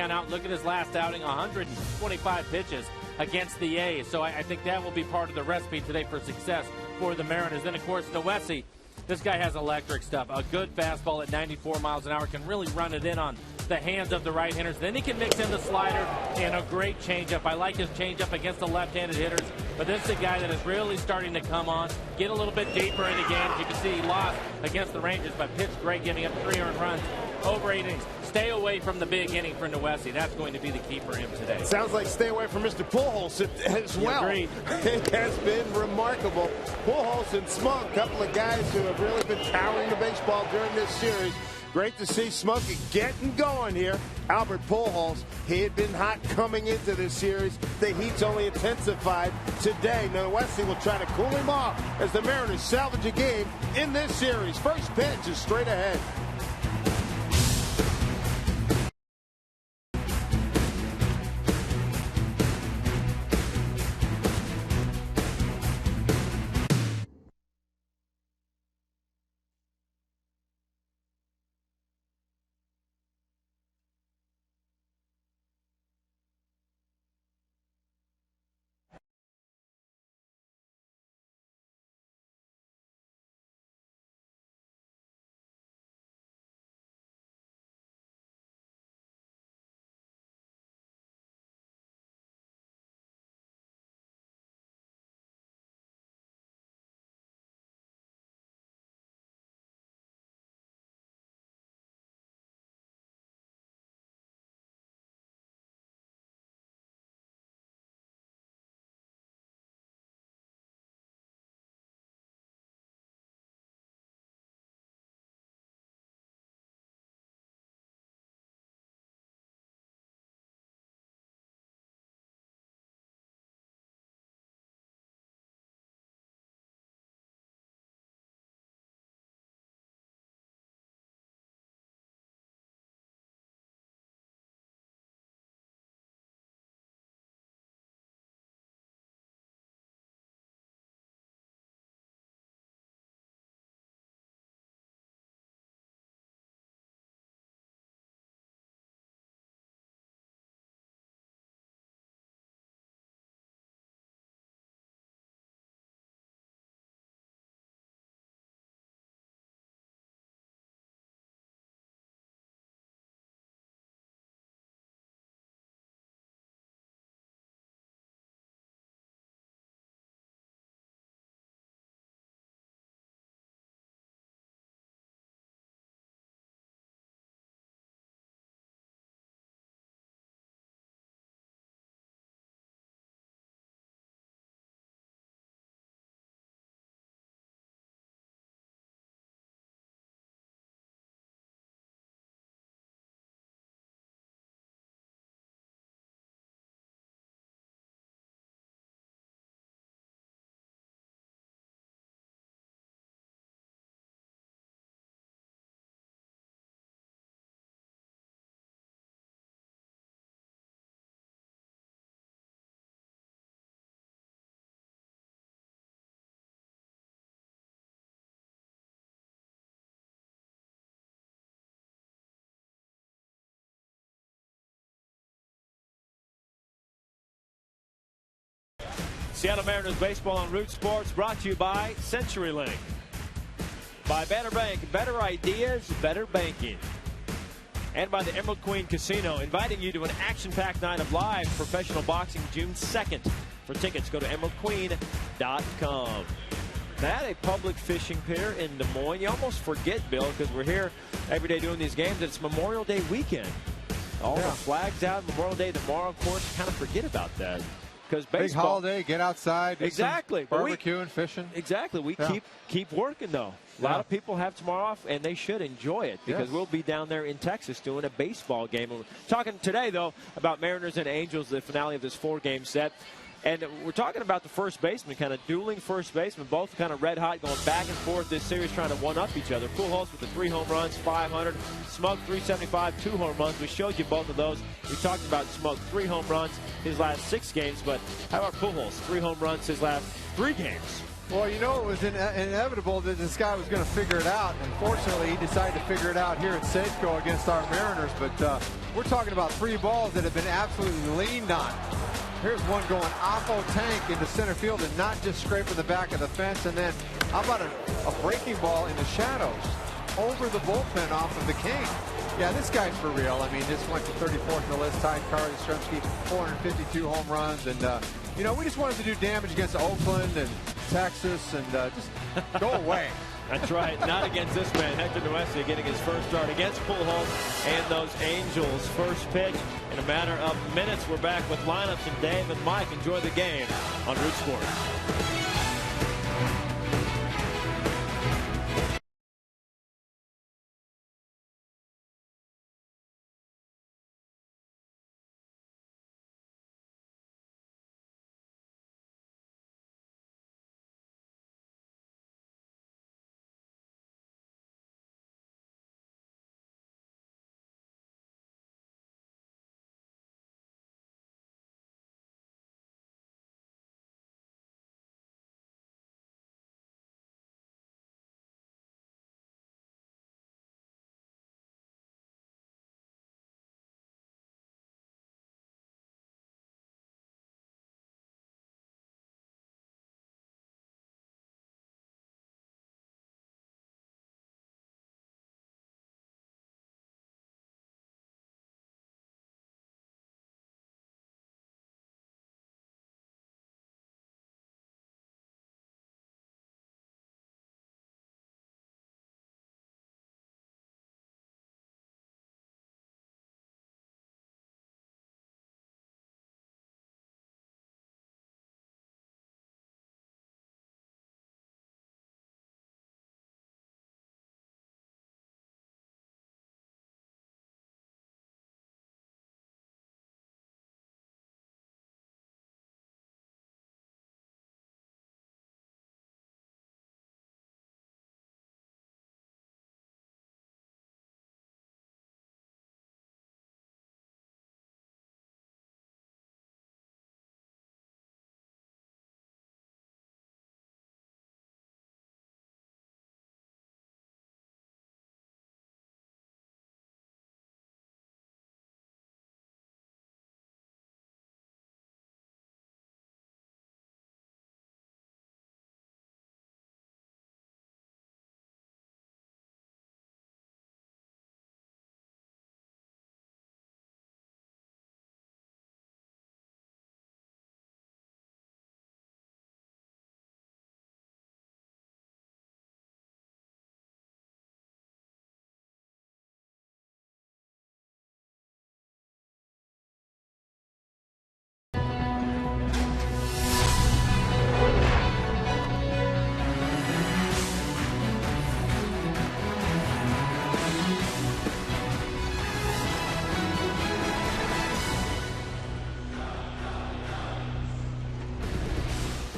count out. Look at his last outing, 125 pitches against the A's. So I think that will be part of the recipe today for success for the Mariners. Then, of course, Noesi. This guy has electric stuff. A good fastball at 94 miles an hour can really run it in on the hands of the right-handers. Then he can mix in the slider and a great changeup. I like his changeup against the left-handed hitters, but this is a guy that is really starting to come on, get a little bit deeper into games. You can see he lost against the Rangers, but pitched great, giving up 3 earned runs over 8 innings. Stay away from the big inning for Noesi. That's going to be the key for him today. Sounds like stay away from Mr. Pujols as well. Agreed. It has been remarkable. Pujols and Smug, a couple of guys who have really been powering the baseball during this series. Great to see Smug getting going here. Albert Pujols, he had been hot coming into this series. The heat's only intensified today. Noesi will try to cool him off as the Mariners salvage a game in this series. First pitch is straight ahead. Seattle Mariners baseball on Root Sports, brought to you by CenturyLink. By Better Bank, better ideas, better banking. And by the Emerald Queen Casino, inviting you to an action-packed night of live professional boxing June 2nd. For tickets, go to emeraldqueen.com. That a public fishing pier in Des Moines. You almost forget, Bill, because we're here every day doing these games. It's Memorial Day weekend. All the flags out, Memorial Day tomorrow, of course. Kind of forget about that. Because baseball, big holiday, get outside, do exactly, some barbecue and fishing. Exactly. We keep working though. A lot of people have tomorrow off, and they should enjoy it because we'll be down there in Texas doing a baseball game. We're talking today though about Mariners and Angels, the finale of this 4-game set. And we're talking about the first baseman, kind of dueling first baseman, both kind of red hot, going back and forth this series, trying to one-up each other. Pujols with the 3 home runs, 500. Smug, 375, 2 home runs. We showed you both of those. We talked about Smug, 3 home runs his last 6 games, but how about Pujols? 3 home runs his last 3 games. Well, you know, it was inevitable that this guy was going to figure it out. And fortunately, he decided to figure it out here at Safeco against our Mariners. But we're talking about 3 balls that have been absolutely leaned on. Here's one going awful tank into center field and not just scraping the back of the fence. And then how about a breaking ball in the shadows over the bullpen off of the King. Yeah, this guy's for real. I mean, just went to 34th in the list, tied Carl Yastrzemski, 452 home runs. And, you know, we just wanted to do damage against Oakland and Texas and just go away. That's right. Not against this man. Hector Noesi getting his first start against Pujols and those Angels. First pitch in a matter of minutes. We're back with lineups, and Dave and Mike enjoy the game on Root Sports.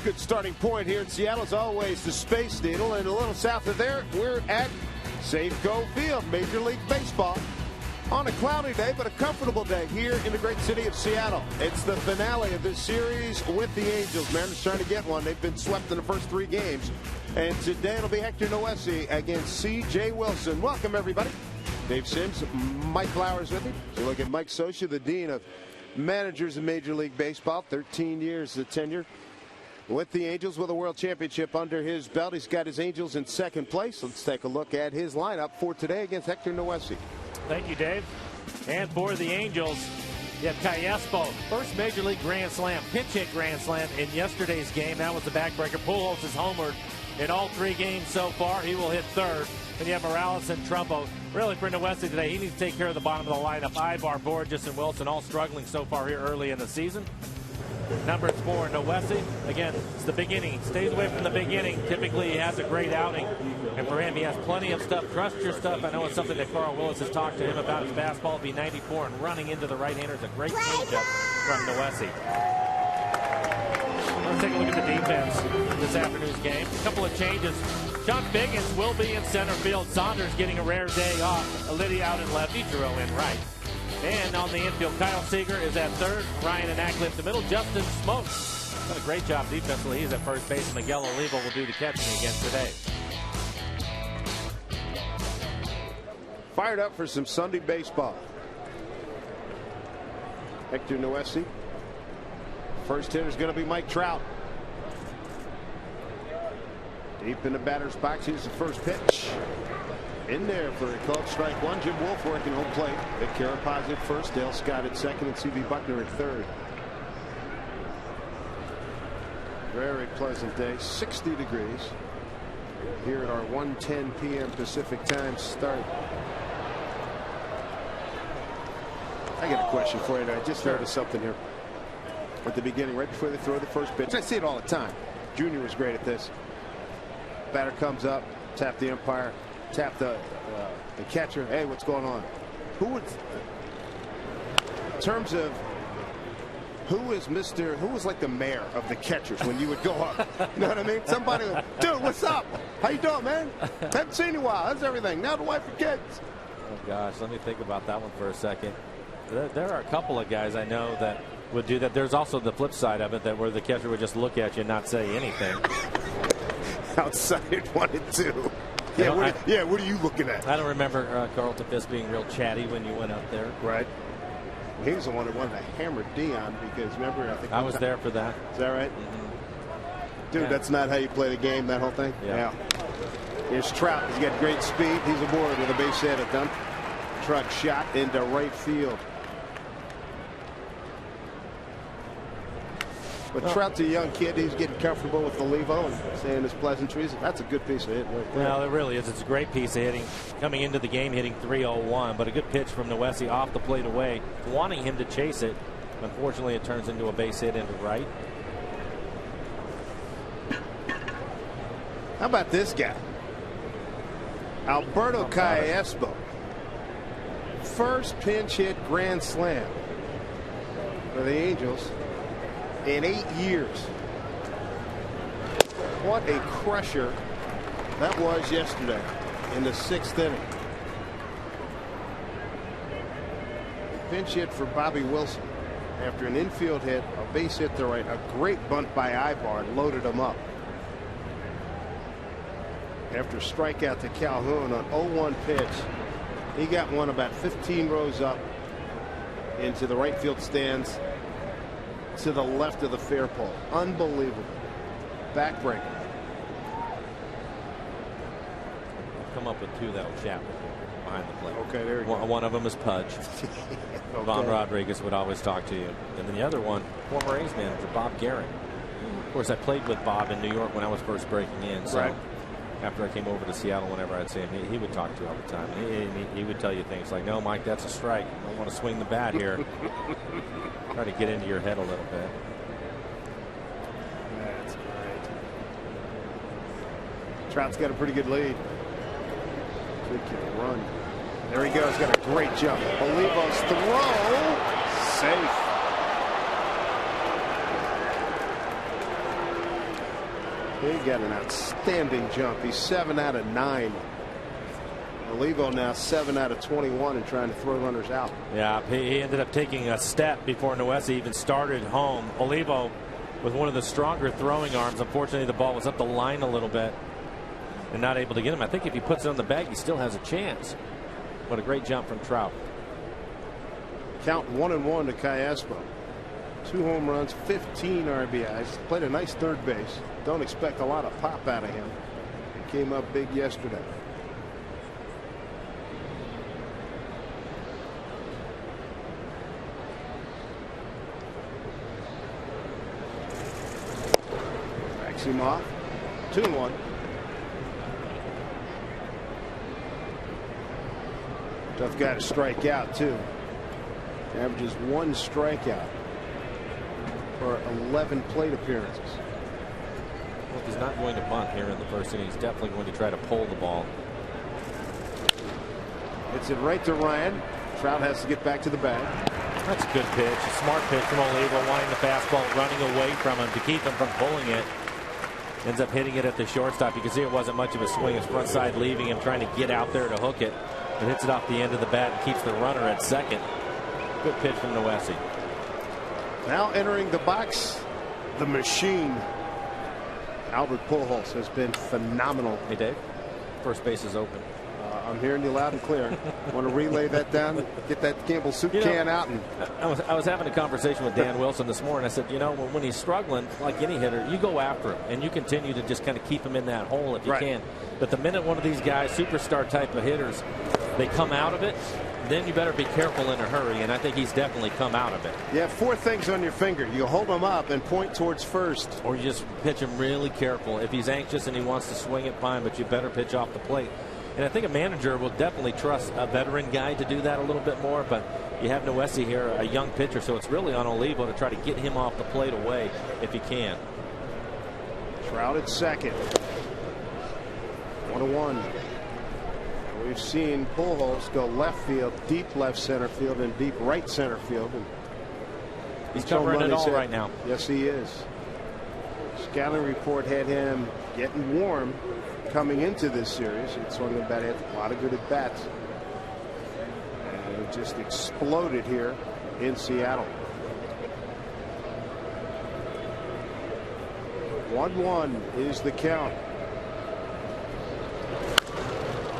Good starting point here in Seattle. As always, the Space Needle, and a little south of there, we're at Safeco Field, Major League Baseball. On a cloudy day, but a comfortable day here in the great city of Seattle. It's the finale of this series with the Angels. Mariners trying to get one. They've been swept in the first 3 games. And today it'll be Hector Noesi against C.J. Wilson. Welcome, everybody. Dave Sims, Mike Flowers with me. So look at Mike Scioscia, the Dean of Managers in Major League Baseball. 13 years of tenure with the Angels, with a World Championship under his belt. He's got his Angels in second place. Let's take a look at his lineup for today against Hector Noesi. Thank you, Dave. And for the Angels, you have Callaspo, first Major League Grand Slam, pinch hit Grand Slam in yesterday's game. That was the backbreaker. Pujols is homered in all 3 games so far. He will hit third. And you have Morales and Trumbo. Really, for Noesi today, he needs to take care of the bottom of the lineup. Ibar, Borges, and Wilson all struggling so far here early in the season. Number 4, Noesi. Again, it's the beginning. Stays away from the beginning. Typically, he has a great outing. And for him, he has plenty of stuff. Trust your stuff. I know it's something that Carl Willis has talked to him about. His fastball will be 94, and running into the right-hander is a great changeup from Noesi. Let's take a look at the defense this afternoon's game. A couple of changes. John Biggins will be in center field. Saunders getting a rare day off. Lydia out in left. Ichiro in right. And on the infield, Kyle Seager is at third. Ryan and Ackley up the middle. Justin Smoke Done a great job defensively. He's at first base, and Miguel Olivo will do the catching again today. Fired up for some Sunday baseball. Hector Noesi. First hitter is going to be Mike Trout. Deep in the batter's box. Here's the first pitch. In there for a called strike one. Jim Wolf working home plate. Vic Carapaz at first. Dale Scott at second. And C.B. Buckner at third. Very pleasant day. 60 degrees. Here at our 1:10 p.m. Pacific time start. I got a question for you. I just noticed something here at the beginning, right before they throw the first pitch. I see it all the time. Junior was great at this. Batter comes up, tap the umpire, tap the catcher. Hey, what's going on? Who would, in terms of who was like the mayor of the catchers when you would go up? You know what I mean? Somebody would, dude, what's up? How you doing, man? Haven't seen you in a while. How's everything? Now the wife and kids. Oh gosh, let me think about that one for a second. There are a couple of guys I know that would do that. There's also the flip side of it, that where the catcher would just look at you and not say anything. Outside 1 and 2. Yeah, what are you looking at? I don't remember Carlton Fisk being real chatty when you went up there. Right. He was the one that wanted to hammer Dion because remember, I think I was there for that. Is that right? Mm-hmm. Dude, that's not how you play the game, that whole thing? Yeah. Here's Trout. He's got great speed. He's aboard with a base hit at them. Truck shot into right field. But Trout's a young kid. He's getting comfortable with Olivo and saying his pleasantries. That's a good piece of hit right there. Well, it really is. It's a great piece of hitting. Coming into the game, hitting .301, but a good pitch from Noesi off the plate away, wanting him to chase it. Unfortunately, it turns into a base hit into right. How about this guy? Alberto Callejespo. First pinch hit grand slam for the Angels in 8 years. What a crusher that was yesterday in the 6th inning. Pinch hit for Bobby Wilson after an infield hit, a base hit to right, a great bunt by Ibar, loaded him up. After strikeout to Calhoun on 0-1 pitch, he got one about 15 rows up into the right field stands to the left of the fair pole. Unbelievable. Backbreaker. I've come up with two that will chat with you behind the plate. Okay, there you go. One of them is Pudge. Okay. Von Rodriguez would always talk to you. And then the other one, former A's manager, Bob Guerin. Of course, I played with Bob in New York when I was first breaking in. So right. After I came over to Seattle, whenever I'd see him, he would talk to you all the time. He would tell you things like, no, Mike, that's a strike. I don't want to swing the bat here. Try to get into your head a little bit. That's great. Trout's got a pretty good lead. Kid can run. There he goes. Got a great jump. Olivo's throw. Safe. He got an outstanding jump. He's 7 out of 9. Olivo now 7 out of 21 and trying to throw runners out. Yeah, he ended up taking a step before Noesi even started home. Olivo with one of the stronger throwing arms. Unfortunately, the ball was up the line a little bit and not able to get him. I think if he puts it on the bag, he still has a chance. What a great jump from Trout. Count 1-1 to Callejespo. 2 home runs, 15 RBIs. Played a nice third base. Don't expect a lot of pop out of him. He came up big yesterday. Backs him off. 2-1. Tough guy to strike out, too. Averages 1 strikeout for 11 plate appearances. Well, if he's not going to bunt here in the first inning, he's definitely going to try to pull the ball. It's it right to Ryan. Trout has to get back to the bag. That's a good pitch. A smart pitch from Olivo, wanting the fastball, running away from him to keep him from pulling it. Ends up hitting it at the shortstop. You can see it wasn't much of a swing. His front side leaving him, trying to get out there to hook it. It hits it off the end of the bat and keeps the runner at second. Good pitch from Noesi. Now entering the box, the machine. Albert Pujols has been phenomenal. Hey, Dave. First base is open. I'm hearing you loud and clear. Want to relay that down? Get that Campbell soup can out. And I was having a conversation with Dan Wilson this morning. I said, you know, when he's struggling, like any hitter, you go after him and you continue to just kind of keep him in that hole if you can. But the minute one of these guys, superstar type of hitters, they come out of it, then you better be careful in a hurry. And I think he's definitely come out of it. You have 4 things on your finger. You hold them up and point towards first. Or you just pitch him really careful. If he's anxious and he wants to swing it, fine, but you better pitch off the plate. And I think a manager will definitely trust a veteran guy to do that a little bit more. But you have Noesi here, a young pitcher, so it's really on Olivo to try to get him off the plate away if he can. Trout at second. 1-1. We've seen Pujols go left field, deep left center field, and deep right center field. And he's covering it all right now. Yes, he is. Scouting report had him getting warm coming into this series. It's one of had a lot of good at bats. And it just exploded here in Seattle. 1-1 is the count.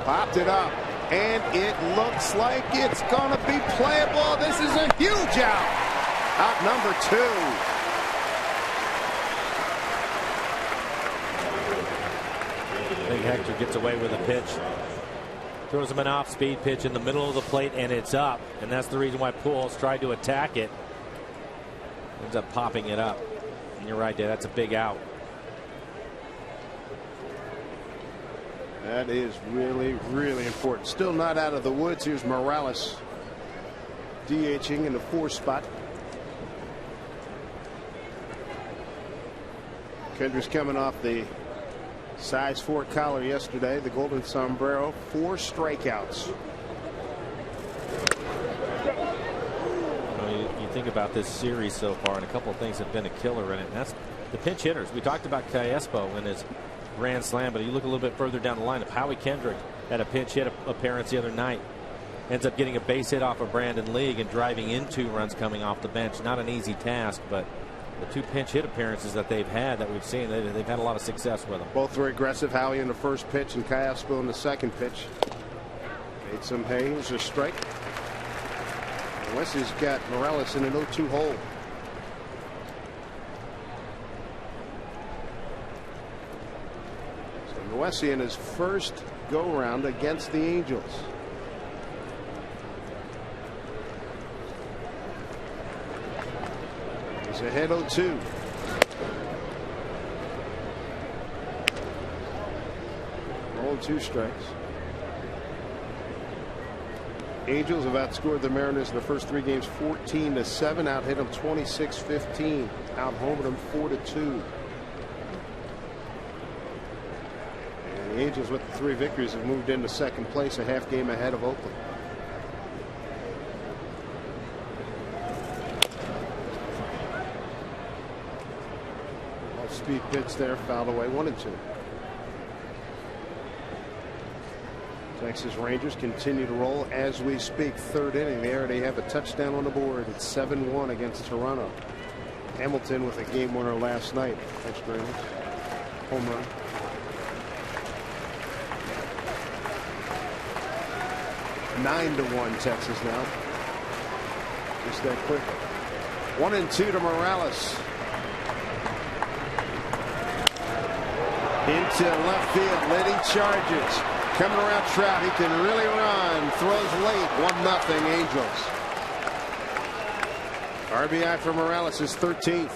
Popped it up, and it looks like it's going to be playable. This is a huge out. Out number 2. Big Hector gets away with a pitch. Throws him an off-speed pitch in the middle of the plate, and it's up. And that's the reason why Pujols tried to attack it. Ends up popping it up. And you're right, Dave. That's a big out. That is really, really important. Still not out of the woods. Here's Morales DHing in the 4 spot. Kendrick's coming off the size 4 collar yesterday, the golden sombrero. 4 strikeouts. You think about this series so far, and a couple of things have been a killer in it. And that's the pinch hitters. We talked about Calespo in his grand slam, but you look a little bit further down the line of Howie Kendrick had a pinch hit appearance the other night. Ends up getting a base hit off of Brandon League and driving in 2 runs coming off the bench. Not an easy task, but the 2 pinch hit appearances that they've had that we've seen, they've had a lot of success with them. Both very aggressive. Howie in the first pitch and Calespo in the second pitch. Made some hay. Here's a strike. Wesley's got Morales in an 0-2 hole. So Wesley in his first go-round against the Angels. He's ahead 0-2. All 2 strikes. Angels have outscored the Mariners in the first 3 games 14-7. Out hit them 26-15. Out homered them 4-2. And the Angels with the 3 victories have moved into second place, a half game ahead of Oakland. Off-speed pitch there, fouled away, 1-2. Texas Rangers continue to roll as we speak. 3rd inning. They already have a touchdown on the board. It's 7-1 against Toronto. Hamilton with a game winner last night. Extra innings. Home run. Nine to 1 Texas now. Just that quick. 1-2 to Morales. Into left field. Leading charges. Coming around Trout, he can really run. Throws late. 1-0 Angels. RBI for Morales is 13th.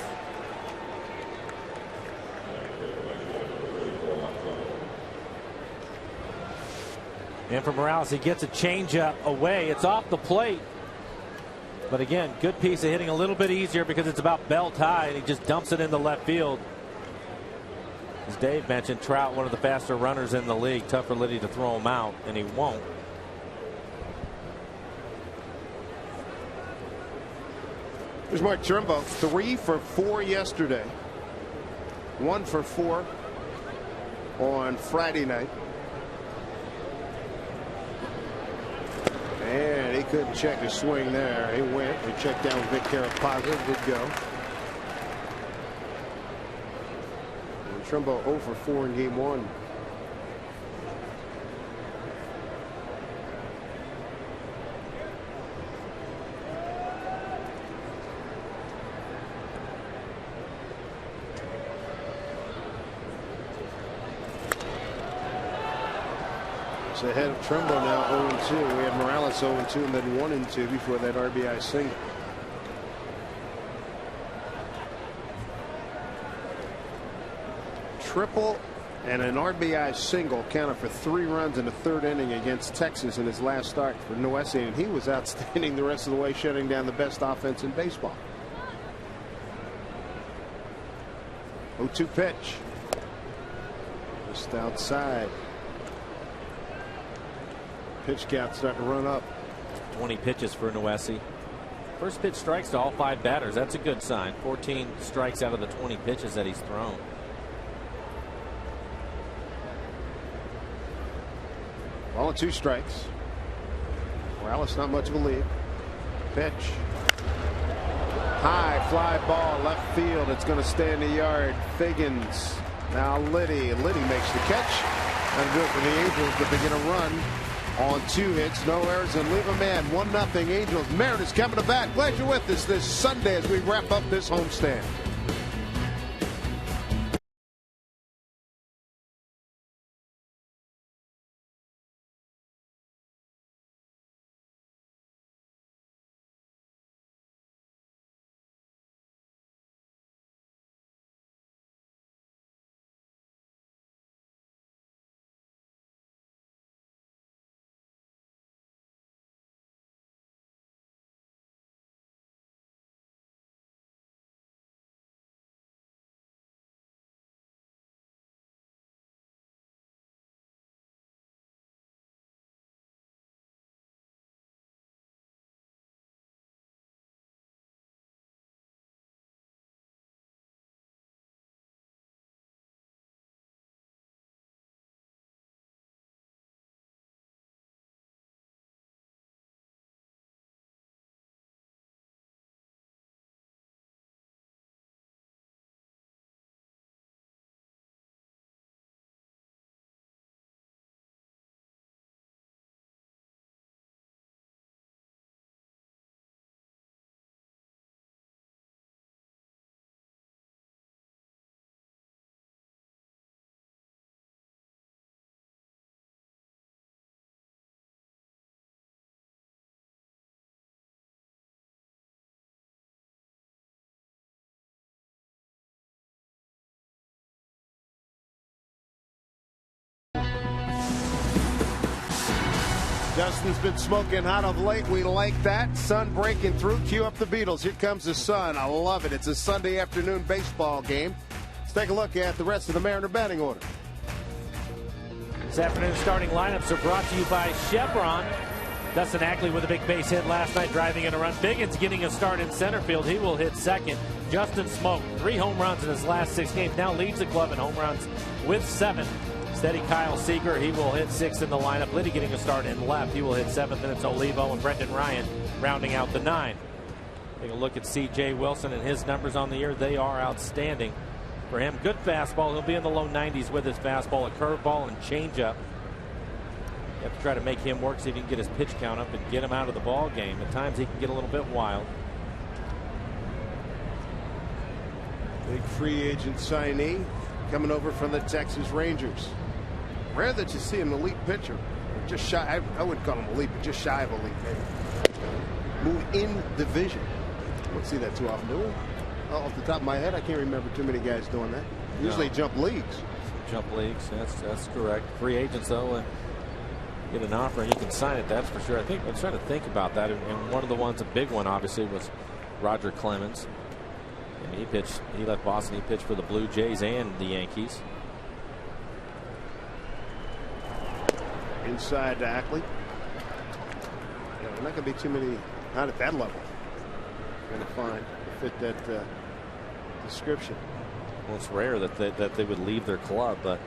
And for Morales, he gets a changeup away. It's off the plate. But again, good piece of hitting, a little bit easier because it's about belt high, and he just dumps it into left field. As Dave mentioned, Trout, one of the faster runners in the league. Tough for Liddy to throw him out, and he won't. Here's Mark Trumbo. 3 for 4 yesterday. 1 for 4 on Friday night. And he couldn't check his swing there. He went. He checked down Vic Carapazza. Good go. Trumbo 0 for 4 in game 1. It's ahead of Trumbo now 0-2. We had Morales 0-2 and then 1-2 before that RBI single. Triple and an RBI single counted for 3 runs in the 3rd inning against Texas in his last start for Noesi, and he was outstanding the rest of the way, shutting down the best offense in baseball. 0-2 pitch. Just outside. Pitch count starting to run up. 20 pitches for Noesi. First pitch strikes to all 5 batters. That's a good sign. 14 strikes out of the 20 pitches that he's thrown. Ball and 2 strikes. Morales not much of a lead. Pitch. High fly ball left field. It's going to stay in the yard. Figgins. Now Liddy. Liddy makes the catch. That'll do it for the Angels, but they get a run on 2 hits, no errors, and leave a man. 1-0 Angels. Mariners coming to bat. Glad you're with us this Sunday as we wrap up this homestand. Justin's been smoking hot of late. We like that. Sun breaking through. Cue up the Beatles. Here comes the sun. I love it. It's a Sunday afternoon baseball game. Let's take a look at the rest of the Mariner batting order. This afternoon's starting lineups are brought to you by Chevron. Dustin Ackley with a big base hit last night, driving in a run. Biggins getting a start in center field. He will hit second. Justin Smoke, 3 home runs in his last 6 games. Now leads the club in home runs with 7. Steady Kyle Seager, he will hit 6th in the lineup. Liddy getting a start in left. He will hit 7th, and it's Olivo and Brendan Ryan rounding out the 9. Take a look at C.J. Wilson and his numbers on the year. They are outstanding for him. Good fastball. He'll be in the low 90s with his fastball, a curveball, and changeup. You have to try to make him work, see if you can get his pitch count up and get him out of the ball game. At times he can get a little bit wild. Big free agent signee coming over from the Texas Rangers. Rare that you see an elite pitcher. Just shy. I wouldn't call him elite, but just shy of elite. Maybe. Move in division. I don't see that too often, do we? Off the top of my head, I can't remember too many guys doing that. Usually jump leagues. Jump leagues. That's correct. Free agents, though, get an offer and you can sign it. That's for sure. I'm trying to think about that. And one of the ones, a big one, obviously, was Roger Clemens. And he left Boston. He pitched for the Blue Jays and the Yankees. Inside to Ackley. Yeah, there's not going to be too many, not at that level, going to find to fit that description. Well, it's rare that they would leave their club, but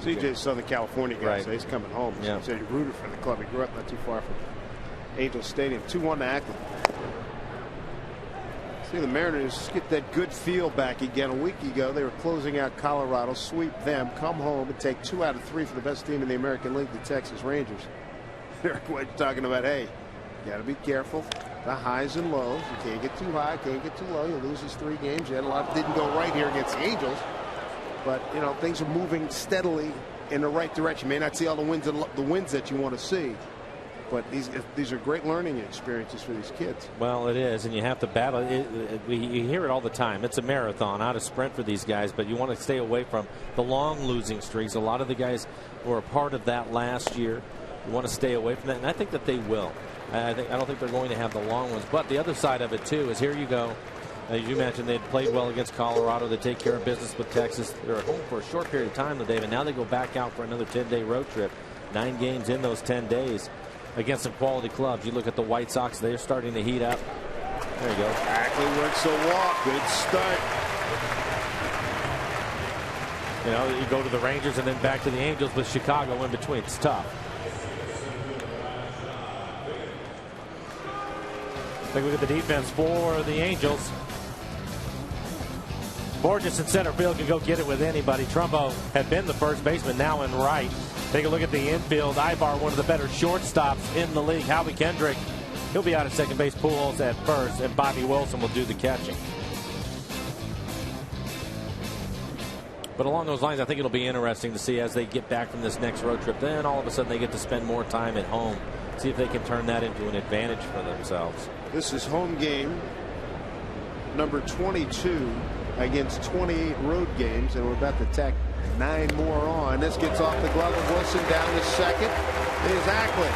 CJ's Southern California guy, right. So he's coming home. Yeah. So he rooted for the club. He grew up not too far from Angel Stadium. 2-1 to Ackley. See, the Mariners get that good feel back again. A week ago, they were closing out Colorado, sweep them, come home, and take 2 out of 3 for the best team in the American League, the Texas Rangers. They're talking about, hey, you got to be careful. The highs and lows. You can't get too high, can't get too low. You lose these 3 games. You had a lot didn't go right here against the Angels, but you know things are moving steadily in the right direction. You may not see all the wins that you want to see. But these are great learning experiences for these kids. Well, it is, and you have to battle. You hear it all the time. It's a marathon, not a sprint for these guys, but you want to stay away from the long losing streaks. A lot of the guys were a part of that last year. You want to stay away from that, and I think that they will. I don't think they're going to have the long ones. But the other side of it, too, is here you go. As you mentioned, they had played well against Colorado. They take care of business with Texas. They're at home for a short period of time, though, David. Now they go back out for another 10-day road trip. 9 games in those 10 days. Against some quality clubs. You look at the White Sox, they're starting to heat up. There you go. Ackley works a walk. Good start. You know, you go to the Rangers and then back to the Angels with Chicago in between. It's tough. Take a look at the defense for the Angels. Borges in center field can go get it with anybody. Trumbo had been the first baseman, now in right. Take a look at the infield. Ibar, one of the better shortstops in the league. Howie Kendrick, he'll be out at second base. Pujols at first, and Bobby Wilson will do the catching. But along those lines, I think it'll be interesting to see as they get back from this next road trip. Then all of a sudden they get to spend more time at home. See if they can turn that into an advantage for themselves. This is home game number 22 against 28 road games, and we're about to tack 9 more on. This gets off the glove of Wilson. Down to second is Ackley.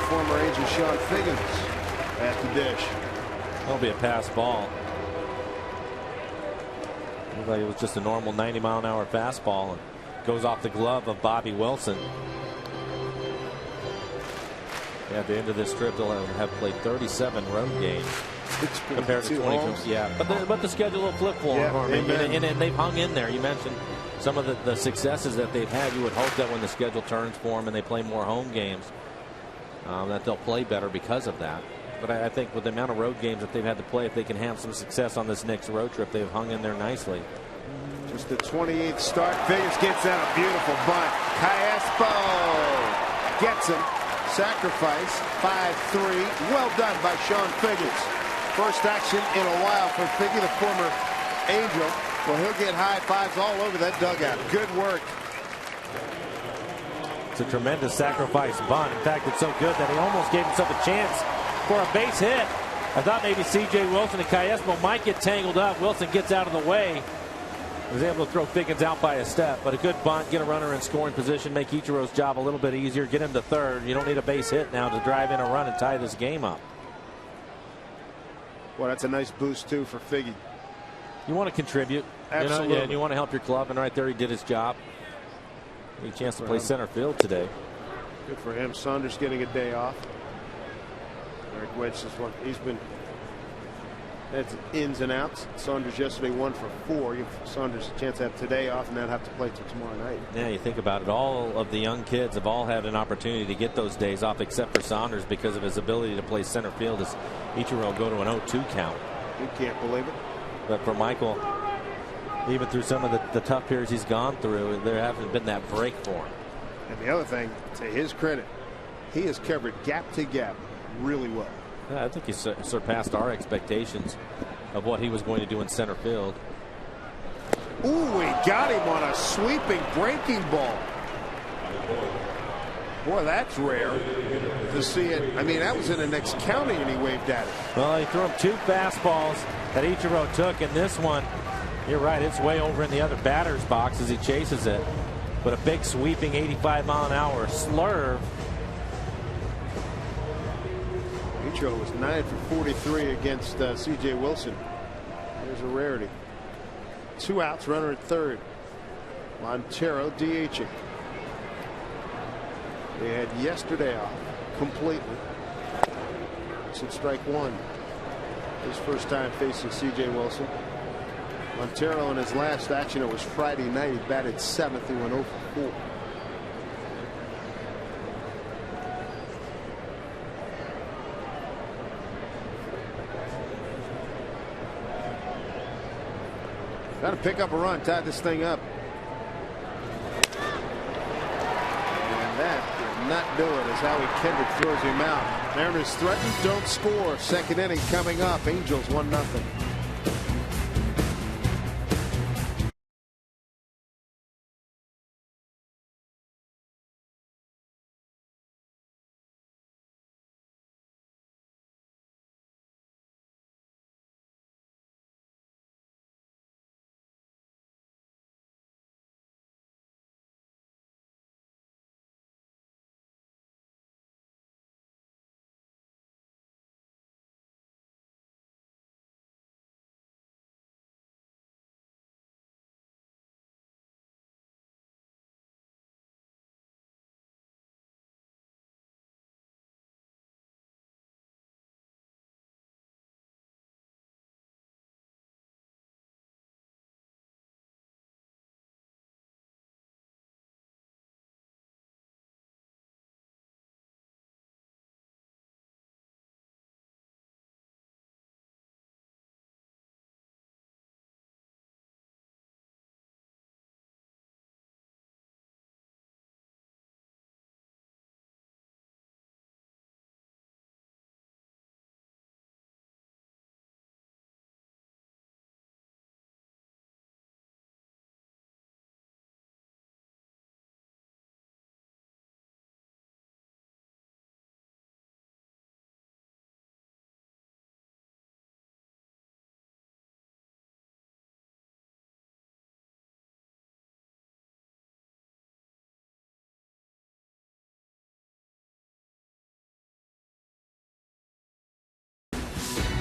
Former Angel Sean Figgins at the dish. That'll be a pass ball. Looked like it was just a normal 90-mile-an-hour fastball, and goes off the glove of Bobby Wilson. At the end of this trip, they'll have played 37 road games compared to 20. Yeah, but the schedule will flip for them, and they've hung in there. You mentioned some of the successes that they've had. You would hope that when the schedule turns for them and they play more home games, that they'll play better because of that. But I think with the amount of road games that they've had to play, if they can have some success on this next road trip, they've hung in there nicely. Just the 28th start. Figgins gets out a beautiful bunt. Cayespo gets him. Sacrifice. 5-3. Well done by Sean Figgins. First action in a while for Figgy, the former Angel. Well, he'll get high fives all over that dugout. Good work. It's a tremendous sacrifice bunt. In fact, it's so good that he almost gave himself a chance for a base hit. I thought maybe C.J. Wilson and Cayespo might get tangled up. Wilson gets out of the way. Was able to throw Figgins out by a step, but a good bunt, get a runner in scoring position, make Ichiro's job a little bit easier, get him to third. You don't need a base hit now to drive in a run and tie this game up. Well, that's a nice boost, too, for Figgy. You want to contribute. Absolutely. You know, and you want to help your club, and right there he did his job. He had a chance to play center field today. Good for him. Saunders getting a day off. Eric Wedge is one. He's been That's ins and outs. Saunders yesterday 1 for 4. Give Saunders a chance to have today off and then have to play till tomorrow night. Yeah, you think about it. All of the young kids have all had an opportunity to get those days off except for Saunders because of his ability to play center field as Ichiro will go to an 0-2 count. You can't believe it. But for Michael, even through some of the tough periods he's gone through, there hasn't been that break for him. And the other thing, to his credit, he has covered gap to gap really well. Yeah, I think he surpassed our expectations of what he was going to do in center field. Ooh, he got him on a sweeping breaking ball. Boy, that's rare to see it. I mean, that was in the next counting and he waved at it. Well, he threw him 2 fastballs that Ichiro took, and this one, you're right, it's way over in the other batter's box as he chases it. But a big sweeping 85-mile-an-hour slurve. Ichiro was 9 for 43 against C.J. Wilson. There's a rarity. 2 outs, runner at third. Montero DHing. They had yesterday off completely. Since strike 1. His first time facing C.J. Wilson. Montero in his last action, it was Friday night. He batted 7th. He went 0 for 4. Trying to pick up a run, tie this thing up. And that did not do it as Howie Kendrick throws him out. Mariners threaten, don't score. Second inning coming up. Angels 1-0.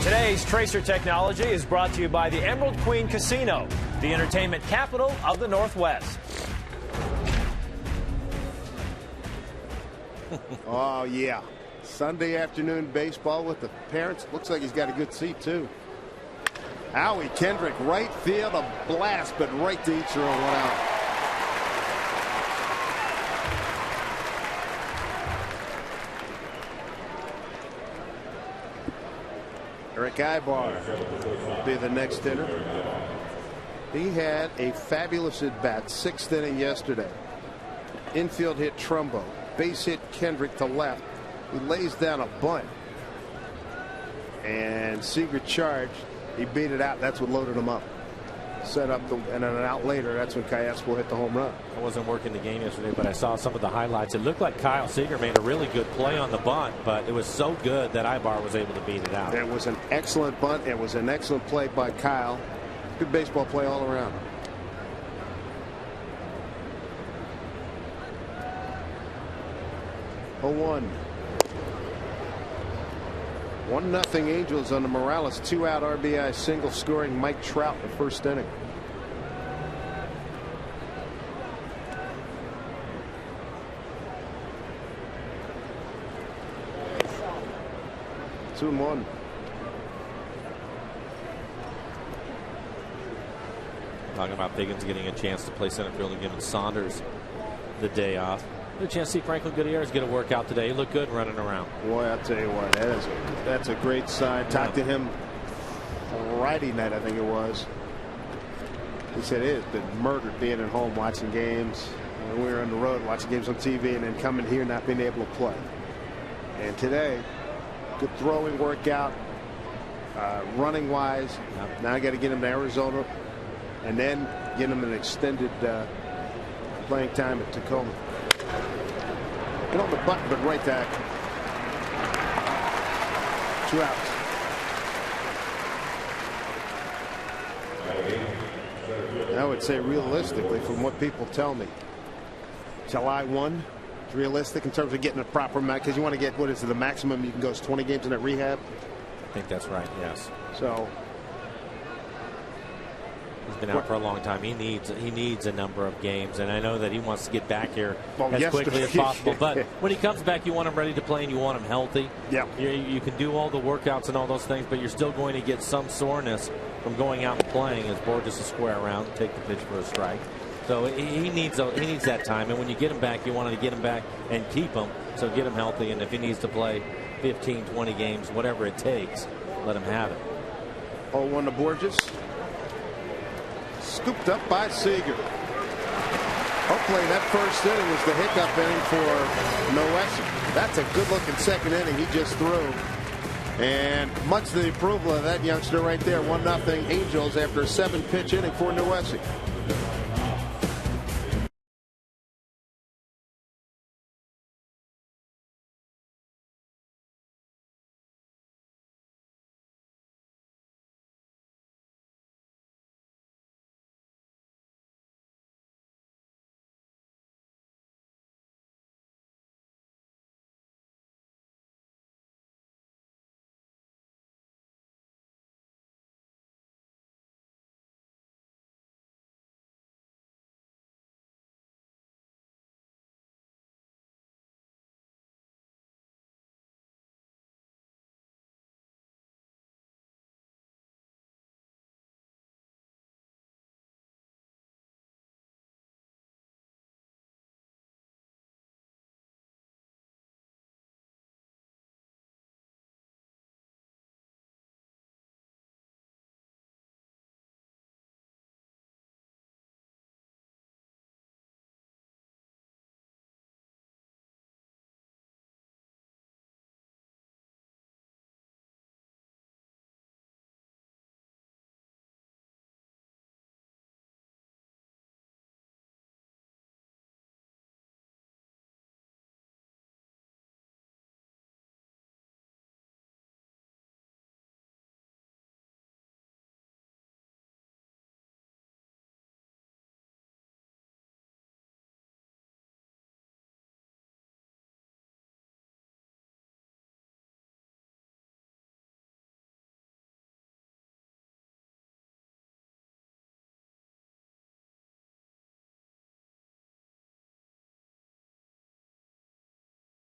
Today's Tracer Technology is brought to you by the Emerald Queen Casino, the entertainment capital of the Northwest. Oh, yeah. Sunday afternoon baseball with the parents. Looks like he's got a good seat, too. Howie Kendrick, right field, a blast, but right to Ichiro, 1 out. Eric Aybar will be the next hitter. He had a fabulous at-bat, 6th inning yesterday. Infield hit Trumbo. Base hit Kendrick to left. He lays down a bunt. And Seager charged. He beat it out. That's what loaded him up. Set up, and then an out later, that's when Callaspo hit the home run. I wasn't working the game yesterday, but I saw some of the highlights. It looked like Kyle Seager made a really good play on the bunt, but it was so good that Aybar was able to beat it out. It was an excellent bunt. It was an excellent play by Kyle. Good baseball play all around. Oh, 1-0 Angels on the Morales 2-out RBI single, scoring Mike Trout in the first inning. Two and one. Talking about Biggins getting a chance to play center field and giving Saunders the day off. Good chance to see Franklin Gutierrez get a workout today. He looked good running around. Boy, I'll tell you what, that's a great sign. Talked to him Friday night, I think it was. He said it has been murdered being at home watching games. We were on the road watching games on TV and then coming here not being able to play. And today, good throwing workout, running wise. Yep. Now I got to get him to Arizona and then get him an extended playing time at Tacoma. Hit on the button, but right back. 2 outs. I would say realistically, from what people tell me, July 1 is realistic in terms of getting a proper match, because you want to get, what is it, the maximum you can go is 20 games in that rehab? I think that's right, yes. So he's been out for a long time. He needs a number of games, and I know that he wants to get back here as quickly as possible. But when he comes back, you want him ready to play and you want him healthy. Yeah. You can do all the workouts and all those things, but you're still going to get some soreness from going out and playing as Borges is square around, take the pitch for a strike. So he needs that time, and when you get him back, you want to get him back and keep him. So get him healthy, and if he needs to play 15, 20 games, whatever it takes, let him have it. 0-1 to Borges. scooped up by Seager. Hopefully that first inning was the hiccup inning for Noesi. That's a good-looking second inning he just threw. And much to the approval of that youngster right there. 1-0 Angels after a 7-pitch inning for Noesi.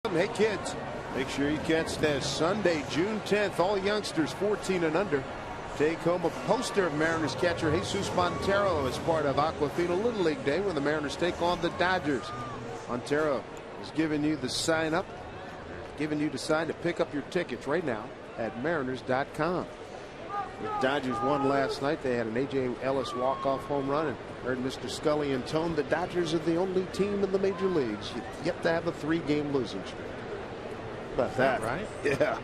Hey kids, make sure you catch this Sunday, June 10th. All youngsters 14 and under take home a poster of Mariners catcher Jesus Montero as part of Aquafina Little League Day when the Mariners take on the Dodgers. Montero is giving you the sign up, giving you the sign to pick up your tickets right now at Mariners.com. The Dodgers won last night. They had an A.J. Ellis walk-off home run, and heard Mr. Scully intone the Dodgers are the only team in the major leagues yet to have a 3-game losing streak. How about that, right? Yeah.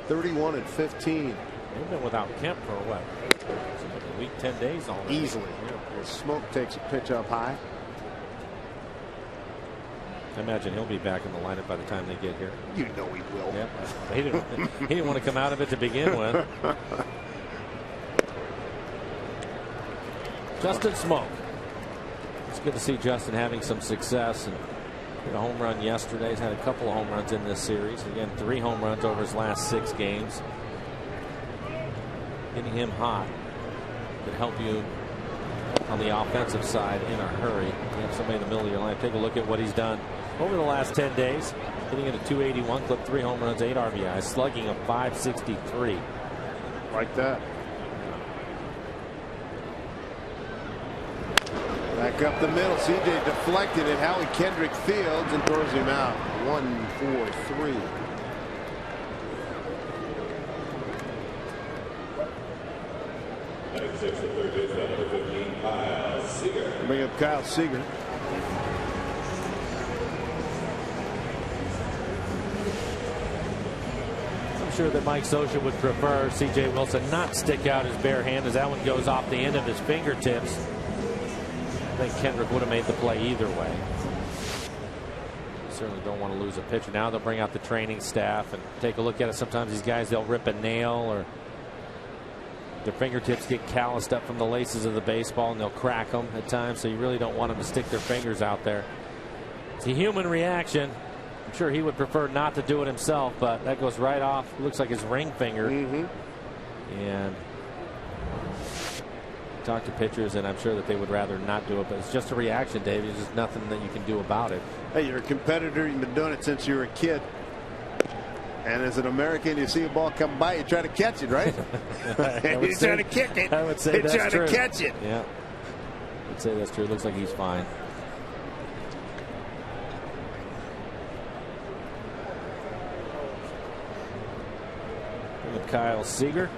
31 and 15. They've been without Kemp for what? A week, 10 days already. Easily. Yeah. Smoke takes a pitch up high. I imagine he'll be back in the lineup by the time they get here. You know he will. Yeah. He didn't want to come out of it to begin with. Justin Smoke. It's good to see Justin having some success. And hit a home run yesterday. He's had a couple of home runs in this series. Again, 3 home runs over his last 6 games. Getting him hot could help you on the offensive side in a hurry. You have somebody in the middle of your line. Take a look at what he's done over the last 10 days. Hitting at a 281, clipped 3 home runs, 8 RBIs, slugging a 563. Like that. Back up the middle. CJ deflected it. Howie Kendrick fields and throws him out. 1-4-3. Bring up Kyle Seager. I'm sure that Mike Scioscia would prefer C.J. Wilson not stick out his bare hand as that one goes off the end of his fingertips. I think Kendrick would have made the play either way. Certainly don't want to lose a pitcher. Now they'll bring out the training staff and take a look at it. Sometimes these guys, they'll rip a nail or their fingertips get calloused up from the laces of the baseball and they'll crack them at times. So you really don't want them to stick their fingers out there. It's a human reaction. I'm sure he would prefer not to do it himself, but that goes right off. Looks like his ring finger. And talk to pitchers, and I'm sure that they would rather not do it, but it's just a reaction, Dave. There's just nothing that you can do about it. Hey, you're a competitor. You've been doing it since you were a kid. And as an American, you see a ball come by, you try to catch it, right? You try to kick it. I would say you that's try true. to catch it. Yeah, I'd say that's true. Looks like he's fine. Bring up Kyle Seager.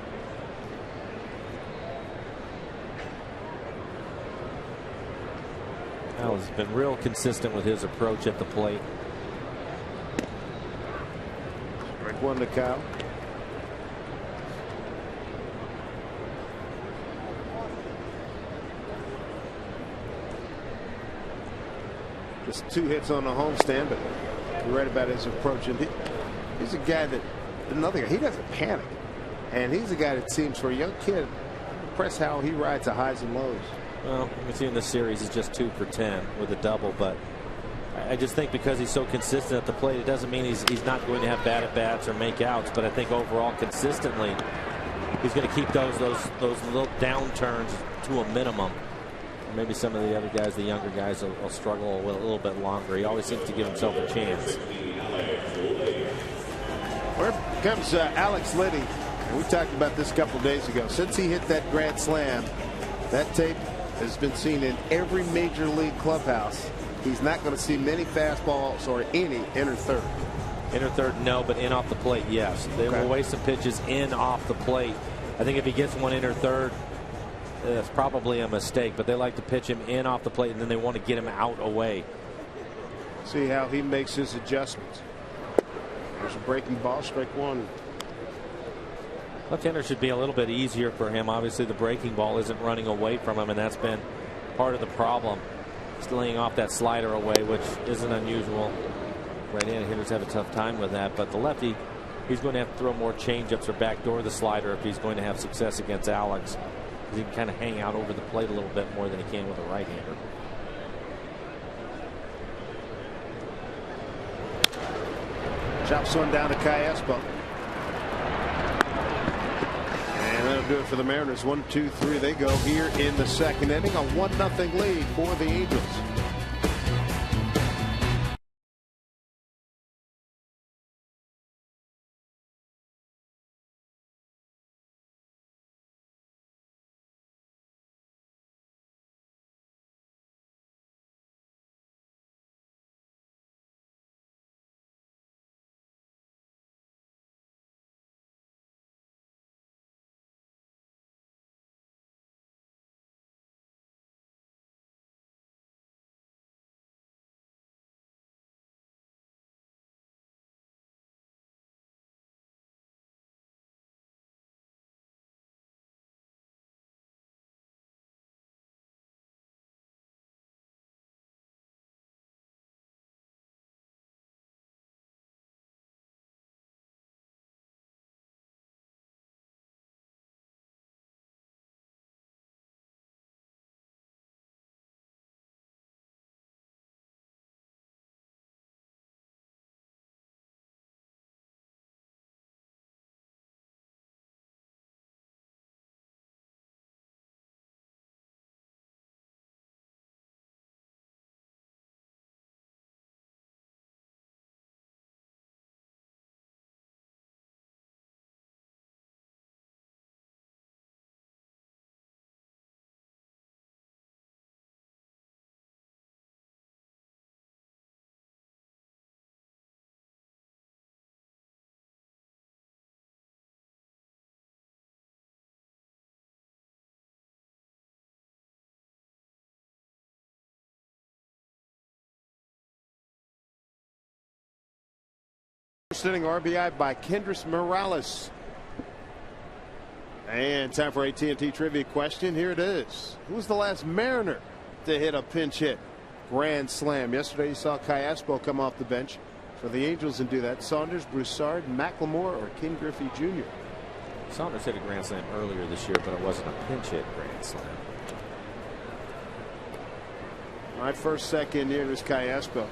been real consistent with his approach at the plate. Strike one to Kyle. Just 2 hits on the homestand, but you're right about his approach. And he's a guy that, another guy, he doesn't panic. And he's a guy that seems, for a young kid, impressed how he rides the highs and lows. Well, you can see in this series he's just 2 for 10 with a double, but I just think because he's so consistent at the plate, it doesn't mean he's not going to have bad at bats or make outs. But I think overall, consistently, he's going to keep those little downturns to a minimum. Maybe some of the other guys, the younger guys, will struggle a little bit longer. He always seems to give himself a chance. Here comes Alex Liddy. We talked about this a couple of days ago. Since he hit that grand slam, that tape has been seen in every major league clubhouse. He's not going to see many fastballs or any inner third. Inner third, no, but in off the plate, yes. They will waste some pitches in off the plate. I think if he gets one inner third, it's probably a mistake, but they like to pitch him in off the plate, and then they want to get him out away. See how he makes his adjustments. There's a breaking ball, strike one. Left-hander should be a little bit easier for him. Obviously, the breaking ball isn't running away from him, and that's been part of the problem. He's laying off that slider away, which isn't unusual. Right-handed hitters have a tough time with that, but the lefty, he's going to have to throw more change-ups or backdoor the slider if he's going to have success against Alex. He can kind of hang out over the plate a little bit more than he can with a right-hander. Chops one down to Callaspo. And that'll do it for the Mariners. 1, 2, 3. They go here in the second inning. A 1-0 lead for the Angels. First inning RBI by Kendrys Morales. And time for AT&T trivia question. Here it is. Who was the last Mariner to hit a pinch hit grand slam? Yesterday you saw Callaspo come off the bench for the Angels and do that. Saunders, Broussard, McLemore, or Ken Griffey Jr. Saunders hit a grand slam earlier this year, but it wasn't a pinch hit grand slam. My first second here is Callaspo,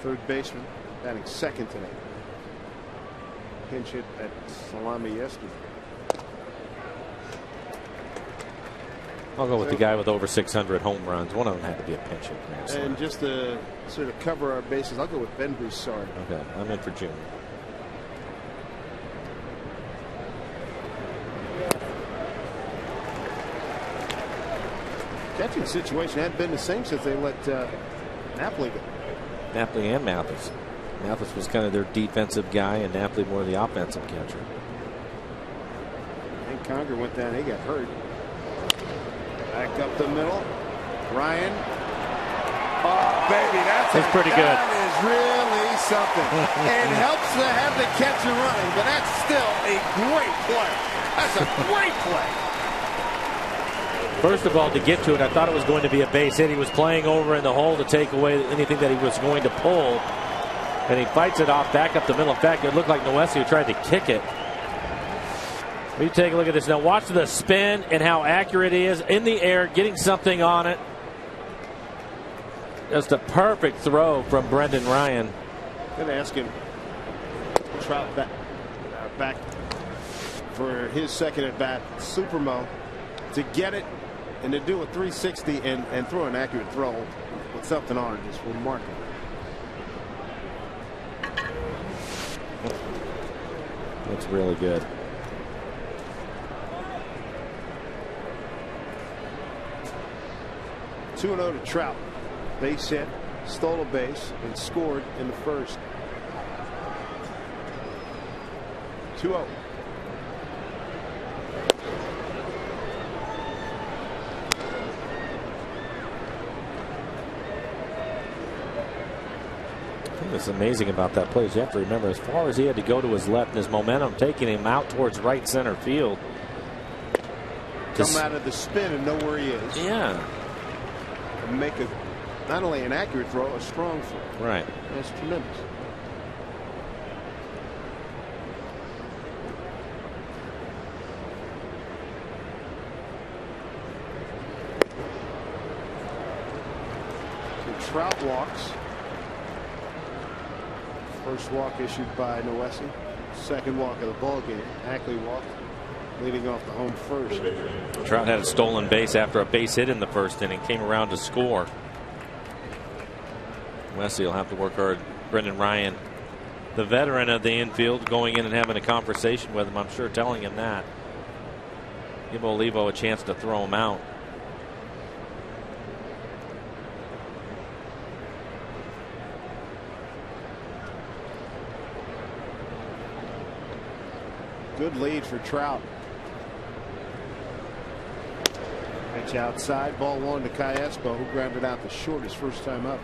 third baseman, batting second tonight. Pinch hit at Salami yesterday. I'll go with the guy with over 600 home runs. One of them had to be a pinch hit grand slam. And just to sort of cover our bases, I'll go with Ben Broussard. Okay, I'm in for June. Catching situation hadn't been the same since they let Napoli go. Napoli and Mathis. Mathis was kind of their defensive guy, and Napoli more the offensive catcher. And Conger went down. He got hurt. Back up the middle. Ryan. Oh, baby, that's pretty good. That is really something. And helps to have the catcher running, but that's still a great play. That's a great play. First of all, to get to it, I thought it was going to be a base hit. He was playing over in the hole to take away anything that he was going to pull. And he fights it off back up the middle. In fact, it looked like Noesi tried to kick it. We take a look at this now. Watch the spin and how accurate he is in the air, getting something on it. Just a perfect throw from Brendan Ryan. I'm going to ask him, Trout back for his second at bat, Supermo, to get it and to do a 360 and throw an accurate throw with something on it is remarkable. That's really good. Two 2-0 to Trout. Base hit, stole a base, and scored in the first. 2-0. What's amazing about that play is you have to remember, as far as he had to go to his left, and his momentum taking him out towards right center field. Come out of the spin and know where he is. Yeah. And make not only an accurate throw, a strong throw. Right. That's tremendous. So Trout walks. First walk issued by Noesi. Second walk of the ball game. Ackley walked, leading off the home first. Trout had a stolen base after a base hit in the first inning. Came around to score. Noesi will have to work hard. Brendan Ryan, the veteran of the infield, going in and having a conversation with him. I'm sure telling him that. Give Olivo a chance to throw him out. Good lead for Trout. Pitch outside, ball one to Callaspo, who grounded out the short his first time up.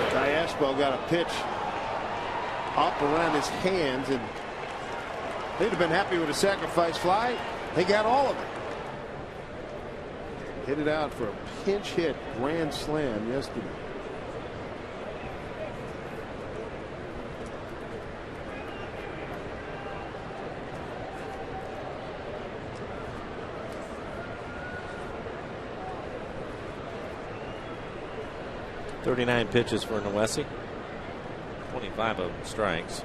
Callaspo got a pitch up around his hands, and they'd have been happy with a sacrifice fly. They got all of it. Hit it out for a pinch hit grand slam yesterday. .39 pitches for Noesi. 25 of them strikes.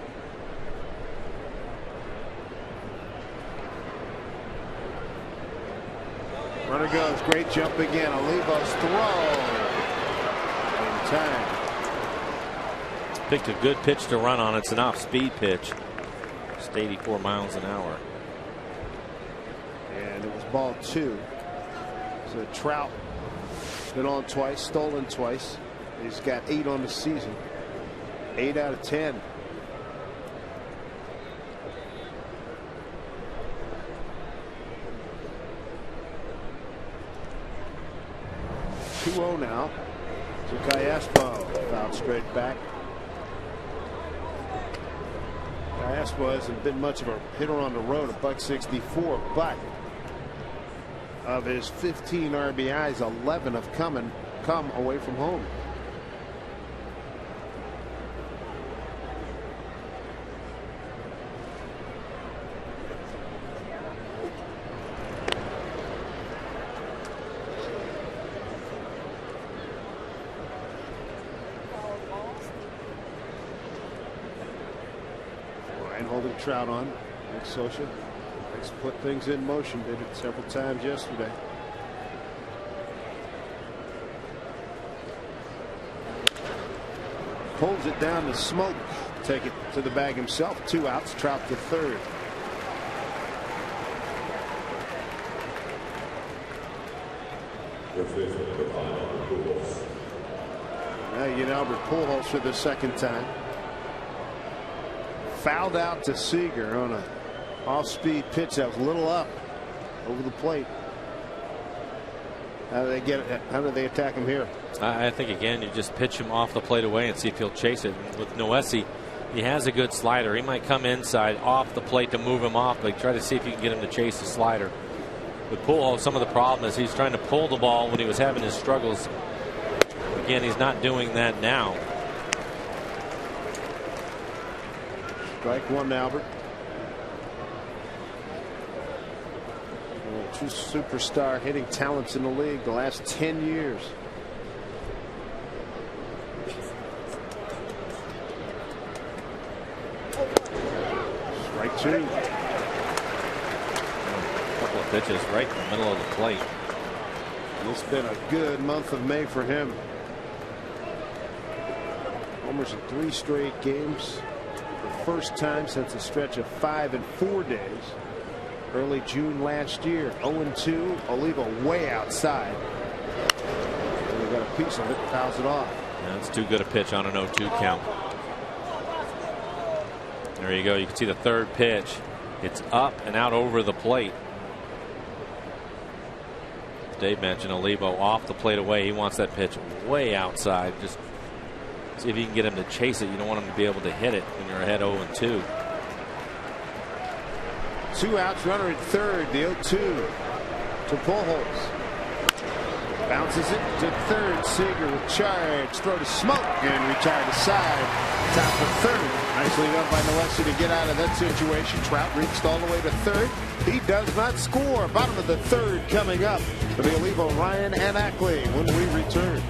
Runner goes. Great jump again. Olivo's throw in time. Picked a good pitch to run on. It's an off-speed pitch. Just 84 miles an hour. And it was ball two. So Trout been on twice, stolen twice. He's got 8 on the season. 8 out of 10. 2-0 now to Callaspo. Fouled straight back. Callaspo hasn't been much of a hitter on the road, a .164, but of his 15 RBIs, 11 have come away from home. Holding Trout on. Nick Scioscia likes to put things in motion. Did it several times yesterday. Pulls it down to Smoke. Take it to the bag himself. 2 outs. Trout to third. Now you know Albert Pujols for the second time. Fouled out to Seager on a off-speed pitch that was a little up over the plate. How do they attack him here? I think again you just pitch him off the plate away and see if he'll chase it. With Noesi, he has a good slider. He might come inside off the plate to move him off, but try to see if you can get him to chase the slider. With Pujols, some of the problem is he's trying to pull the ball when he was having his struggles. Again, he's not doing that now. Strike one, Albert. True superstar hitting talents in the league the last 10 years. Strike two. A couple of pitches right in the middle of the plate. It's been a good month of May for him. Homers in 3 straight games. The first time since a stretch of 5 and 4 days. Early June last year. 0-2. Oliva way outside. And they got a piece of it. Fouls it off. That's too good a pitch on an 0-2 count. There you go. You can see the third pitch. It's up and out over the plate. As Dave mentioned, Oliva off the plate away. He wants that pitch way outside. Just see if you can get him to chase it. You don't want him to be able to hit it when you're ahead 0-2. 2 outs, runner at third. The 0-2 to Pujols. Bounces it to third. Seager with charge. Throw to Smoke and retire to side. Top of third. Nicely done by Noesi to get out of that situation. Trout reached all the way to third. He does not score. Bottom of the third coming up for the Oliva, Ryan, and Ackley when we return.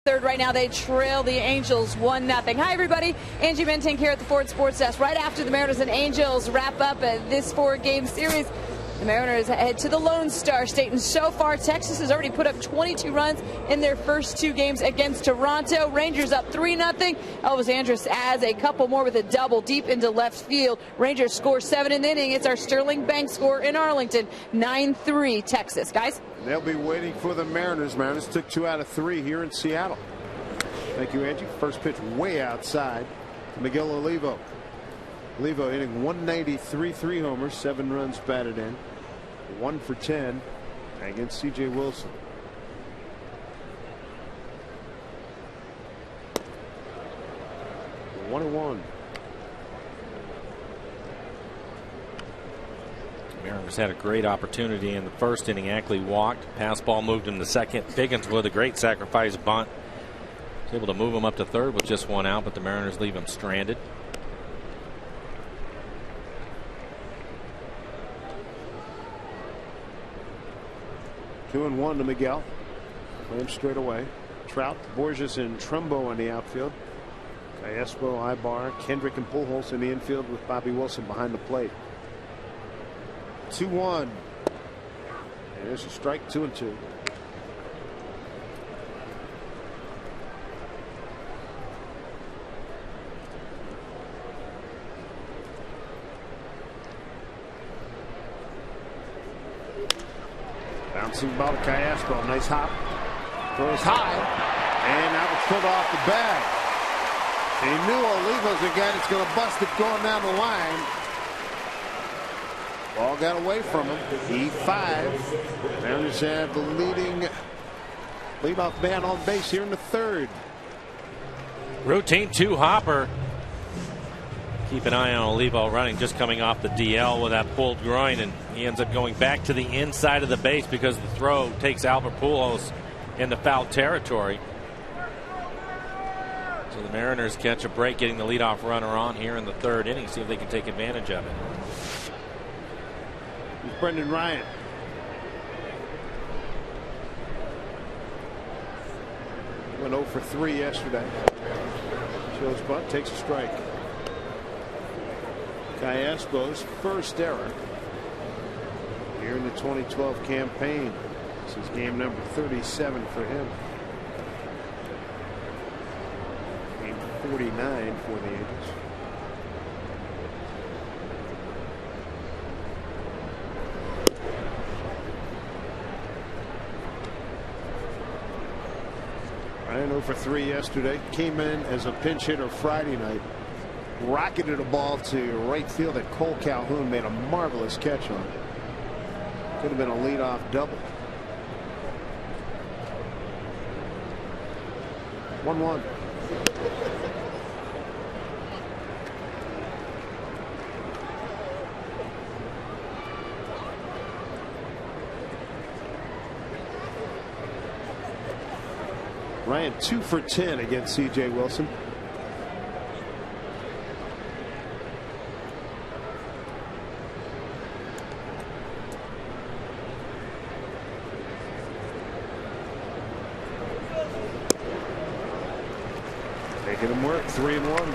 Third right now, they trail the Angels 1-0. Hi, everybody. Angie Mentink here at the Ford Sports Desk. Right after the Mariners and Angels wrap up this 4-game series, the Mariners head to the Lone Star State. And so far, Texas has already put up 22 runs in their first 2 games against Toronto. Rangers up 3-0. Elvis Andrus adds a couple more with a double deep into left field. Rangers score 7 in the inning. It's our Sterling Banks score in Arlington. 9-3 Texas. Guys? They'll be waiting for the Mariners. Mariners took 2 out of 3 here in Seattle. Thank you, Angie. First pitch way outside. Miguel Olivo. Olivo hitting 193, 3 homers, 7 runs batted in. 1 for 10 against C.J. Wilson. One. Mariners had a great opportunity in the first inning. Ackley walked. Pass ball moved him to second. Biggins with a great sacrifice bunt. Was able to move him up to third with just 1 out, but the Mariners leave him stranded. 2-1 to Miguel. Play him straight away. Trout, Borges, and Trumbo in the outfield. Callejo, Ibar, Kendrick, and Pujols in the infield with Bobby Wilson behind the plate. 2-1. And there's a strike, 2-2. Bouncing ball to Callejo. Nice hop. Throws high. And that was pulled off the bag. He knew Oliva's the guy that's going to bust it going down the line. Ball got away from him. E5. Mariners have the leadoff man on base here in the third. Routine 2 hopper. Keep an eye on Olivo running, just coming off the DL with that pulled groin, and he ends up going back to the inside of the base because the throw takes Albert Pujols into foul territory. So the Mariners catch a break getting the leadoff runner on here in the third inning. See if they can take advantage of it. Here's Brendan Ryan. Went 0 for 3 yesterday. Shows bunt, takes a strike. Callejo's first error here in the 2012 campaign. This is game number 37 for him. Game 49 for the Angels. Ryan 0 for 3 yesterday. Came in as a pinch hitter Friday night. Rocketed a ball to right field that Cole Calhoun made a marvelous catch on. Could have been a leadoff double. 1-1. Ryan 2 for 10 against C.J. Wilson. Making him work. 3-1.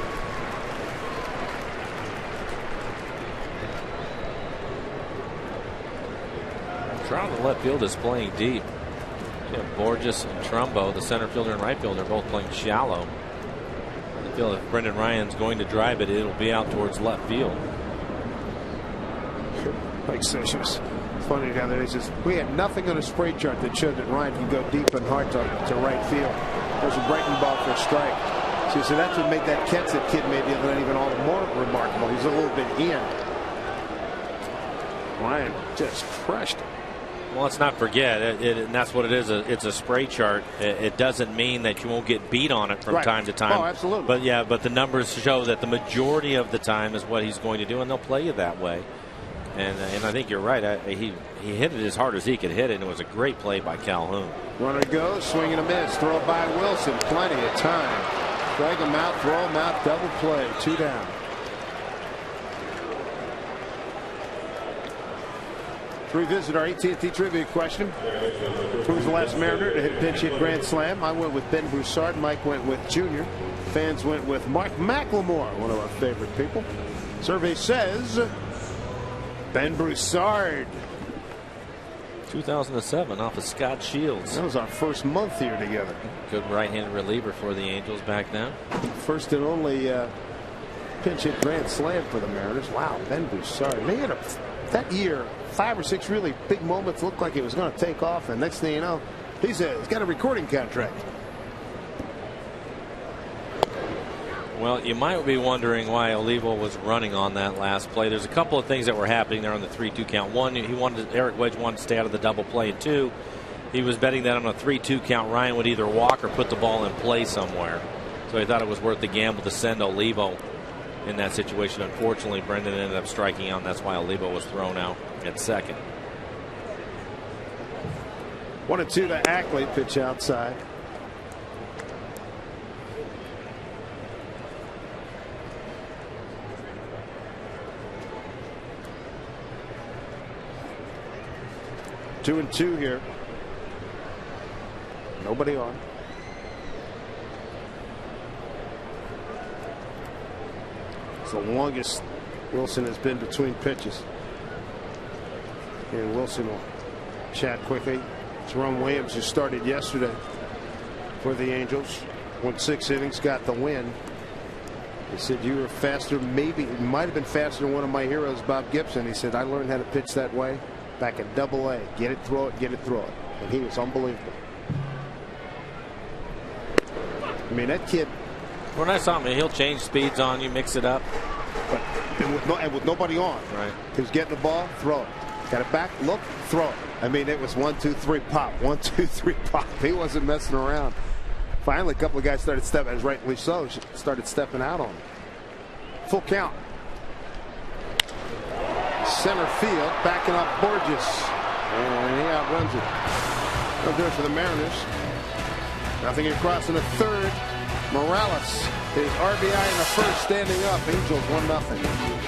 Trout in the left field is playing deep. Borges and Trumbo, the center fielder and right fielder, are both playing shallow. I feel if Brendan Ryan's going to drive it, it'll be out towards left field. Like Sessions. Funny the other day, says we had nothing on a spray chart that showed that Ryan can go deep and hard to right field. There's a breaking ball for a strike. So that's what made that catch that kid made the other night even all the more remarkable. He's a little bit in. Ryan just crushed him. Well, let's not forget, and that's what it is. It's a spray chart. It doesn't mean that you won't get beat on it from time to time. Oh, absolutely. But yeah, but the numbers show that the majority of the time is what he's going to do, and they'll play you that way. And I think you're right. He hit it as hard as he could hit it, and it was a great play by Calhoun. Runner goes, swing and a miss. Throw by Wilson. Plenty of time. Drag him out, throw him out, double play. 2 down. To revisit our AT&T trivia question. Who's the last Mariner to hit pinch hit grand slam? I went with Ben Broussard. Mike went with Junior. Fans went with Mark McLemore, one of our favorite people. Survey says Ben Broussard. 2007 off of Scott Shields. That was our first month here together. Good right-handed reliever for the Angels back then. First and only pinch hit grand slam for the Mariners. Wow, Ben Broussard. They had that year 5 or 6 really big moments. Looked like it was going to take off, and next thing you know, he's got a recording contract. Well, you might be wondering why Olivo was running on that last play. There's a couple of things that were happening there on the 3-2 count. One, Eric Wedge wanted to stay out of the double play. And 2, he was betting that on a 3-2 count, Ryan would either walk or put the ball in play somewhere. So he thought it was worth the gamble to send Olivo in that situation. Unfortunately, Brendan ended up striking out, and that's why Olivo was thrown out at second. 1-2 to Ackley. Pitch outside. Two and 2 here. Nobody on. It's the longest Wilson has been between pitches. And Wilson will chat quickly. Jerome Williams, who started yesterday for the Angels, won 6 innings, got the win. He said, you were faster, maybe, you might have been faster than one of my heroes, Bob Gibson. He said, I learned how to pitch that way back at Double-A. Get it, throw it, get it, throw it. And he was unbelievable. I mean, that kid. When I saw him, he'll change speeds on you, mix it up. But, and with nobody on. Right. He was getting the ball, throw it. Got it back, look, throw it. I mean, it was 1, 2, 3, pop. 1, 2, 3, pop. He wasn't messing around. Finally, a couple of guys started stepping, as rightly so, started stepping out on him. Full count. Center field, backing up Borges. And he outruns it. They'll do it for the Mariners. Nothing across in the third. Morales, his RBI in the first, standing up. Angels 1-0.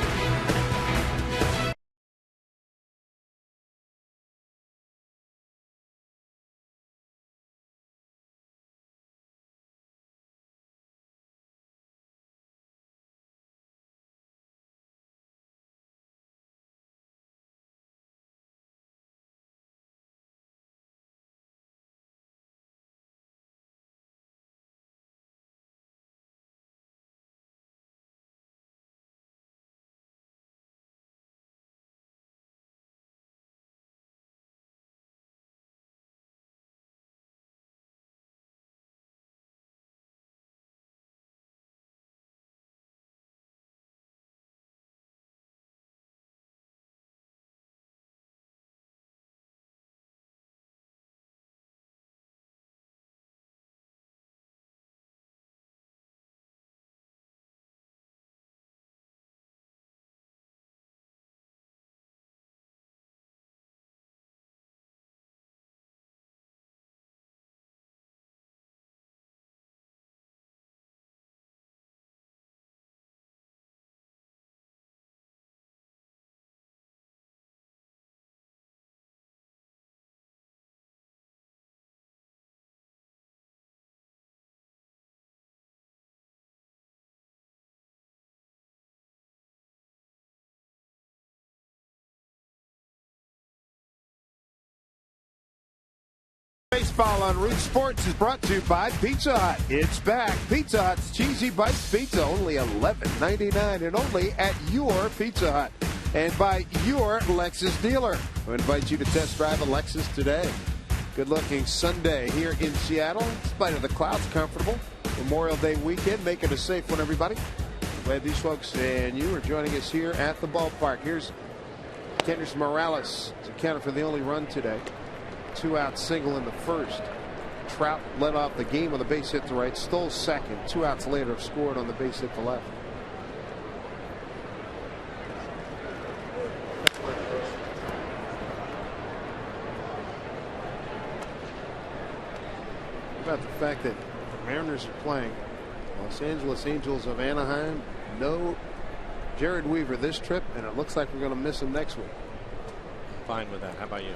Baseball on Root Sports is brought to you by Pizza Hut. It's back. Pizza Hut's Cheesy Bites Pizza, only $11.99 and only at your Pizza Hut. And by your Lexus dealer, who invites you to test drive a Lexus today. Good-looking Sunday here in Seattle. In spite of the clouds, comfortable. Memorial Day weekend, making a safe one, everybody. Glad these folks and you are joining us here at the ballpark. Here's Kendrys Morales to counter for the only run today. 2-out single in the first. Trout led off the game on the base hit to right, stole second. 2 outs later, scored on the base hit to left. What about the fact that the Mariners are playing Los Angeles Angels of Anaheim? No Jared Weaver this trip, and it looks like we're going to miss him next week. Fine with that. How about you?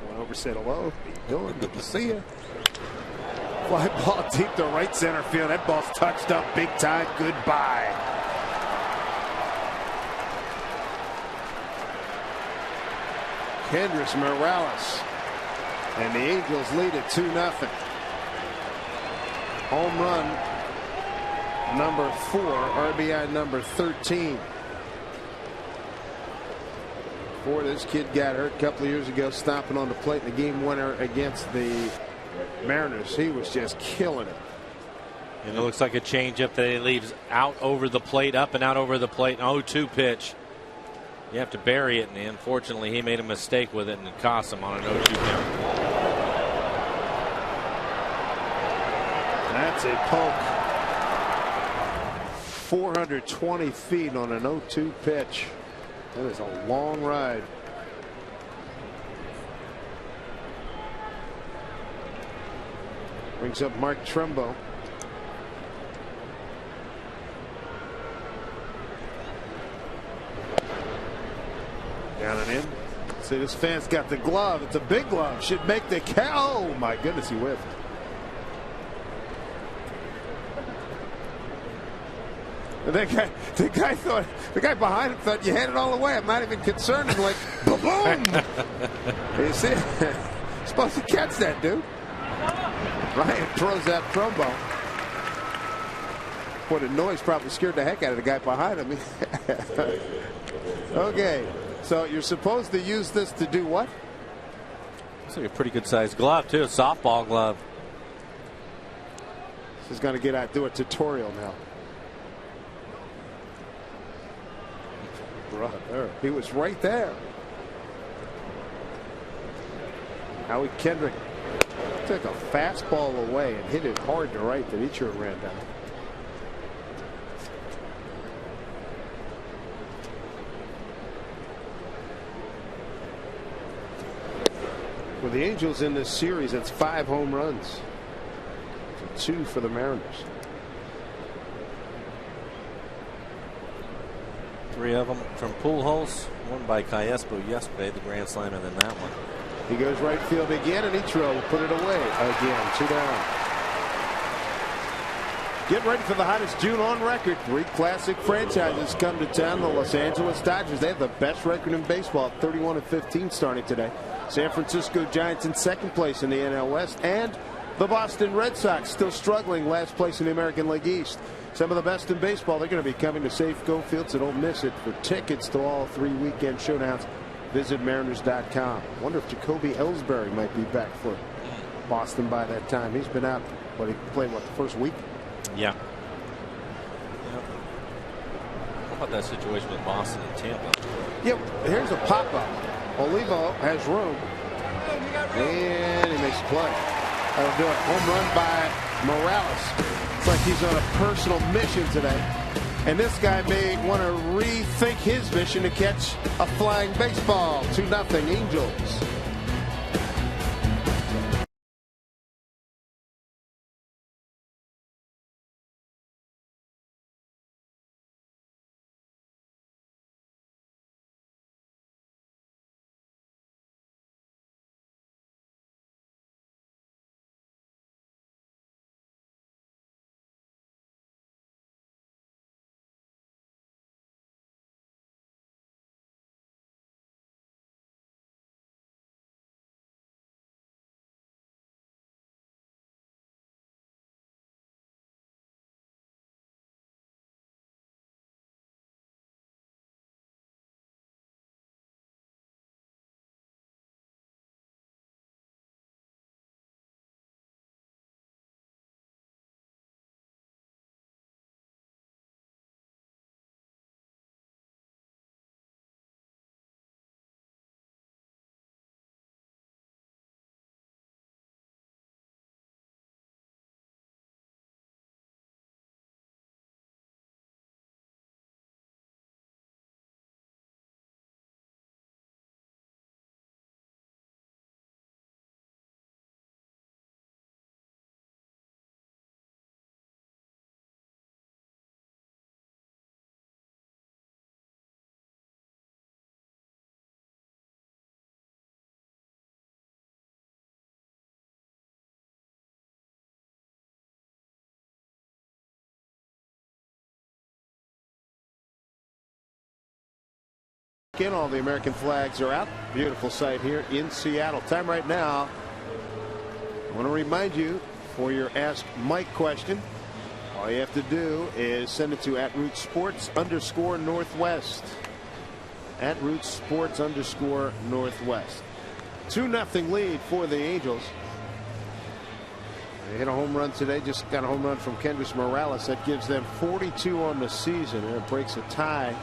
Went over, said hello. How you doing? Good to see you. Fly ball deep to right center field. That ball's touched up big time. Goodbye. Kendrys Morales. And the Angels lead it 2-0. Home run number 4, RBI number 13. This kid got hurt a couple of years ago, stopping on the plate in the game winner against the Mariners. He was just killing it. And it looks like a changeup that he leaves out over the plate, up and out over the plate. An 0-2 pitch. You have to bury it, and unfortunately he made a mistake with it and it cost him on an 0-2 count. That's a poke. 420 feet on an 0-2 pitch. That is a long ride. Brings up Mark Trumbo. Down and in. See, this fan's got the glove. It's a big glove. Should make the count. Oh, my goodness, he whiffed. The guy behind him thought you had it all the way. I'm not even concerned. I'm like, boom! You see, supposed to catch that, dude. Ryan throws that trombone. Boy, the noise probably scared the heck out of the guy behind him. Okay, so you're supposed to use this to do what? It's like a pretty good sized glove, too. A softball glove. This is going to do a tutorial now. Brother, he was right there. Howie Kendrick took a fastball away and hit it hard to right that Ichiro ran down. For the Angels in this series, it's 5 home runs. So 2 for the Mariners. 3 of them from Pujols, 1 by Crespo yesterday, the grand slam, and then that one. He goes right field again, and Ichiro will put it away again. 2 down. Get ready for the hottest June on record. 3 classic franchises come to town. The Los Angeles Dodgers, they have the best record in baseball, 31-15 starting today. San Francisco Giants in 2nd place in the NL West, and the Boston Red Sox still struggling, last place in the American League East. Some of the best in baseball, they're going to be coming to Safeco Field, so don't miss it. For tickets to all 3 weekend showdowns, visit Mariners.com. Wonder if Jacoby Ellsbury might be back for Boston by that time. He's been out, he played, the first week? Yeah. How about that situation with Boston and Tampa? Yeah, here's a pop-up. Olivo has room, and he makes a play. That'll do it. Home run by Morales. It's like he's on a personal mission today. And this guy may want to rethink his mission to catch a flying baseball. 2-0 Angels. All the American flags are out. Beautiful sight here in Seattle. Time right now. I want to remind you, for your Ask Mike question, all you have to do is send it to @RootsSports_Northwest. @RootsSports_Northwest. 2-0 lead for the Angels. They hit a home run today. Just got a home run from Kendrys Morales. That gives them 42 on the season, and it breaks a tie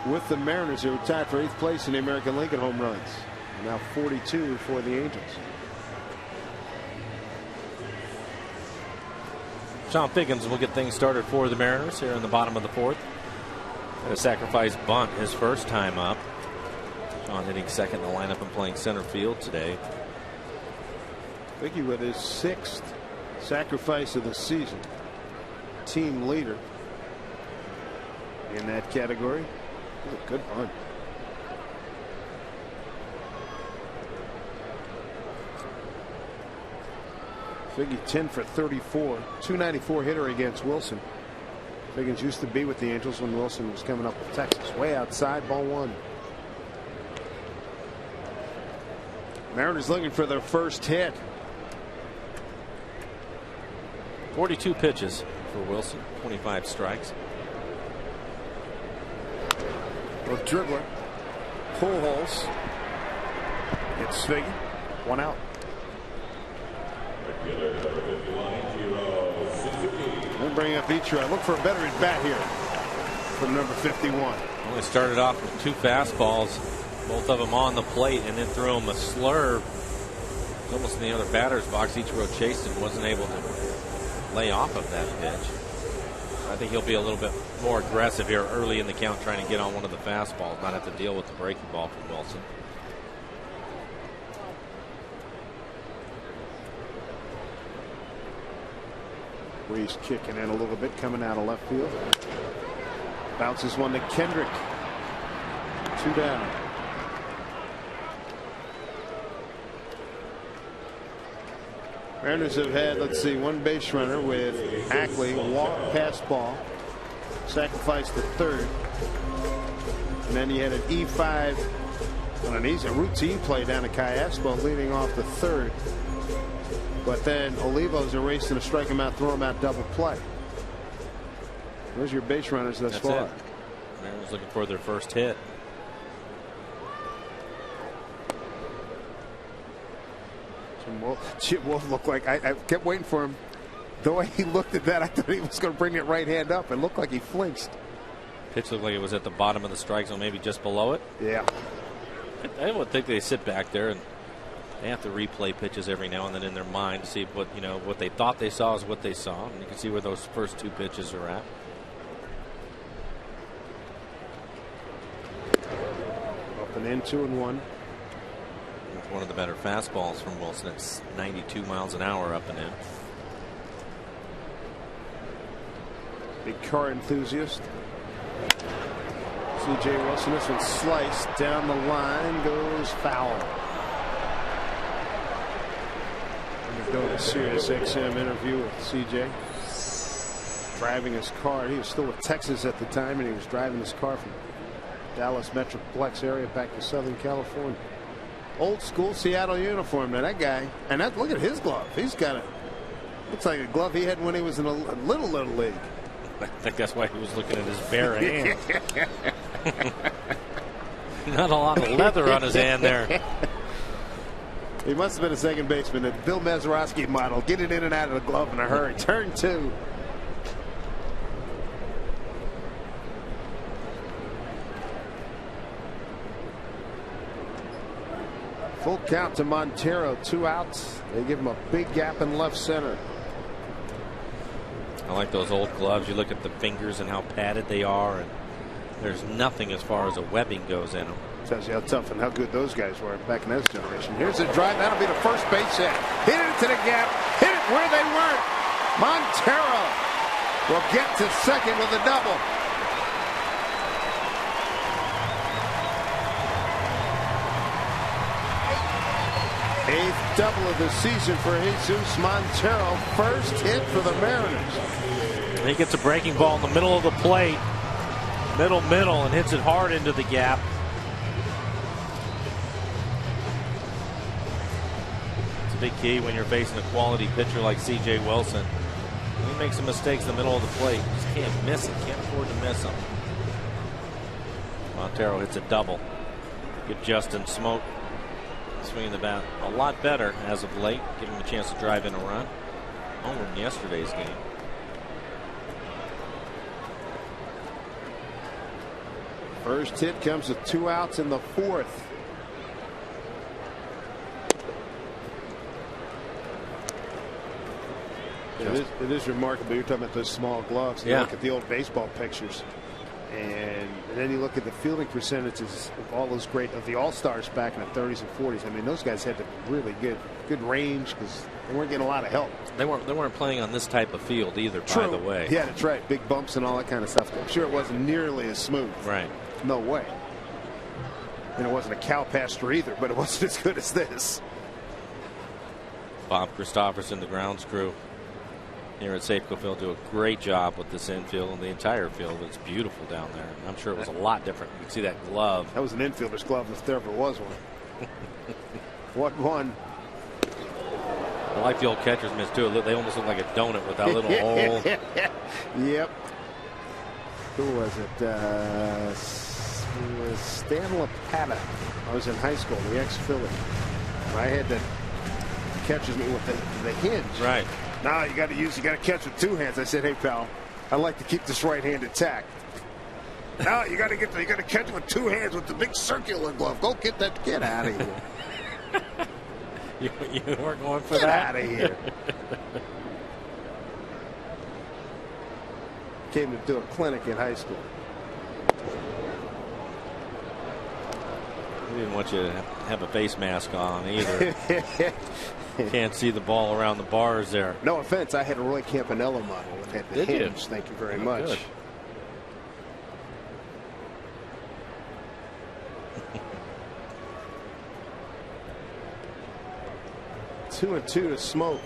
with the Mariners, who are tied for 8th place in the American League in home runs. Now 42 for the Angels. Sean Figgins will get things started for the Mariners here in the bottom of the 4th. Had a sacrifice bunt his first time up. Sean hitting second in the lineup and playing center field today. Figgy with his 6th sacrifice of the season. Team leader in that category. A good bunt. Figgy 10 for 34, 294 hitter against Wilson. Figgins used to be with the Angels when Wilson was coming up with Texas. Way outside, ball one. Mariners looking for their first hit. 42 pitches for Wilson, 25 strikes. Well, dribbler, Pujols. It's Figgy, one out. We'll bring up Ichiro. Look for a better at bat here from number 51. Only started off with 2 fastballs, both of them on the plate, and then threw him a slurve. It was almost in the other batter's box. Ichiro chased and wasn't able to lay off of that pitch. I think he'll be a little bit more aggressive here early in the count, trying to get on one of the fastballs, not have to deal with the breaking ball from Wilson. Reese kicking in a little bit, coming out of left field. Bounces one to Kendrick. 2 down. Mariners have had, let's see, 1 base runner with Ackley, walk, pass ball, sacrifice the third. And then he had an E5 on an easy routine play down to Cayaspo, leading off the third. But then Olivos erased and a strike him out, throw him out, double play. Those are your base runners thus far. It. Mariners looking for their first hit. Jim Wolf looked like I kept waiting for him. The way he looked at that, I thought he was going to bring that right hand up. It looked like he flinched. Pitch looked like it was at the bottom of the strike zone, maybe just below it. Yeah. I would think they sit back there and they have to replay pitches every now and then in their mind to see what what they thought they saw is what they saw, and you can see where those first 2 pitches are at. Up and in, 2-1. With one of the better fastballs from Wilson. It's 92 miles an hour up and in. Big car enthusiast. C.J. Wilson, this one sliced down the line, goes foul. Doing a Sirius XM interview with C.J. Driving his car. He was still with Texas at the time, and he was driving his car from Dallas Metroplex area back to Southern California. Old school Seattle uniform. Now that guy, and look at his glove. He's got a, looks like a glove he had when he was in a little league. I think that's why he was looking at his bare hand. Not a lot of leather on his hand there. He must have been a second baseman, a Bill Mazeroski model. Get it in and out of the glove in a hurry. Turn 2. Full count to Montero. 2 outs. They give him a big gap in left center. I like those old gloves. You look at the fingers and how padded they are, and there's nothing as far as a webbing goes in them. Tells you how tough and how good those guys were back in this generation. Here's a drive. That'll be the first base hit. Hit it to the gap. Hit it where they weren't. Montero will get to second with a double. Eighth double of the season for Jesus Montero. First hit for the Mariners. He gets a breaking ball in the middle of the plate. Middle, and hits it hard into the gap. It's a big key when you're facing a quality pitcher like C.J. Wilson. When he makes some mistakes in the middle of the plate, you just can't miss it. Can't afford to miss him. Montero hits a double. Give Justin Smoke swinging the bat a lot better as of late. Give him a chance to drive in a run. Over in yesterday's game. First hit comes with 2 outs in the 4th. It is remarkable. You're talking about those small gloves. You look at the old baseball pictures, and then you look at the fielding percentages of all those great of the all-stars back in the 30s and 40s. I mean, those guys had the really good range because they weren't getting a lot of help. They weren't playing on this type of field either. True. By the way. Yeah, that's right. Big bumps and all that kind of stuff. I'm sure it wasn't nearly as smooth. Right. No way. And it wasn't a cow pasture either, but it wasn't as good as this. Bob Christopherson, the grounds crew here at Safeco Field, do a great job with this infield and the entire field. It's beautiful down there. I'm sure it was a lot different. You can see that glove. That was an infielder's glove if there ever was one. What one? I like the old catcher's mitts too. They almost look like a donut with that little hole. Yep. Who was it? It was Stan Lapata. I was in high school, the ex-Philly. I had the catcher's mitt with the hinge. Right. Now you got to catch with two hands. I said, hey pal, I like to keep this right hand intact. Now you got to catch with two hands with the big circular glove. Go get out of here. You weren't going for Get that? out of here. Came to do a clinic in high school. He didn't want you to have a face mask on either. Can't see the ball around the bars there. No offense, I had a Roy Campanella model that had the Did hinge. you? Thank you very Oh, much. good. 2-2 to Smoke.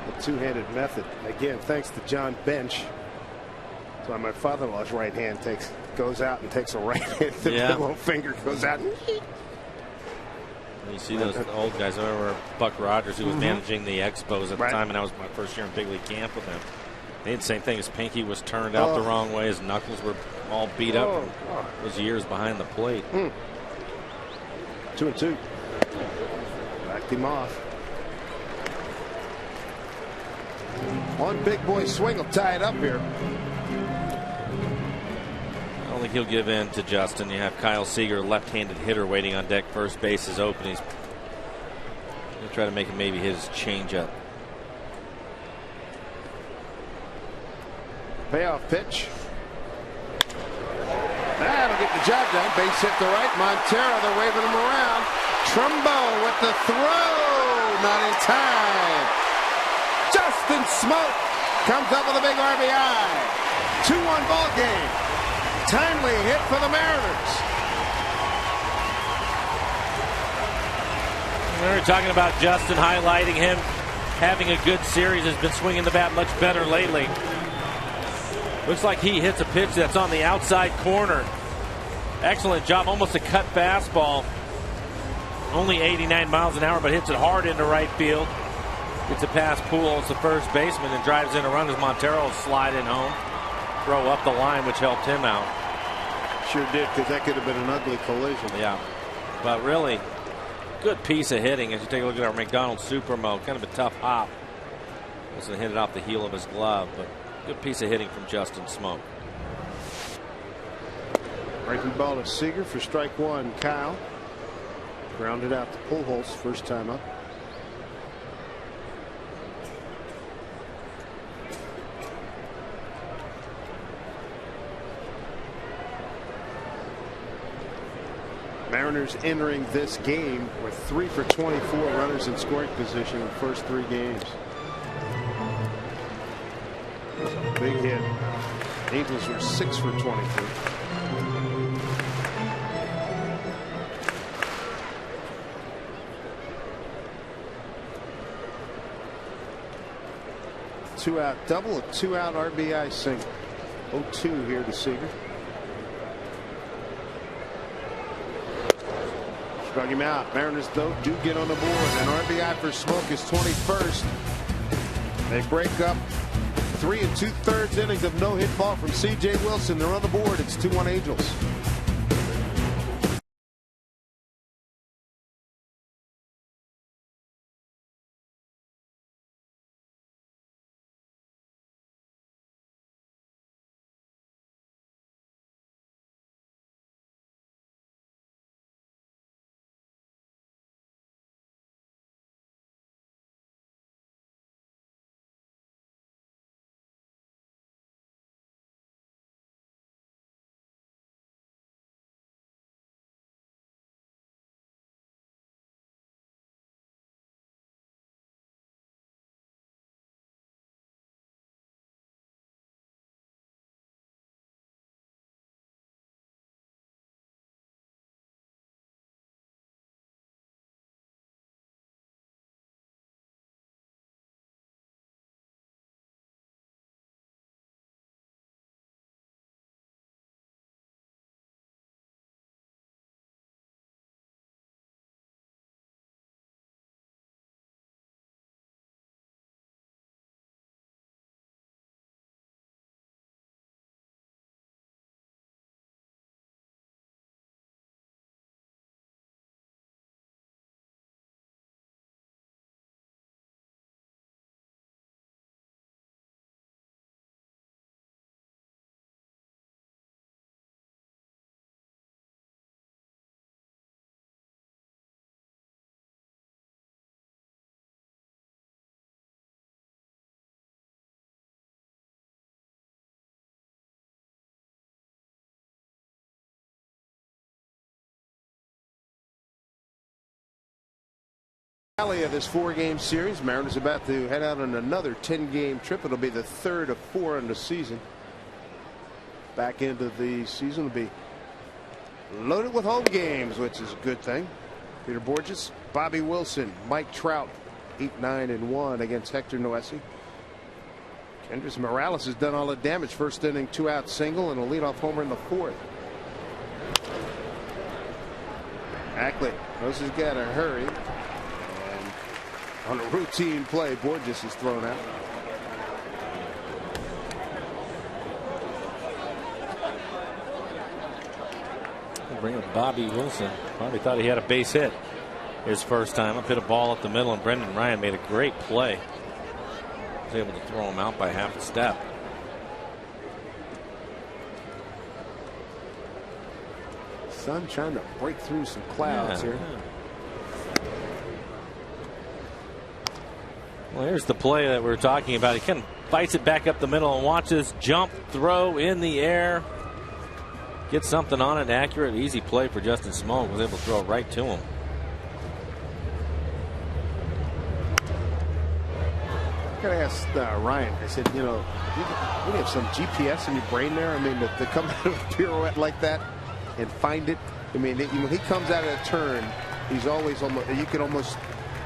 The two-handed method. Again, thanks to John Bench. That's why my father-in-law's right hand goes out and takes a right hand. The little finger goes out. You see those old guys. I remember Buck Rogers, who was managing the Expos at the time, and that was my first year in big league camp with him. They did the same thing. His pinky was turned out the wrong way. His knuckles were all beat up from those years behind the plate. 2-2. Backed him off. One big boy swing will tie it up here. I don't think he'll give in to Justin. You have Kyle Seager, left-handed hitter, waiting on deck. First base is open. He's going to try to make him maybe hit his changeup. Payoff pitch. That'll get the job done. Base hit to right. Montero, they're waving him around. Trumbo with the throw. Not in time. Justin Smoke comes up with a big RBI. 2-1 ball game. Timely hit for the Mariners. We were talking about Justin, highlighting him having a good series, has been swinging the bat much better lately. Looks like he hits a pitch that's on the outside corner. Excellent job, almost a cut fastball. Only 89 miles an hour, but hits it hard into right field. Gets a pass Pujols, the first baseman, and drives in a run as Montero slide in home. Throw up the line, which helped him out. Sure did, because that could have been an ugly collision. Yeah, but really good piece of hitting as you take a look at our McDonald Supermo. Kind of a tough hop. Also hit it off the heel of his glove, but good piece of hitting from Justin Smoke. Breaking ball to Seager for strike one. Kyle grounded out to Pujols first time up. Mariners entering this game with 3 for 24 runners in scoring position in the first 3 games. Big hit. Angels are 6 for 23. Two-out double, a 2-out RBI single. 0-2 here to Seager. Struck him out. Mariners, though, do get on the board. An RBI for Smoke is 21st. They break up 3 2/3 innings of no-hit ball from C.J. Wilson. They're on the board. It's 2-1 Angels. Finale of this 4-game series. Mariners about to head out on another 10-game trip. It'll be the third of 4 in the season. Back into the season will be loaded with home games, which is a good thing. Peter Bourjos, Bobby Wilson, Mike Trout, 8-9-1 against Hector Noesi. Kendrys Morales has done all the damage. First inning, 2-out single and a leadoff homer in the 4th. Ackley knows he's got to hurry. And on a routine play, Bourjos is thrown out. Bring up Bobby Wilson. Probably thought he had a base hit his first time up, hit a ball up the middle, and Brendan Ryan made a great play. Was able to throw him out by half a step. Sun trying to break through some clouds here. Well, here's the play that we were talking about. He kind of fights it back up the middle and watches jump throw in the air. Get something on it, accurate, easy play for Justin Smoak. Was able to throw it right to him. I gotta ask Ryan. I said, you know, you have some GPS in your brain there. I mean, to come out of a pirouette like that and find it. I mean, when he comes out of a turn, he's always almost. You can almost,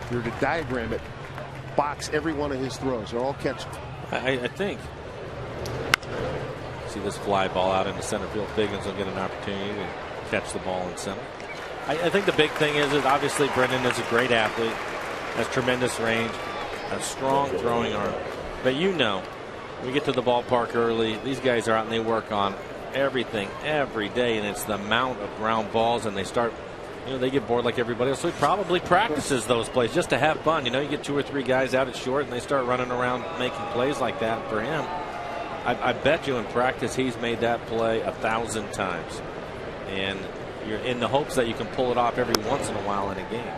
if you were to diagram it, box every one of his throws. They're all catchable. I think. See this fly ball out into center field. Figgins will get an opportunity to catch the ball in center. I think the big thing is that obviously Brendan is a great athlete, has tremendous range, a strong throwing arm. But you know, we get to the ballpark early. These guys are out and they work on everything every day, and it's the amount of ground balls, and they start. You know, they get bored like everybody else. So he probably practices those plays just to have fun. You know, you get 2 or 3 guys out at short, and they start running around making plays like that. For him, I bet you in practice he's made that play 1,000 times, and you're in the hopes that you can pull it off every once in a while in a game.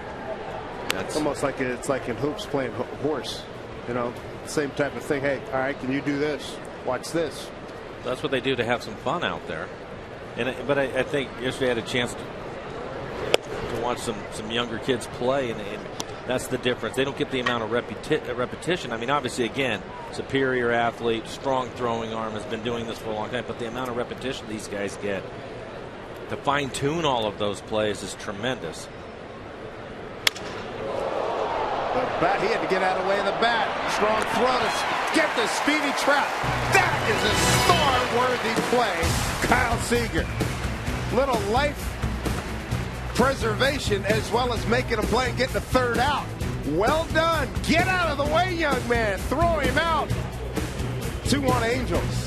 That's almost like it's like in hoops playing horse. You know, same type of thing. Hey, all right, can you do this? Watch this. That's what they do to have some fun out there. But I think yesterday I had a chance to watch some younger kids play, and that's the difference. They don't get the amount of repetition. I mean, obviously, again, superior athlete, strong throwing arm, has been doing this for a long time, but the amount of repetition these guys get to fine tune all of those plays is tremendous. The bat, he had to get out of the way of the bat. Strong throw to get the speedy Trout. That is a star-worthy play. Kyle Seager. Little life preservation as well as making a play and getting the third out. Well done. Get out of the way, young man. Throw him out. 2-1 Angels.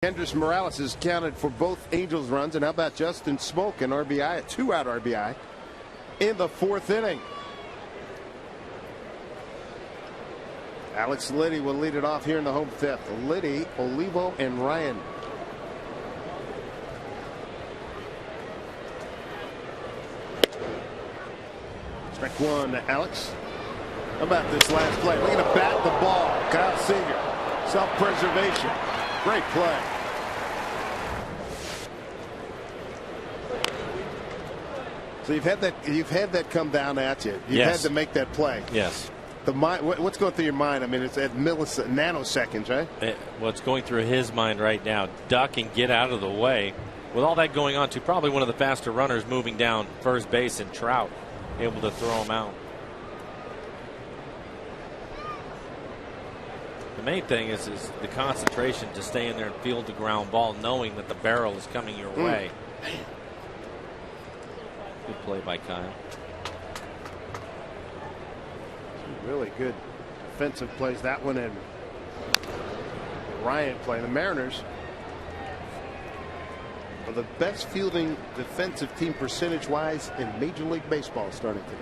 Kendrys Morales has counted for both Angels runs. And how about Justin Smoak, an RBI, a 2-out RBI in the 4th inning. Alex Liddy will lead it off here in the home 5th. Liddy, Olivo, and Ryan. Strike 1 to Alex. How about this last play? Looking to bat the ball. Kyle Seager. Self-preservation. Great play. So you've had that come down at you. You've had to make that play. Yes. What's going through your mind? I mean, it's at nanoseconds, right? What's going through his mind right now? Duck and get out of the way. With all that going on, too, probably one of the faster runners moving down first base, and Trout able to throw him out. The main thing is the concentration to stay in there and field the ground ball, knowing that the barrel is coming your way. Good play by Kyle. Really good defensive plays. That one and Ryan play. The Mariners are the best fielding defensive team percentage-wise in Major League Baseball starting today,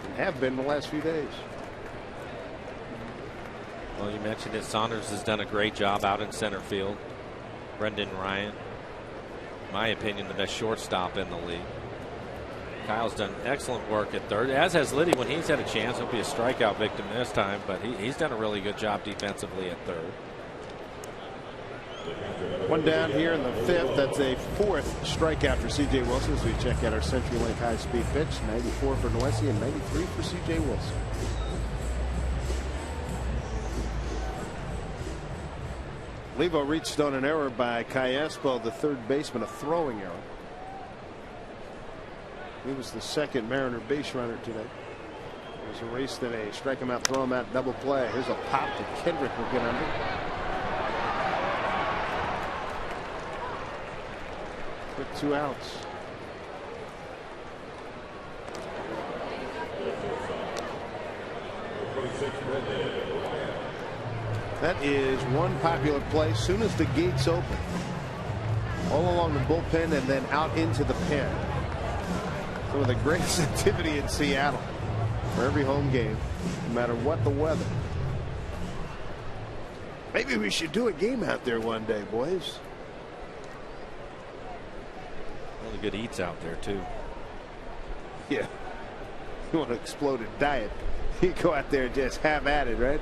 and have been the last few days. Well, you mentioned it. Saunders has done a great job out in center field. Brendan Ryan, in my opinion, the best shortstop in the league. Kyle's done excellent work at third, as has Liddy. When he's had a chance, he'll be a strikeout victim this time, but he's done a really good job defensively at third. One down here in the 5th. That's a 4th strikeout for C.J. Wilson as we check out our CenturyLink high-speed pitch. 94 for Noesi and 93 for C.J. Wilson. Levo reached on an error by Callaspo, the third baseman, a throwing error. He was the second Mariner base runner today. There's a race today. Strike him out, throw him out, double play. Here's a pop that Kendrick will get under. With 2 outs. That is one popular play. Soon as the gates open, all along the bullpen and then out into the pen. Some of the greatest activity in Seattle for every home game, no matter what the weather. Maybe we should do a game out there one day, boys. Really good eats out there, too. Yeah. You want an exploded diet, you go out there and just have at it, right?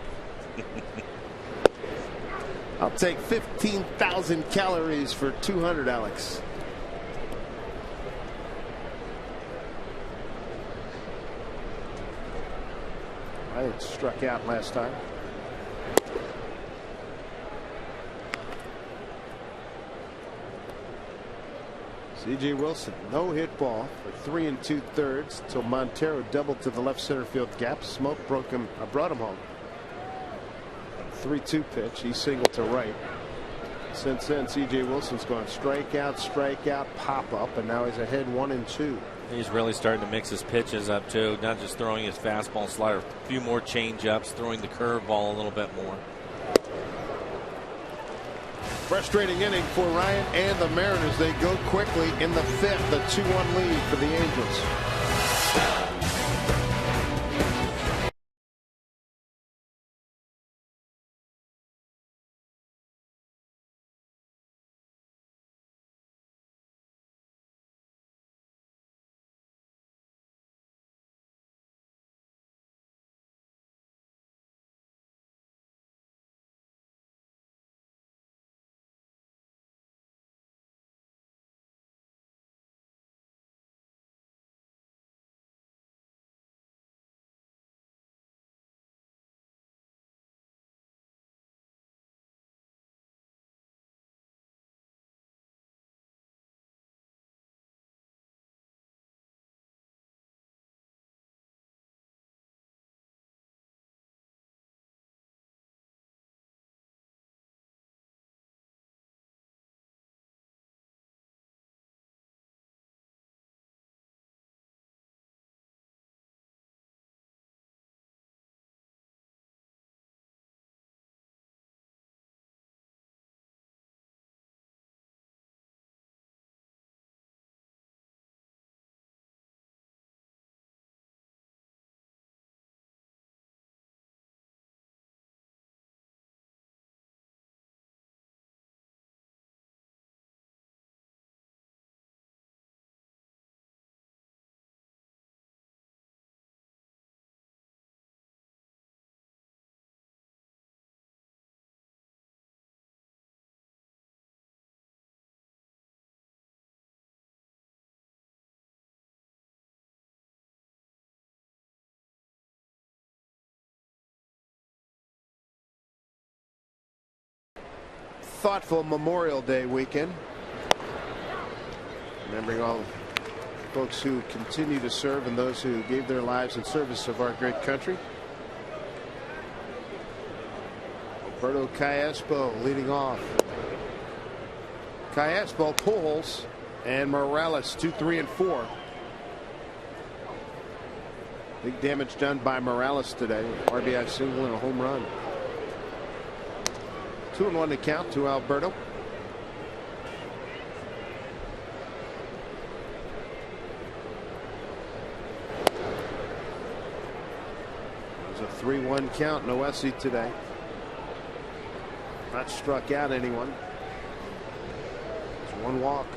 I'll take 15,000 calories for 200, Alex. It struck out last time. C.J. Wilson, no hit ball for 3 2/3 until Montero doubled to the left center field gap. Smoak brought him home. 3-2 pitch. He singled to right. Since then, C.J. Wilson's gone strikeout, pop up, and now he's ahead 1-2. He's really starting to mix his pitches up too, not just throwing his fastball slider, a few more change ups, throwing the curveball a little bit more. Frustrating inning for Ryan and the Mariners. They go quickly in the 5th, a 2-1 lead for the Angels. thoughtful Memorial Day weekend. Remembering all folks who continue to serve and those who gave their lives in service of our great country. Alberto Callaspo leading off. Callaspo, Pujols, and Morales 2, 3, and 4. Big damage done by Morales today. RBI single and a home run. 2-1 to count to Alberto. It was a 3-1 count. Noesi today. Not struck out anyone. It's one walk.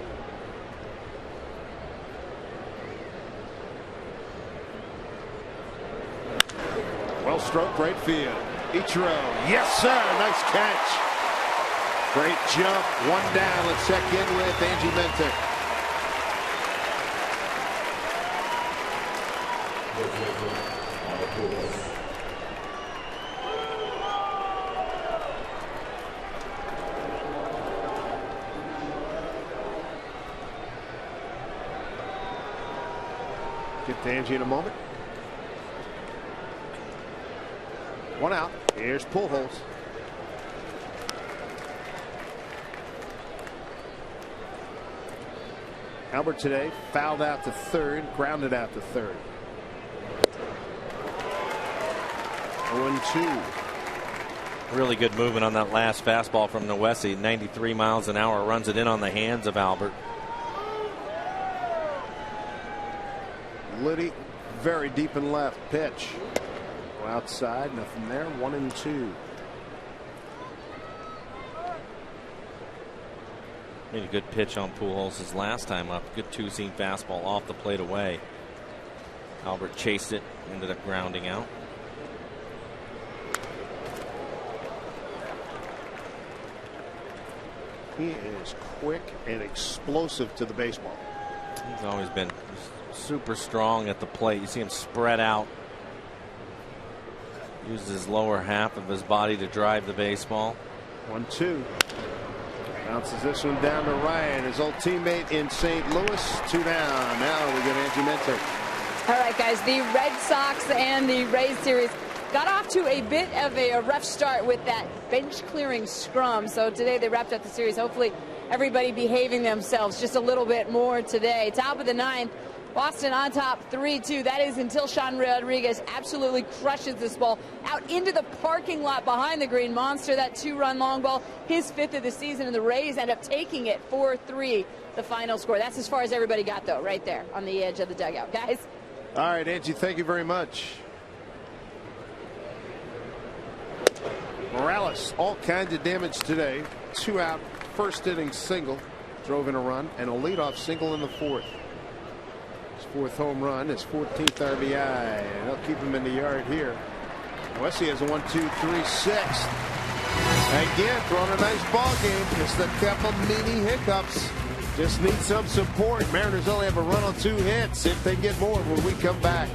Well stroked right field. Ichiro. Yes, sir. Nice catch. Great jump. One down. Let's check in with Angie Minter. Get to Angie in a moment. One out. Here's Pujols. Albert today fouled out to third, grounded out to third. 0-2. Really good movement on that last fastball from Noesi. 93 miles an hour, runs it in on the hands of Albert. Liddy very deep and left. Pitch. Go outside. Nothing there. 1-2. Made a good pitch on Pujols his last time up. Good two-seam fastball off the plate away. Albert chased it, ended up grounding out. He is quick and explosive to the baseball. He's always been super strong at the plate. You see him spread out. Uses his lower half of his body to drive the baseball. 1-2. Bounces this one down to Ryan, his old teammate in St. Louis. 2 down. Now we get Angie Minter. All right, guys, the Red Sox and the Rays series got off to a bit of a rough start with that bench clearing scrum. So today they wrapped up the series. Hopefully everybody behaving themselves just a little bit more today. Top of the ninth. Boston on top 3-2. That is until Sean Rodriguez absolutely crushes this ball out into the parking lot behind the Green Monster. That 2-run long ball, his 5th of the season, and the Rays end up taking it 4-3, the final score. That's as far as everybody got, though, right there on the edge of the dugout. Guys. All right, Angie, thank you very much. Morales, all kinds of damage today. 2 out, first inning single, drove in a run, and a leadoff single in the 4th. His 4th home run, his 14th RBI, and they'll keep him in the yard here. Wesley has a 1, 2, 3, 6th. Again, throwing a nice ball game. Just a couple mini hiccups. Just need some support. Mariners only have a run on 2 hits. If they get more when we come back.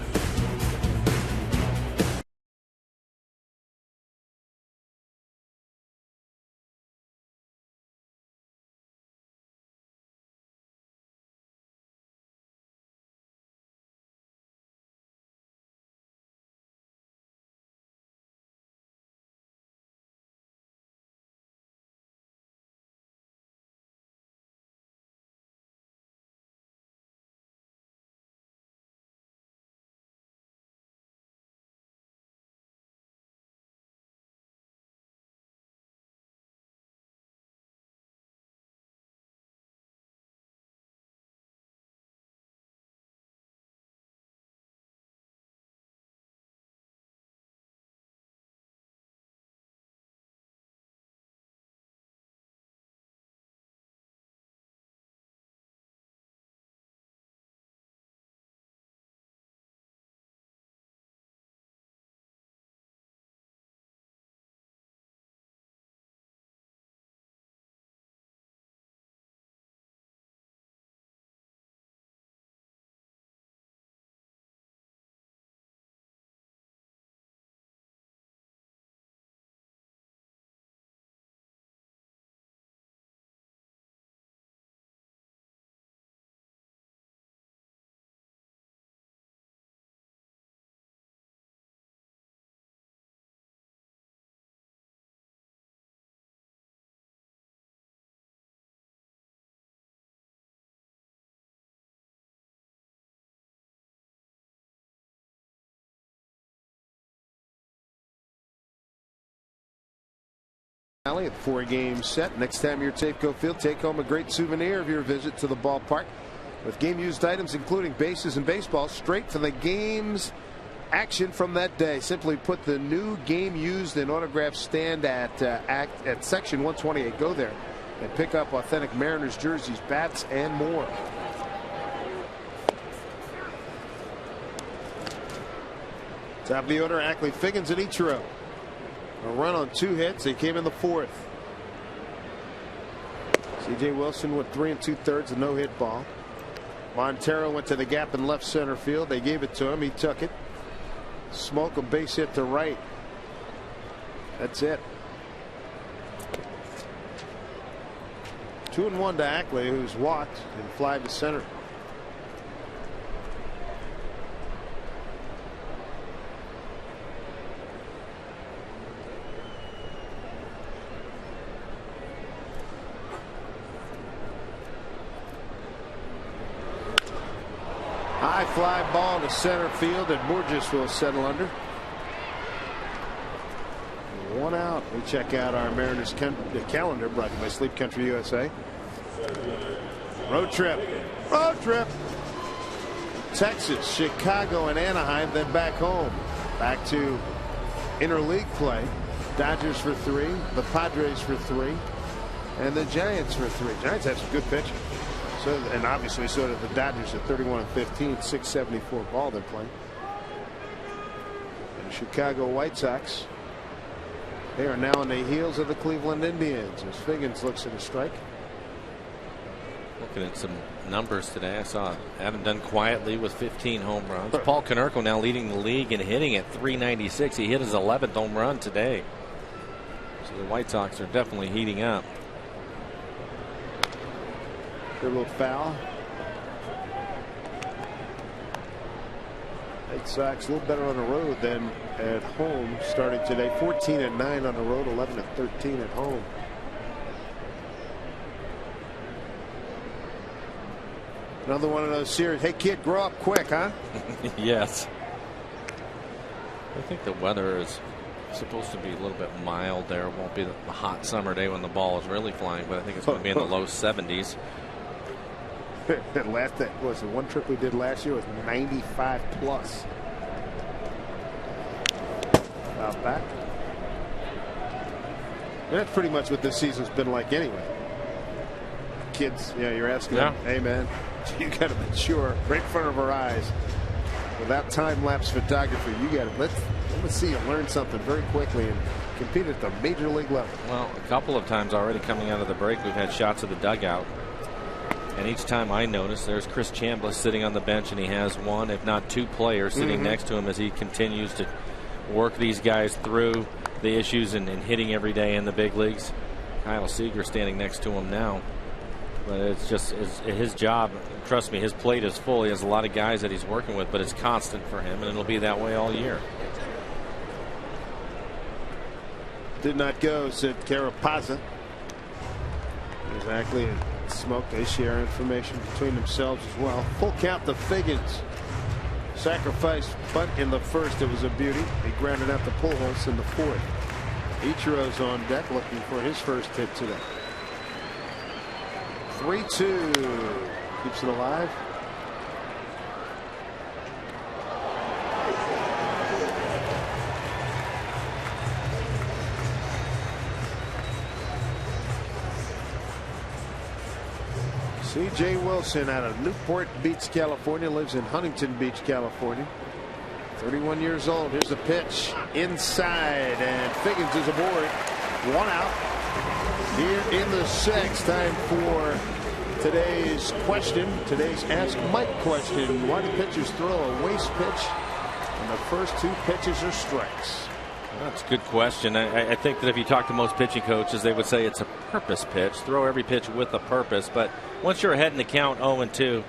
Valley, a 4-game set. Next time you're at Safeco Field, take home a great souvenir of your visit to the ballpark with game-used items including bases and baseballs straight for the game's action from that day. Simply put the new game used and autograph stand at section 128. Go there and pick up authentic Mariners jerseys, bats, and more. Top of the order, Ackley, Figgins, and Ichiro. A run on 2 hits. They came in the 4th. C.J. Wilson with 3 2/3, a no-hit ball. Montero went to the gap in left center field. They gave it to him. He took it. Smoke, a base hit to right. That's it. 2-1 to Ackley, who's walked and fly to center. High fly ball to center field, and Burgess will settle under. 1 out. We check out our Mariners calendar brought to you by Sleep Country USA. Road trip. Road trip. Texas, Chicago, and Anaheim, then back home. Back to interleague play. Dodgers for 3, the Padres for 3, and the Giants for 3. Giants have some good pitching. So, and obviously so did the Dodgers at 31-15, 674 ball they're playing. And the Chicago White Sox, they are now on the heels of the Cleveland Indians as Figgins looks at a strike. Looking at some numbers today, I saw Adam Dunn quietly with 15 home runs. Paul Konerko now leading the league and hitting at 396. He hit his 11th home run today. So the White Sox are definitely heating up. Good little foul. White Sox a little better on the road than at home starting today. 14-9 on the road, 11-13 at home. Another one of those series. Hey kid, grow up quick, huh? Yes. I think the weather is supposed to be a little bit mild there. It won't be the hot summer day when the ball is really flying, but I think it's going to be in the low 70s. That was the one trip we did last year was 95 plus. About that. And that's pretty much what this season's been like anyway. Kids, yeah, you're asking them, hey man, you got to mature right in front of our eyes. Without time-lapse photography, you got to let's see you learn something very quickly and compete at the major league level. Well, a couple of times already coming out of the break, we've had shots of the dugout. And each time I notice there's Chris Chambliss sitting on the bench, and he has one, if not two players sitting next to him as he continues to work these guys through the issues and hitting every day in the big leagues. Kyle Seager standing next to him now. But it's just his job. Trust me, his plate is full. He has a lot of guys that he's working with, but it's constant for him, and it'll be that way all year. Did not go, said Carapazza. Exactly. Smoke, they share information between themselves as well. Full count to Figgins. Sacrifice bunt in the first. It was a beauty. He grounded out the Pujols in the 4th. Ichiro's on deck looking for his first hit today. 3-2. Keeps it alive. C.J. Wilson out of Newport Beach, California, lives in Huntington Beach, California. 31 years old. Here's the pitch inside, and Figgins is aboard. 1 out. Here in the 6th. Time for today's question. Today's Ask Mike question. Why do pitchers throw a waste pitch? And the first 2 pitches are strikes. That's a good question. I think that if you talk to most pitching coaches, they would say it's a purpose pitch. Throw every pitch with a purpose. But once you're ahead in the count 0-2,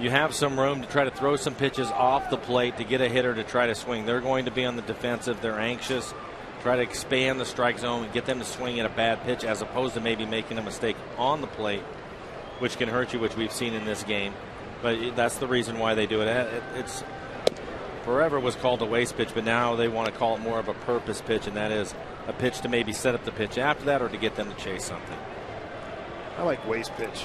you have some room to try to throw some pitches off the plate to get a hitter to try to swing. They're going to be on the defensive. They're anxious. Try to expand the strike zone and get them to swing at a bad pitch as opposed to maybe making a mistake on the plate, which can hurt you, which we've seen in this game. But that's the reason why they do it. It's forever was called a waste pitch, but now they want to call it more of a purpose pitch, and that is a pitch to maybe set up the pitch after that or to get them to chase something. I like Way's pitch.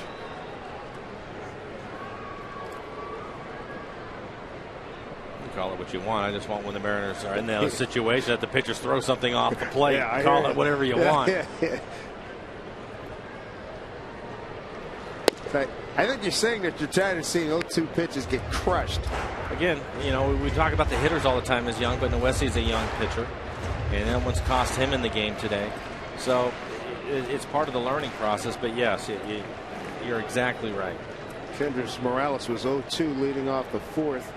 You call it what you want. I just want when the Mariners are in the situation that the pitchers throw something off the plate. Yeah, call it whatever you want. Yeah. I think you're saying that you're tired of seeing 0-2 pitches get crushed. Again, you know, we talk about the hitters all the time as young, but Noesi's a young pitcher, and that one's cost him in the game today. So it's part of the learning process. But yes, you're exactly right. Kendrys Morales was 0-2 leading off the fourth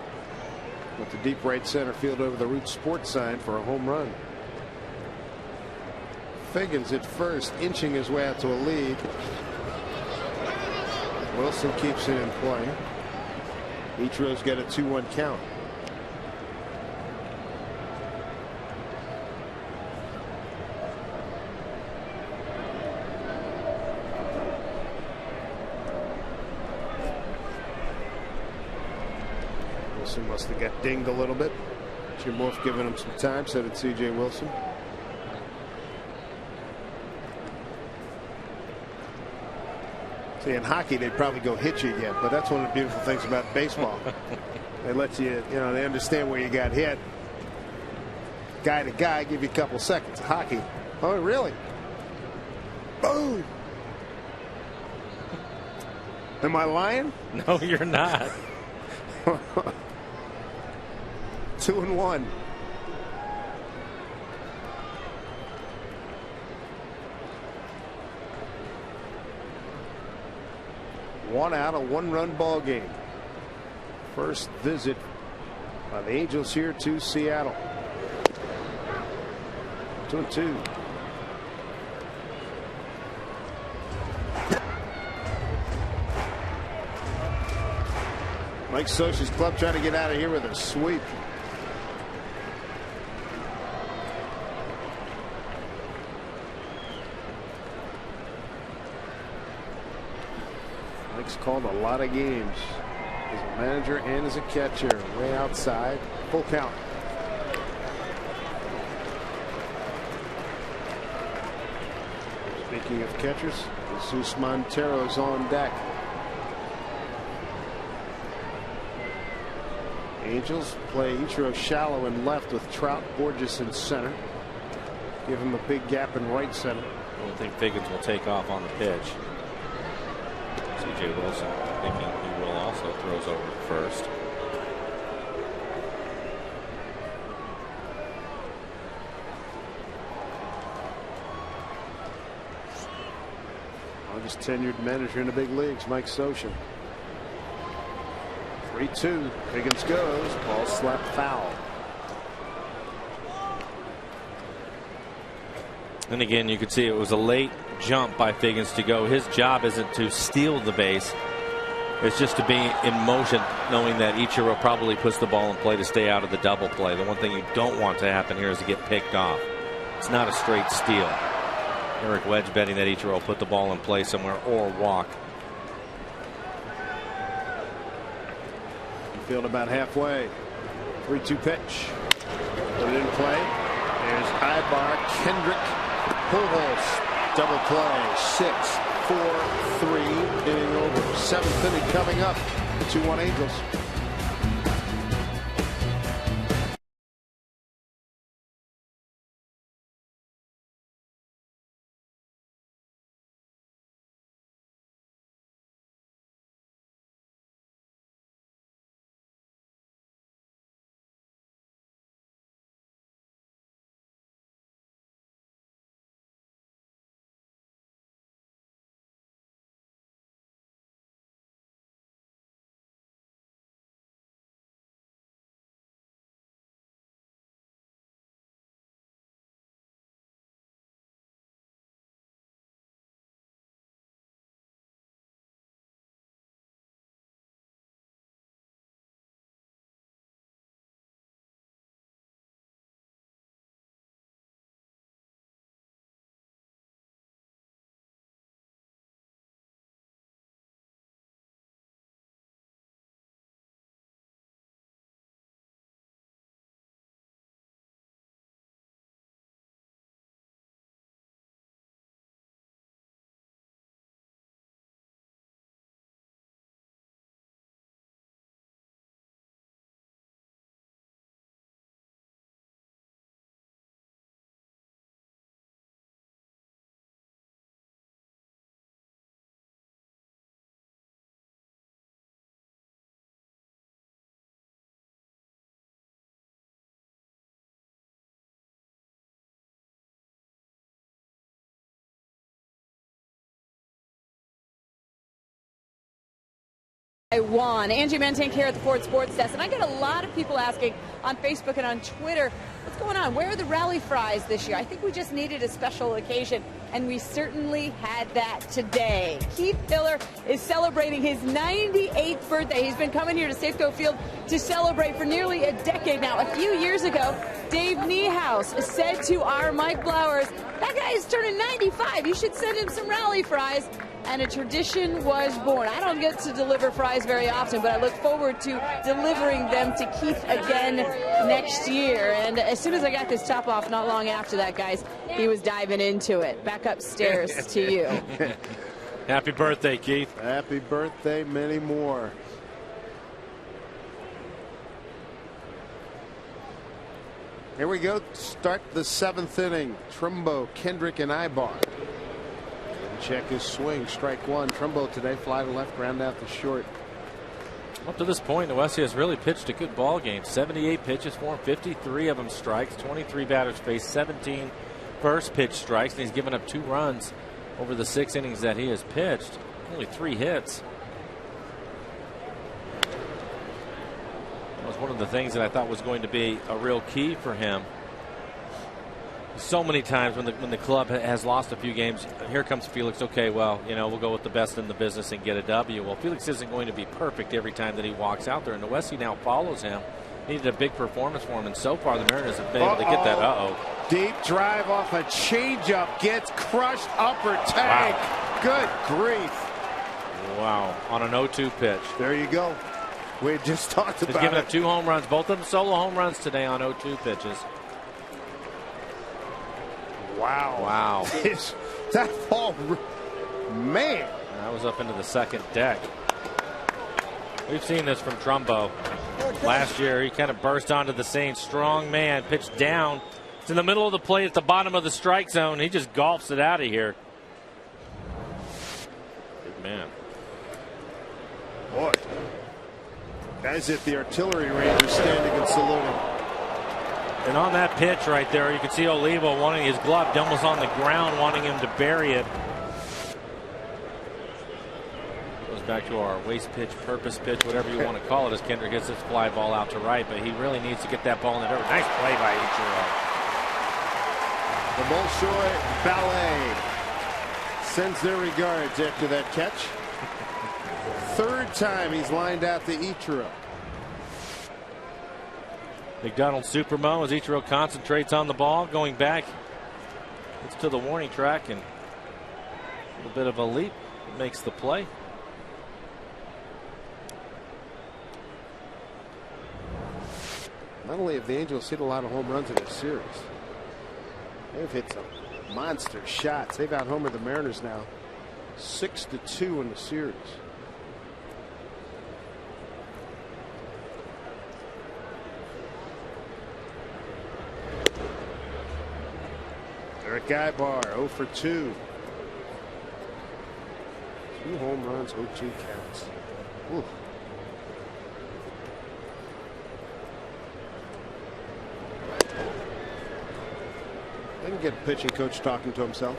with the deep right center field over the Root Sports sign for a home run. Figgins at first, inching his way out to a lead. Wilson keeps it in play. Ichiro's got a 2-1 count. Wilson must have got dinged a little bit. Jim Wolf giving him some time, so did C.J. Wilson. See, in hockey, they'd probably go hit you again, but that's one of the beautiful things about baseball. They let you, they understand where you got hit. Guy to guy, give you a couple seconds. Hockey, oh, really? Boom! Am I lying? No, you're not. 2-1. One out, a one-run ball game. First visit by the Angels here to Seattle. 2-2. Mike Scioscia's club trying to get out of here with a sweep. Mike's called a lot of games as a manager and as a catcher. Way outside. Full count. Speaking of catchers, Jesus Montero's on deck. Angels play Ichiro shallow and left with Trout, Borges in center. Give him a big gap in right center. I don't think Figgins will take off on the pitch. C.J. Wilson thinking he will also throws over first. Longest tenured manager in the big leagues, Mike Scioscia. 3-2. Figgins goes. Ball slapped foul. And again, you could see it was a late jump by Figgins to go. His job isn't to steal the base. It's just to be in motion, knowing that Ichiro probably puts the ball in play to stay out of the double play. The one thing you don't want to happen here is to get picked off. It's not a straight steal. Eric Wedge betting that Ichiro will put the ball in play somewhere or walk. Field about halfway. 3-2 pitch. Put it in play. There's Ibar, Kendrick, Pujols. Double play. 6-4-3. Inning over. 7th inning coming up. 2-1 Angels. One. Angie Mentink here at the Ford Sports Desk, and I get a lot of people asking on Facebook and on Twitter, what's going on? Where are the rally fries this year? I think we just needed a special occasion, and we certainly had that today. Keith Hiller is celebrating his 98th birthday. He's been coming here to Safeco Field to celebrate for nearly a decade now. A few years ago, Dave Niehaus said to our Mike Blowers, that guy is turning 95. You should send him some rally fries. And a tradition was born. I don't get to deliver fries very often, but I look forward to delivering them to Keith again next year. And as soon as I got this top off, not long after that, guys, he was diving into it. Back upstairs to you. Happy birthday, Keith. Happy birthday, many more. Here we go. Start the 7th inning. Trumbo, Kendrick, and Ibar. Check his swing. Strike one. Trumbo today. Fly to left. Ground out to short. Up to this point, Noesi has really pitched a good ball game. 78 pitches for him. 53 of them strikes. 23 batters faced. 17 first pitch strikes. And he's given up 2 runs over the 6 innings that he has pitched. Only 3 hits. That was one of the things that I thought was going to be a real key for him. So many times when the club has lost a few games, here comes Felix. Okay, well, you know, we'll go with the best in the business and get a W. Well, Felix isn't going to be perfect every time that he walks out there, and Noesi now follows him. Needed a big performance for him, and so far the Mariners have been able to get that. Deep drive off a changeup, gets crushed, upper tank. Wow. Good grief. Wow, on an 0-2 pitch. There you go. We just talked about it. He's given up 2 home runs, both of them solo home runs today on 0-2 pitches. Wow. Wow. That ball, man. That was up into the second deck. We've seen this from Trumbo. Last year, he kind of burst onto the scene. Strong man, pitched down. It's in the middle of the plate at the bottom of the strike zone. He just golfs it out of here. Big man. Boy. Guys at the artillery range are standing and saluting. And on that pitch right there, you can see Olivo wanting his glove almost on the ground, wanting him to bury it. Goes back to our waste pitch, purpose pitch, whatever you want to call it, as Kendrick gets his fly ball out to right. But he really needs to get that ball in the dirt. Nice play by Ichiro. The Bolshoi Ballet sends their regards after that catch. 3rd time he's lined out to Ichiro. McDonald Supermo as Ichiro concentrates on the ball, going back. It's to the warning track, and a little bit of a leap makes the play. Not only have the Angels hit a lot of home runs in this series, they've hit some monster shots. They've out-homered the Mariners now 6-2 in the series. Eric Ibar 0 for 2. 2 home runs, 0-2 counts. Ooh. They can get a pitching coach talking to himself.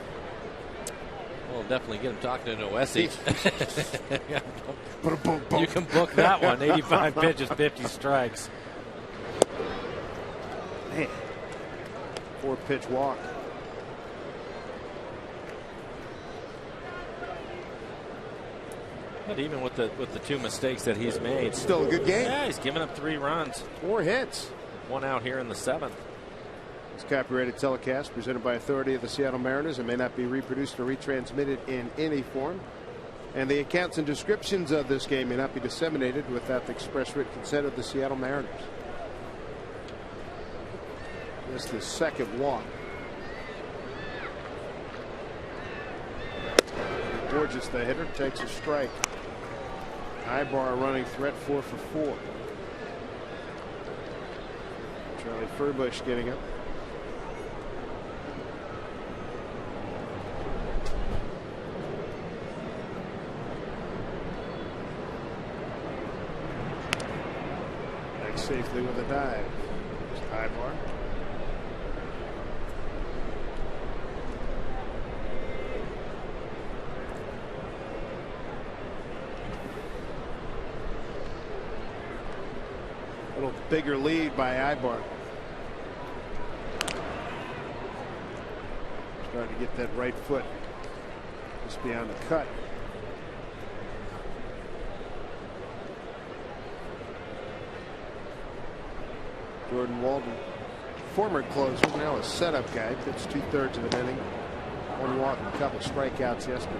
Well, definitely get him talking to Noesi. You can book that one. 85 pitches, 50 strikes. Man. 4-pitch walk. But even with the 2 mistakes that he's made, still a good game. Yeah, he's given up 3 runs. 4 hits. 1 out here in the 7th. This copyrighted telecast presented by authority of the Seattle Mariners and may not be reproduced or retransmitted in any form. And the accounts and descriptions of this game may not be disseminated without the express written consent of the Seattle Mariners. This is the 2nd walk. Borges, the hitter, takes a strike. Ibar running threat 4 for 4. Charlie Furbush getting up. Back safely with a dive. Ibar. little bigger lead by Ibar. Starting to get that right foot just beyond the cut. Jordan Walden, former closer, now a setup guy, pitched 2/3 of an inning. 1 walk and a couple strikeouts yesterday.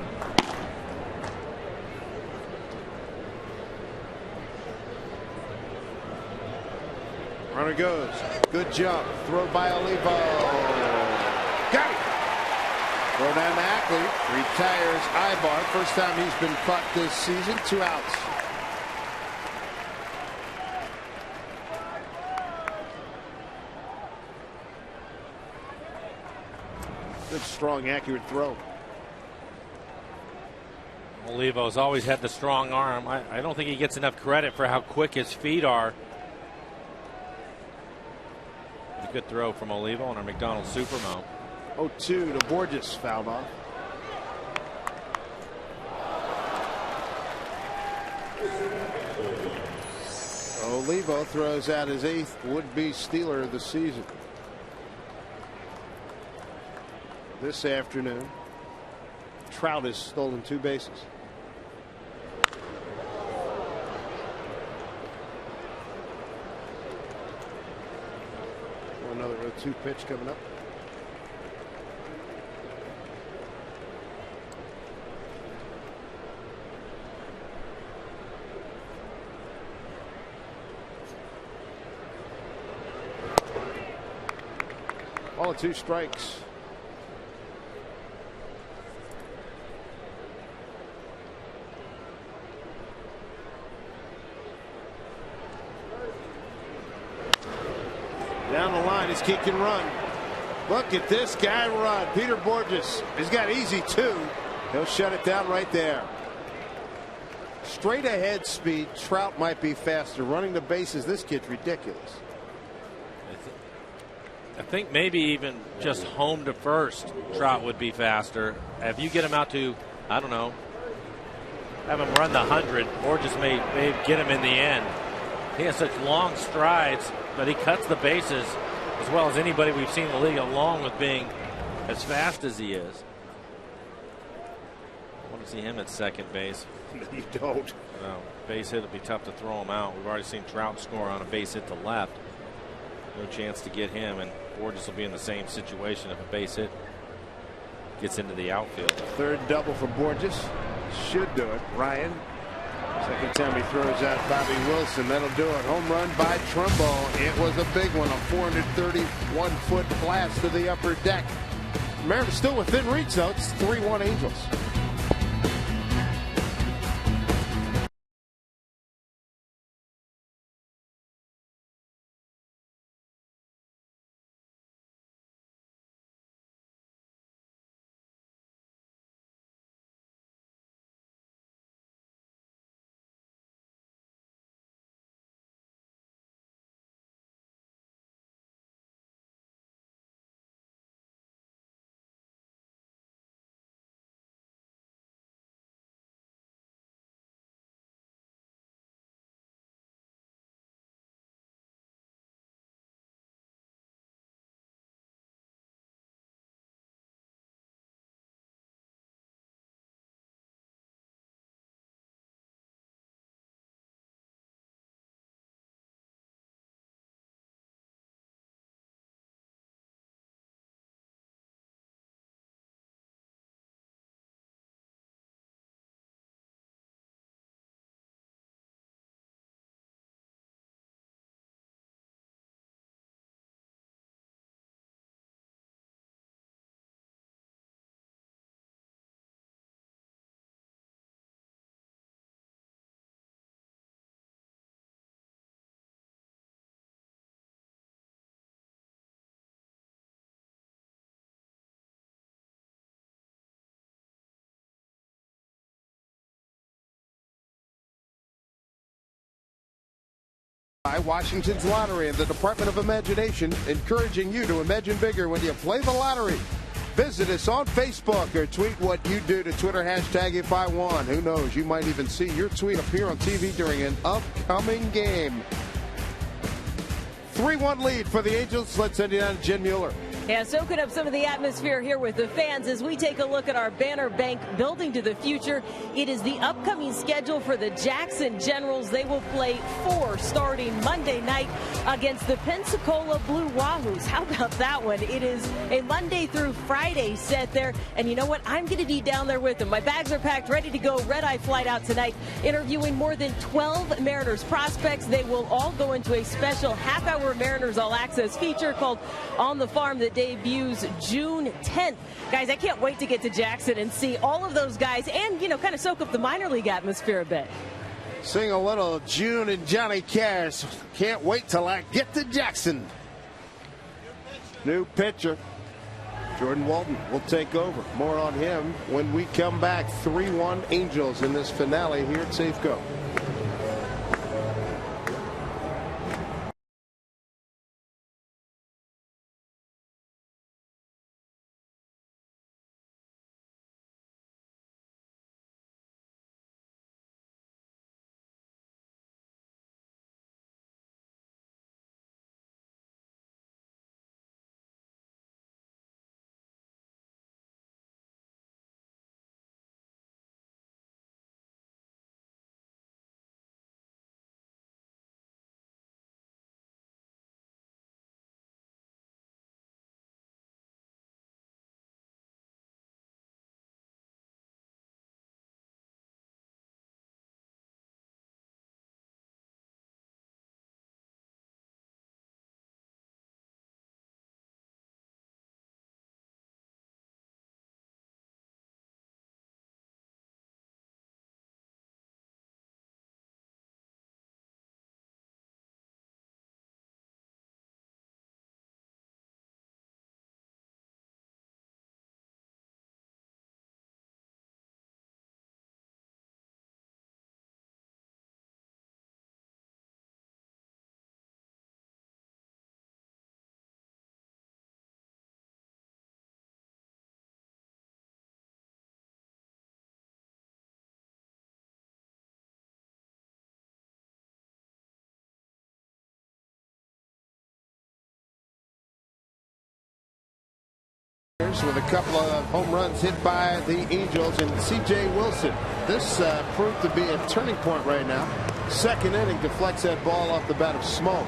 Runner goes. Good jump. Throw by Olivo. Got it. Throw down to Ackley. Retires Ibar. First time he's been caught this season. 2 outs. Good, strong, accurate throw. Olivo's always had the strong arm. I don't think he gets enough credit for how quick his feet are. A good throw from Olivo on our McDonald's Supermo. 0-2 to Borges, fouled off. Olivo throws out his 8th would-be stealer of the season. This afternoon, Trout has stolen 2 bases. Another 0-2 pitch coming up. All 2 strikes. Down the line, his key can run. Look at this guy run. Peter Borges. He's got easy 2. He'll shut it down right there. Straight ahead speed. Trout might be faster. Running the bases, this kid's ridiculous. I think maybe even just home to first, Trout would be faster. If you get him out to, I don't know, have him run the 100, Borges may get him in the end. He has such long strides, but he cuts the bases as well as anybody we've seen in the league, along with being as fast as he is. I want to see him at second base. You don't. No, base hit would be tough to throw him out. We've already seen Trout score on a base hit to left. No chance to get him, and Borges will be in the same situation if a base hit gets into the outfield. 3rd double for Borges. Should do it. Ryan. Second time he throws out Bobby Wilson. That'll do it. Home run by Trumbo. It was a big one. A 431-foot blast to the upper deck. Mariners still within reach, though. It's 3-1 Angels. Washington's Lottery and the Department of Imagination, encouraging you to imagine bigger when you play the lottery. Visit us on Facebook or tweet what you do to Twitter #IfIWon. Who knows, you might even see your tweet appear on TV during an upcoming game. 3-1 lead for the Angels. Let's send you down to Jen Mueller. Yeah, soaking up some of the atmosphere here with the fans as we take a look at our Banner Bank Building to the Future. It is the upcoming schedule for the Jackson Generals. They will play 4 starting Monday night against the Pensacola Blue Wahoos. How about that one? It is a Monday through Friday set there. And you know what? I'm going to be down there with them. My bags are packed, ready to go. Red-eye flight out tonight, interviewing more than 12 Mariners prospects. They will all go into a special half-hour Mariners All-Access feature called On the Farm that debuts June 10th. Guys, I can't wait to get to Jackson and see all of those guys and, you know, kind of soak up the minor league atmosphere a bit. Sing a little June and Johnny Cash. Can't wait till I get to Jackson. New pitcher, Jordan Walden, will take over. More on him when we come back. 3-1 Angels in this finale here at Safeco. With a couple of home runs hit by the Angels and C.J. Wilson. This proved to be a turning point right now. Second inning, deflects that ball off the bat of Smoke.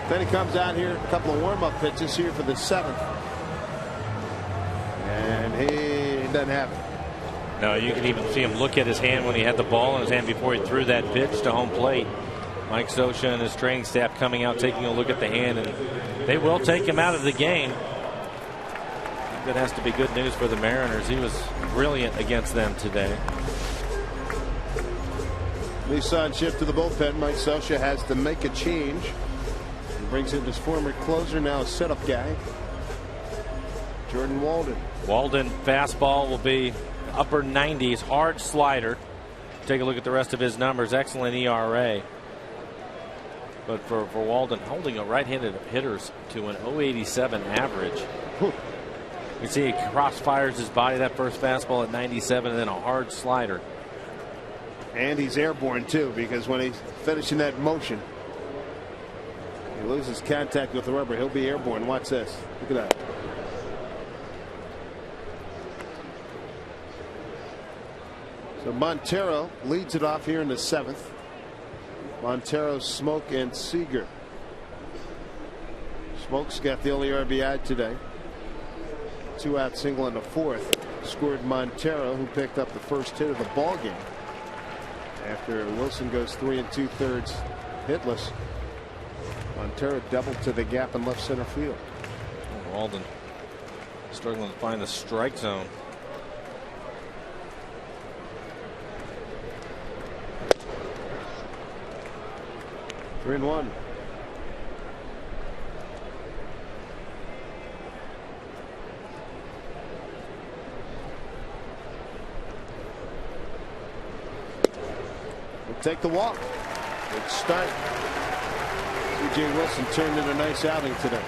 Then he comes out here, a couple of warm-up pitches here for the 7th. And he doesn't have it. No, you can even see him look at his hand when he had the ball in his hand before he threw that pitch to home plate. Mike Scioscia and his training staff coming out, taking a look at the hand, and they will take him out of the game. That has to be good news for the Mariners. He was brilliant against them today. Nissan shift to the bullpen. Mike Scioscia has to make a change. He brings in his former closer, now a setup guy, Jordan Walden. Walden fastball will be upper 90s, hard slider. Take a look at the rest of his numbers. Excellent ERA. But for Walden, holding a right-handed hitters to an .087 average. Whew. You see he cross-fires his body, that first fastball at 97, and then a hard slider. And he's airborne, too, because when he's finishing that motion, he loses contact with the rubber. He'll be airborne. Watch this. Look at that. So Montero leads it off here in the 7th. Montero, Smoke, and Seager. Smoke's got the only RBI today. 2-out single in the 4th. Scored Montero, who picked up the first hit of the ball game. After Wilson goes 3 2/3 hitless, Montero doubled to the gap in left center field. Walden struggling to find the strike zone. Three and one. Take the walk. Good start. C.J. Wilson turned in a nice outing today.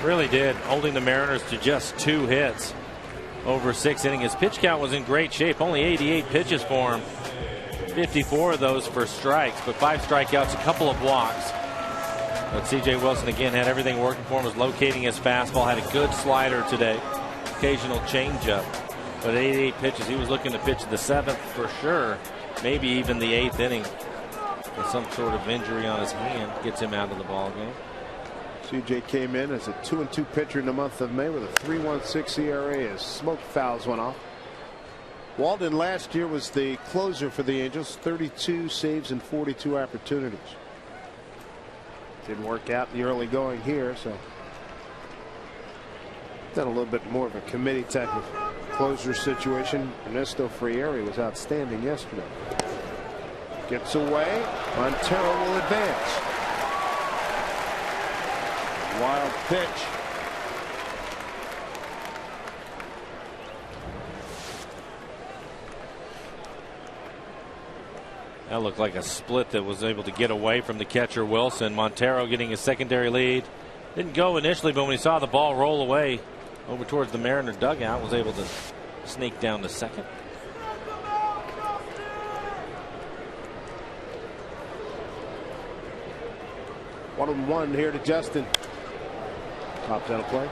Really did, holding the Mariners to just 2 hits over 6 innings. His pitch count was in great shape. Only 88 pitches for him. 54 of those for strikes, but 5 strikeouts, a couple of walks. But C.J. Wilson again had everything working for him, was locating his fastball, had a good slider today, occasional changeup. But 88 pitches, he was looking to pitch the 7th for sure, maybe even the 8th inning. And some sort of injury on his hand gets him out of the ball game. C.J. came in as a 2-2 pitcher in the month of May with a 3.16 ERA as smoke fouls went off. Walden last year was the closer for the Angels, 32 saves and 42 opportunities. Didn't work out in the early going here, so done a little bit more of a committee type of closer situation. Ernesto Frieri was outstanding yesterday. Gets away. Montero will advance. Wild pitch. That looked like a split that was able to get away from the catcher Wilson. Montero getting a secondary lead. Didn't go initially, but when he saw the ball roll away over towards the Mariner dugout, was able to sneak down to second. One and one here to Justin. Pops out of play.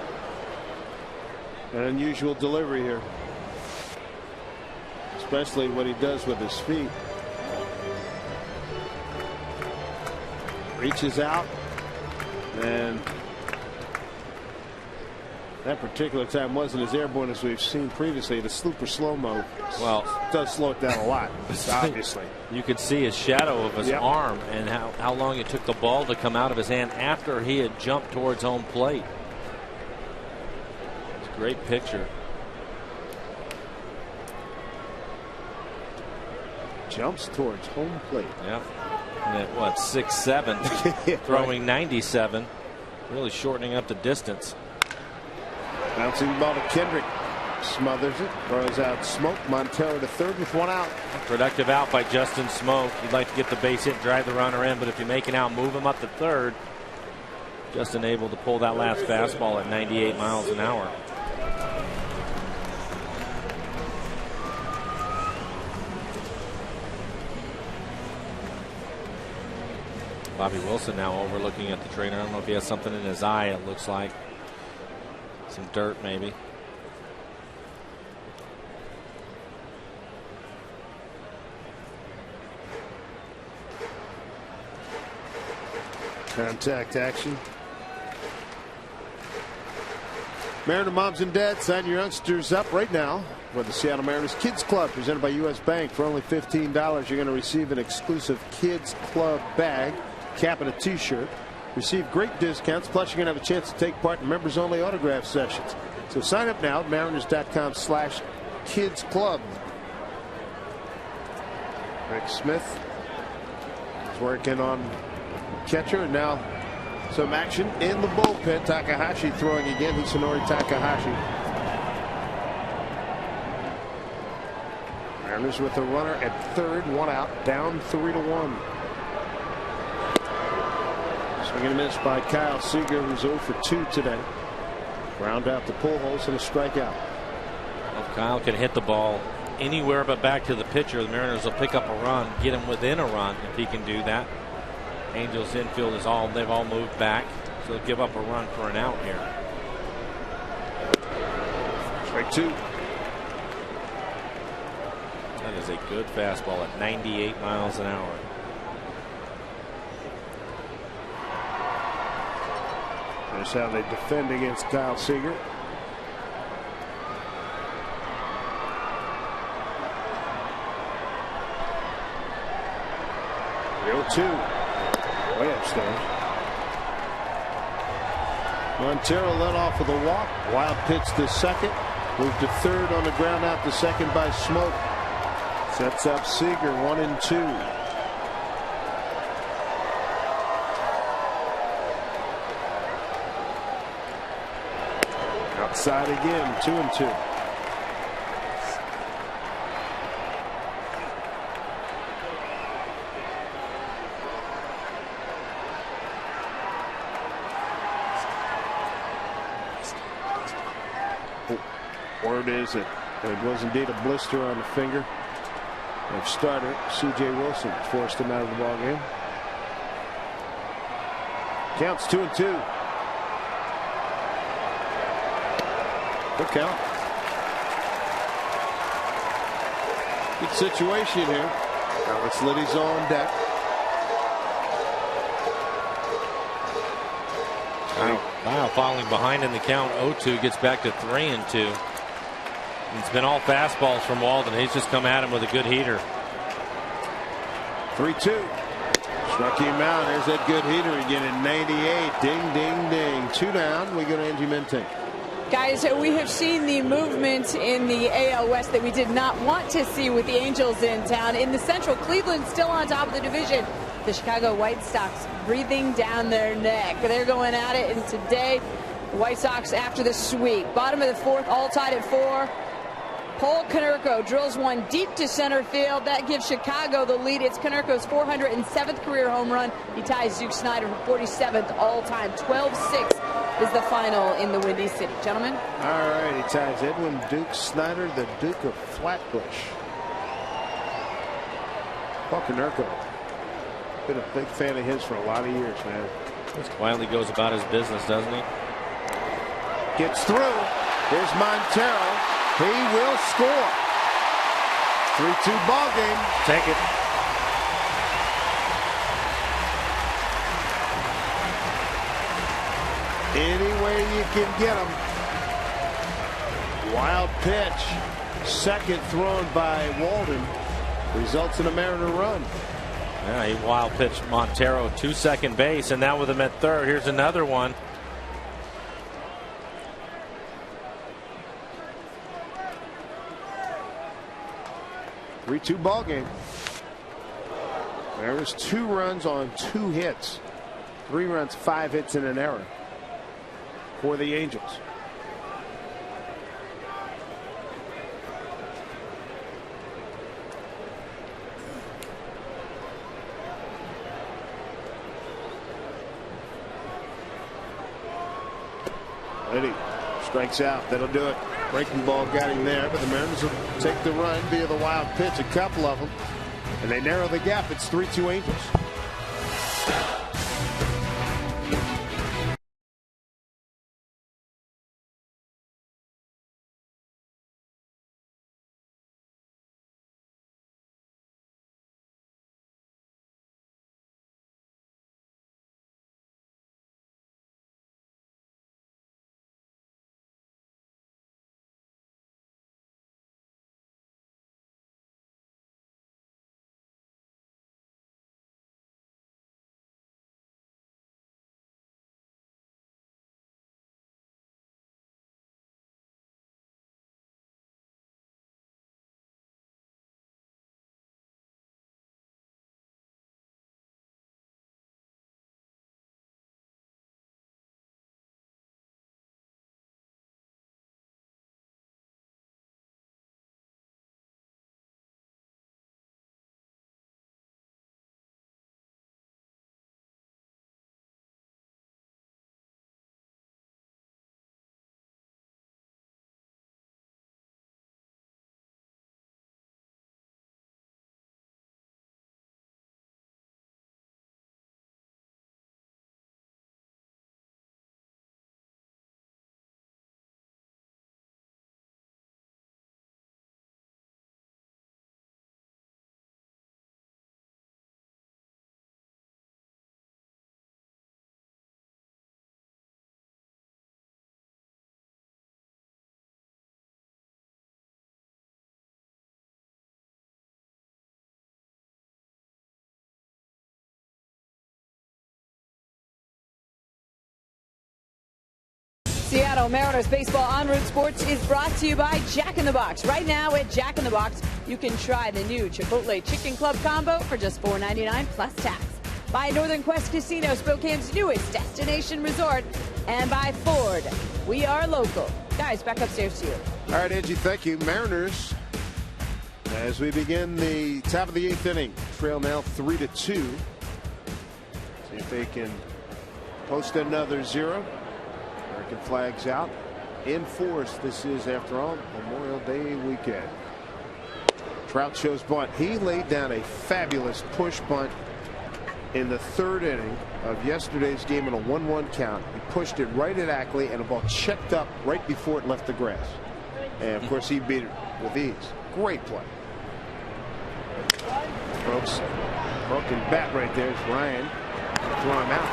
An unusual delivery here, especially what he does with his feet. Reaches out, and that particular time wasn't as airborne as we've seen previously. The super slow-mo does slow it down a lot, obviously. You could see his shadow of his arm and how long it took the ball to come out of his hand after he had jumped towards home plate. It's a great picture. Jumps towards home plate. Yeah. And at what, 6'7", throwing 97, really shortening up the distance. Bouncing the ball to Kendrick. Smothers it. Throws out Smoke. Montero to third with one out. Productive out by Justin Smoke. You'd like to get the base hit, drive the runner in, but if you make it out, move him up to third. Justin able to pull that last fastball at 98 miles an hour. Bobby Wilson now overlooking at the trainer. I don't know if he has something in his eye, it looks like. Some dirt, maybe. Contact action. Mariner moms and dads, sign your youngsters up right now for the Seattle Mariners Kids Club, presented by U.S. Bank. For only $15, you're going to receive an exclusive Kids Club bag, cap, and a t-shirt. Receive great discounts, plus you're going to have a chance to take part in members-only autograph sessions. So sign up now at mariners.com/kidsclub. Rick Smith is working on catcher. Now some action in the bullpen. Takahashi throwing again. Hisanori Takahashi. Mariners with a runner at third, one out, down 3-1. Swing and a miss by Kyle Seager, who's 0 for 2 today. Ground out to Pujols and a strikeout. Well, if Kyle can hit the ball anywhere but back to the pitcher, the Mariners will pick up a run, get him within a run if he can do that. Angels infield is they've all moved back, so they'll give up a run for an out here. Strike two. That is a good fastball at 98 miles an hour. That's how they defend against Kyle Seager. Real 2. Way upstairs. Montero led off with a walk. Wild pitch to second. Moved to third on the ground out to second by Smoke. Sets up Seager, 1-2. Outside again, 2-2. Word is that it was indeed a blister on the finger of starter C.J. Wilson. Forced him out of the ball game. Counts 2-2. Good count. Good situation here. Alex Liddy's on deck. Wow, falling behind in the count. 0-2 gets back to 3-2. It's been all fastballs from Walden. He's just come at him with a good heater. 3-2. Struck him out. There's that good heater again at 98. Ding, ding, ding. 2 down. We go to Angie Mentink. Guys, we have seen the movement in the AL West that we did not want to see with the Angels in town. In the Central, Cleveland still on top of the division. The Chicago White Sox breathing down their neck. They're going at it, and today, the White Sox after the sweep. Bottom of the 4th, all tied at 4. Paul Konerko drills one deep to center field. That gives Chicago the lead. It's Konerko's 407th career home run. He ties Duke Snider for 47th all-time. 12-6 is the final in the Windy City. Gentlemen? All right, he ties Edwin Duke Snider, the Duke of Flatbush. Paul Konerko, been a big fan of his for a lot of years, man. Just quietly goes about his business, doesn't he? Gets through. Here's Montero. He will score. 3-2 ball game. Take it. Any way you can get him. Wild pitch. Second thrown by Walden. Results in a Mariner run. Yeah, he wild pitched Montero to second base, and now with him at third, here's another one. Three-two ball game. There was 2 runs on 2 hits. 3 runs, 5 hits, and an error for the Angels. Liddy strikes out. That'll do it. Breaking ball got him there, but the Mariners will take the run via the wild pitch, a couple of them, and they narrow the gap. It's 3-2 Angels. Seattle Mariners baseball on Root Sports is brought to you by Jack in the Box. Right now at Jack in the Box, you can try the new Chipotle Chicken Club Combo for just $4.99 plus tax. By Northern Quest Casino, Spokane's newest destination resort. And by Ford, we are local. Guys, back upstairs to you. All right, Angie, thank you. Mariners, as we begin the top of the 8th inning, trail now 3-2. See if they can post another 0. American flags out in force. This is, after all, Memorial Day weekend. Trout shows bunt. He laid down a fabulous push bunt in the third inning of yesterday's game in a 1-1 count. He pushed it right at Ackley, and the ball checked up right before it left the grass. And, of course, he beat it with ease. Great play. Broken bat right there is Ryan. Throw him out.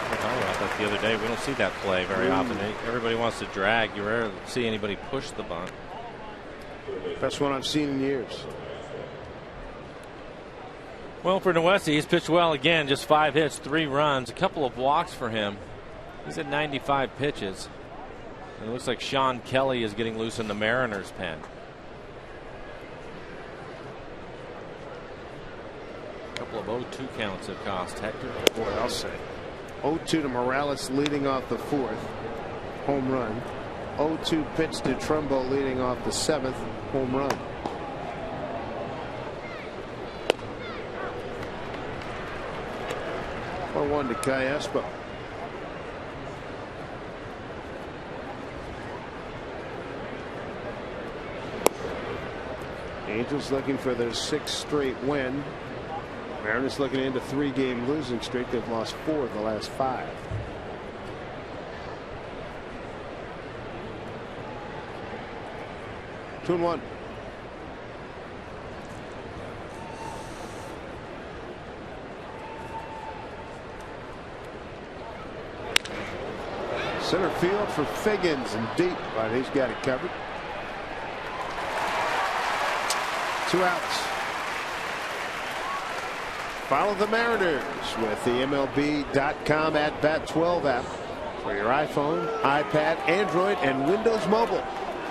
I talked about that the other day. We don't see that play very often. Everybody wants to drag. You rarely see anybody push the bunt. Best one I've seen in years. Well, for Noesi, he's pitched well again. Just 5 hits, 3 runs, a couple of walks for him. He's at 95 pitches. And it looks like Sean Kelly is getting loose in the Mariners' pen. A couple of 0-2 counts have cost Hector. Boy, I'll say. 0-2 to Morales leading off the 4th home run. 0-2 pitch to Trumbo leading off the 7th home run. Or 1 to Kai Espo. Angels looking for their 6th straight win. Mariners looking into 3-game losing streak. They've lost 4 of the last 5. Two and 1. Center field for Figgins and deep, but he's got it covered. 2 outs. Follow the Mariners with the MLB.com at Bat 12 app for your iPhone, iPad, Android, and Windows Mobile.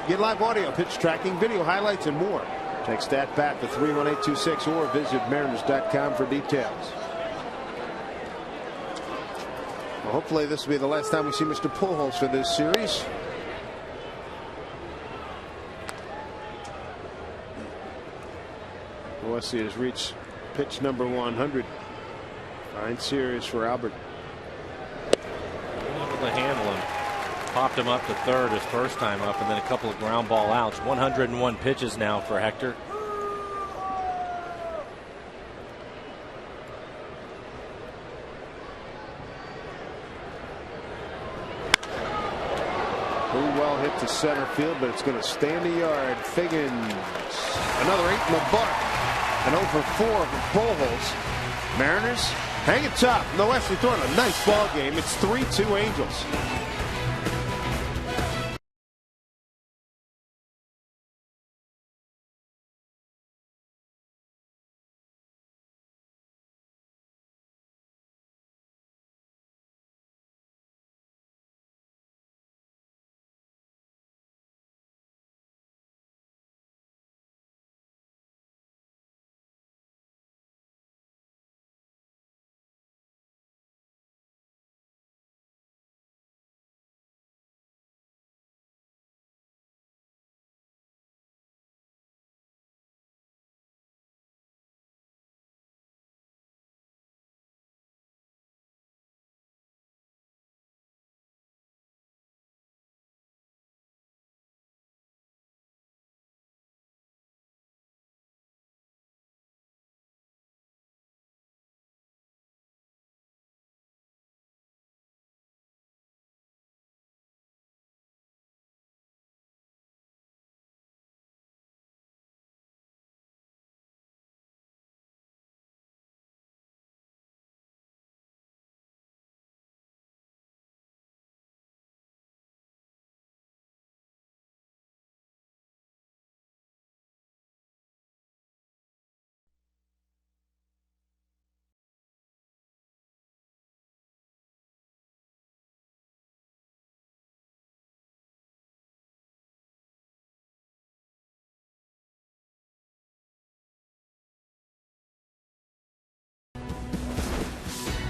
Get live audio, pitch tracking, video highlights, and more. Text at BAT to 31826 or visit Mariners.com for details. Well, hopefully this will be the last time we see Mr. Pujols for this series. Noesi has reached pitch number 100. Fine series for Albert. Able to handle him. Popped him up to third his first time up, and then a couple of ground ball outs. 101 pitches now for Hector. Well hit to center field, but it's going to stay in the yard. Figgins, another 8 in the butt, and 0 for 4 for Pujols. Mariners hanging top. Noesi throwing a nice ball game. It's 3-2 Angels.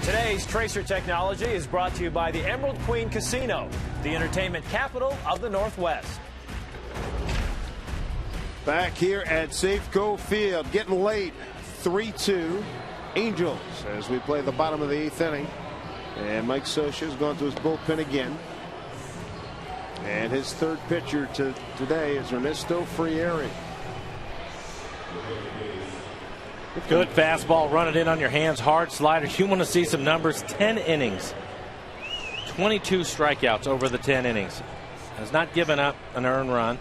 Today's Tracer Technology is brought to you by the Emerald Queen Casino, the entertainment capital of the Northwest. Back here at Safeco Field, getting late, 3-2 Angels as we play the bottom of the 8th inning. And Mike Scioscia has gone to his bullpen again. And his third pitcher today is Ernesto Frieri. Good fastball, run it in on your hands, hard slider. You want to see some numbers. 10 innings, 22 strikeouts over the 10 innings. Has not given up an earned run.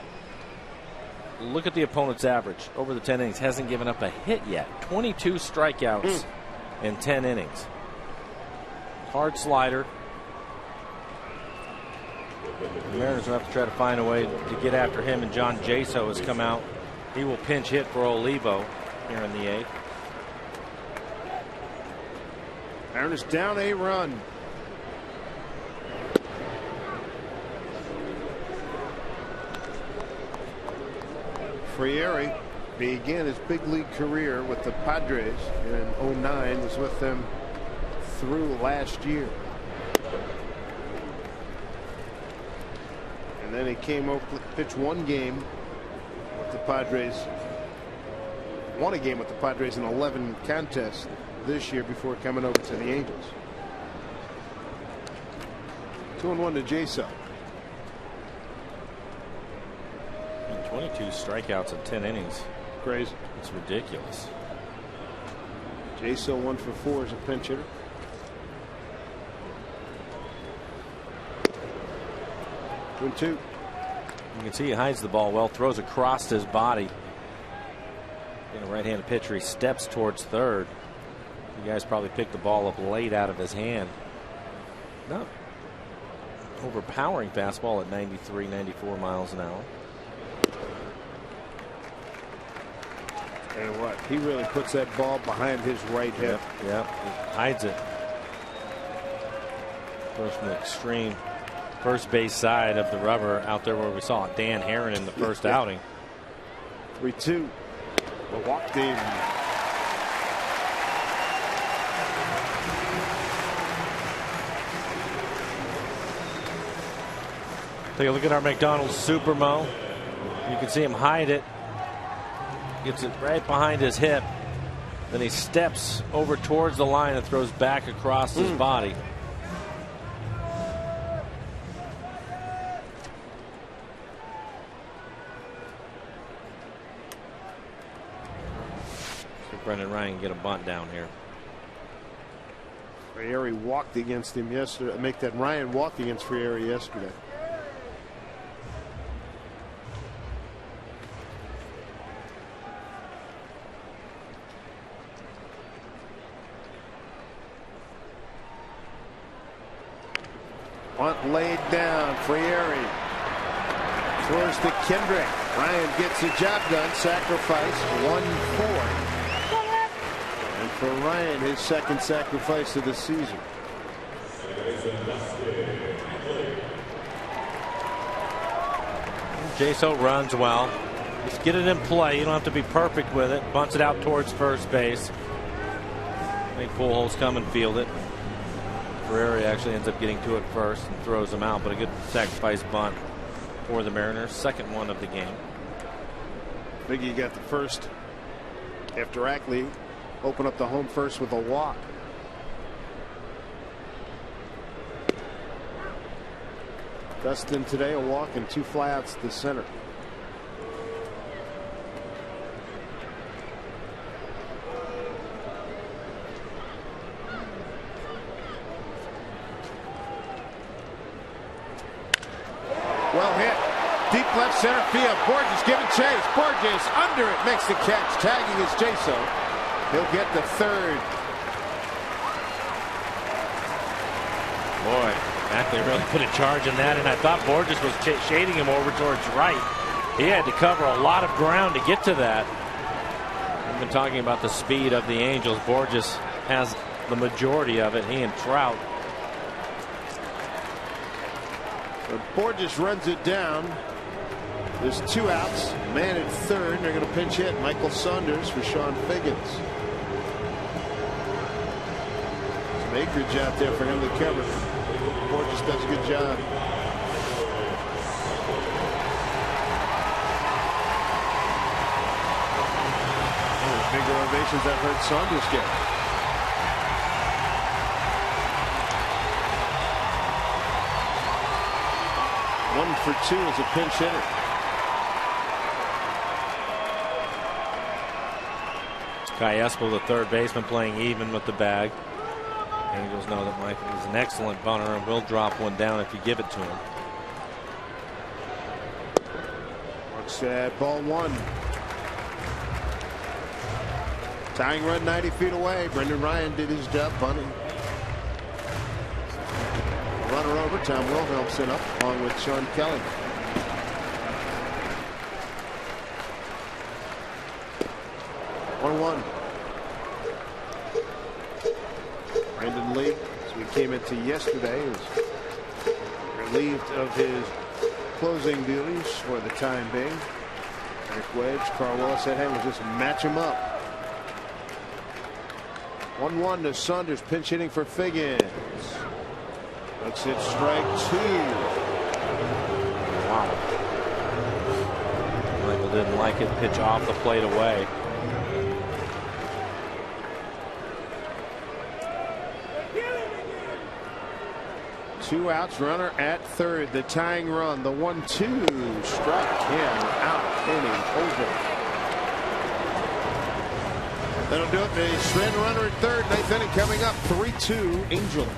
Look at the opponent's average over the 10 innings. Hasn't given up a hit yet. 22 strikeouts in 10 innings. Hard slider. The Mariners will have to try to find a way to get after him, and John Jaso has come out. He will pinch hit for Olivo here in the 8th. Mariners down a run. Frieri began his big league career with the Padres in '09. Was with them through last year. And then he came over, pitched one game with the Padres. Won a game with the Padres in 11 contests this year before coming over to the Angels. 2-1 to Jaso. 22 strikeouts in 10 innings. Crazy. It's ridiculous. Jaso 1 for 4 as a pinch hitter. Two. You can see he hides the ball well, throws across his body. Being a right-handed pitcher, he steps towards third. You guys probably picked the ball up late out of his hand. No. Overpowering fastball at 93, 94 miles an hour. And what? He really puts that ball behind his right hip. Yep. He hides it. Goes from the extreme first base side of the rubber out there where we saw Dan Herron in the first outing. 3-2. Walked in. Take a look at our McDonald's Supermo. You can see him hide it. Gets it right behind his hip. Then he steps over towards the line and throws back across his body. Brendan Ryan get a bunt down here. Frieri walked against him yesterday. Make that Ryan walked against Frieri yesterday. Bunt laid down. Frieri throws to Kendrick. Ryan gets the job done. Sacrifice 1-4. And for Ryan, his second sacrifice of the season. Jaso runs well. Just get it in play. You don't have to be perfect with it. Bunts it out towards first base. Make Pujols come and field it. Frieri actually ends up getting to it first and throws him out, but a good sacrifice bunt for the Mariners. Second one of the game. Biggie got the first after Ackley opened up the home first with a walk. Dustin today a walk and 2 flyouts to center. Well hit. Deep left center field. Borges giving chase. Borges under it. Makes the catch. Tagging is Jaso. He'll get the third. Boy, Ackley really put a charge in that, and I thought Borges was shading him over towards right. He had to cover a lot of ground to get to that. We've been talking about the speed of the Angels. Borges has the majority of it, he and Trout. But Borges runs it down. There's 2 outs. Man at third. They're going to pinch hit Michael Saunders for Sean Figgins. Some acreage out there for him to cover. Borges does a good job. Bigger ovations I've heard Saunders get. One for 2 as a pinch hitter. Kai Espel, the third baseman, playing even with the bag. Angels know that Michael is an excellent bunter and will drop one down if you give it to him. Looks at ball one. Tying run 90 feet away. Brendan Ryan did his job bunting. Runner over. Tom Wilhelmsen up along with Sean Kelly. One. Brandon Lee, as we came into yesterday, is relieved of his closing duties for the time being. Eric Wedge, Carl Willis said, hey, we'll just match him up. 1-1 to Saunders, pinch hitting for Figgins. Looks at strike two. Wow. Michael didn't like it. Pitch off the plate away. Two outs, runner at third. The tying run, the 1-2, struck him out, inning over. That'll do it. The strand runner at third. Ninth inning coming up. 3-2 Angels.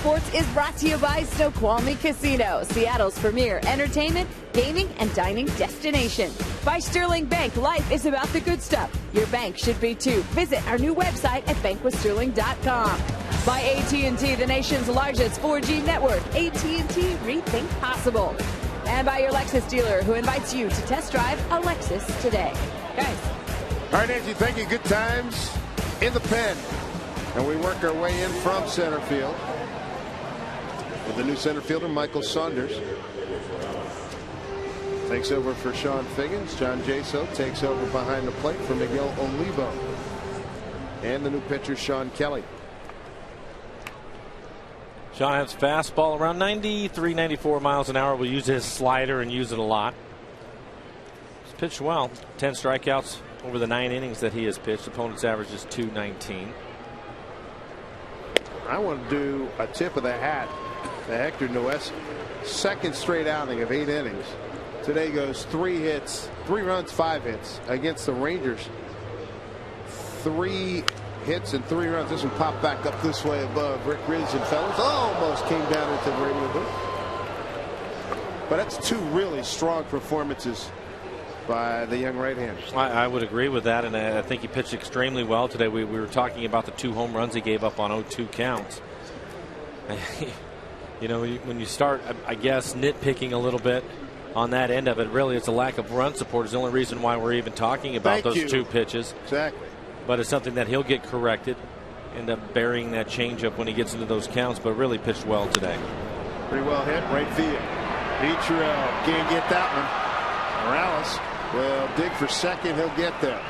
Sports is brought to you by Snoqualmie Casino, Seattle's premier entertainment, gaming, and dining destination. By Sterling Bank, life is about the good stuff. Your bank should be too. Visit our new website at bankwithsterling.com. By AT&T, the nation's largest 4G network. AT&T, rethink possible. And by your Lexus dealer, who invites you to test drive a Lexus today. Guys. All right, Angie, thank you. Good times in the pen. And we work our way in from center field with the new center fielder, Michael Saunders. Takes over for Sean Figgins. John Jaso takes over behind the plate for Miguel Olivo. And the new pitcher, Sean Kelly. Sean has fastball around 93, 94 miles an hour. Will use his slider and use it a lot. He's pitched well. 10 strikeouts over the 9 innings that he has pitched. Opponent's average is .219. I want to do a tip of the hat to Hector Noesi. Second straight outing of 8 innings. Today goes 3 hits, 3 runs, 5 hits against the Rangers. 3 hits and 3 runs. This one popped back up this way above Rick Ridge and Fellas. Almost came down into the radio booth. But that's 2 really strong performances by the young right-hander. I would agree with that, and I think he pitched extremely well today. We were talking about the 2 home runs he gave up on 0-2 counts. You know, when you start, I guess, nitpicking a little bit on that end of it, really it's a lack of run support is the only reason why we're even talking about those 2 pitches. Exactly. But it's something that he'll get corrected. End up burying that changeup when he gets into those counts, but really pitched well today. Pretty well hit, right field. Ichiro can't get that one. Morales will dig for second. He'll get there.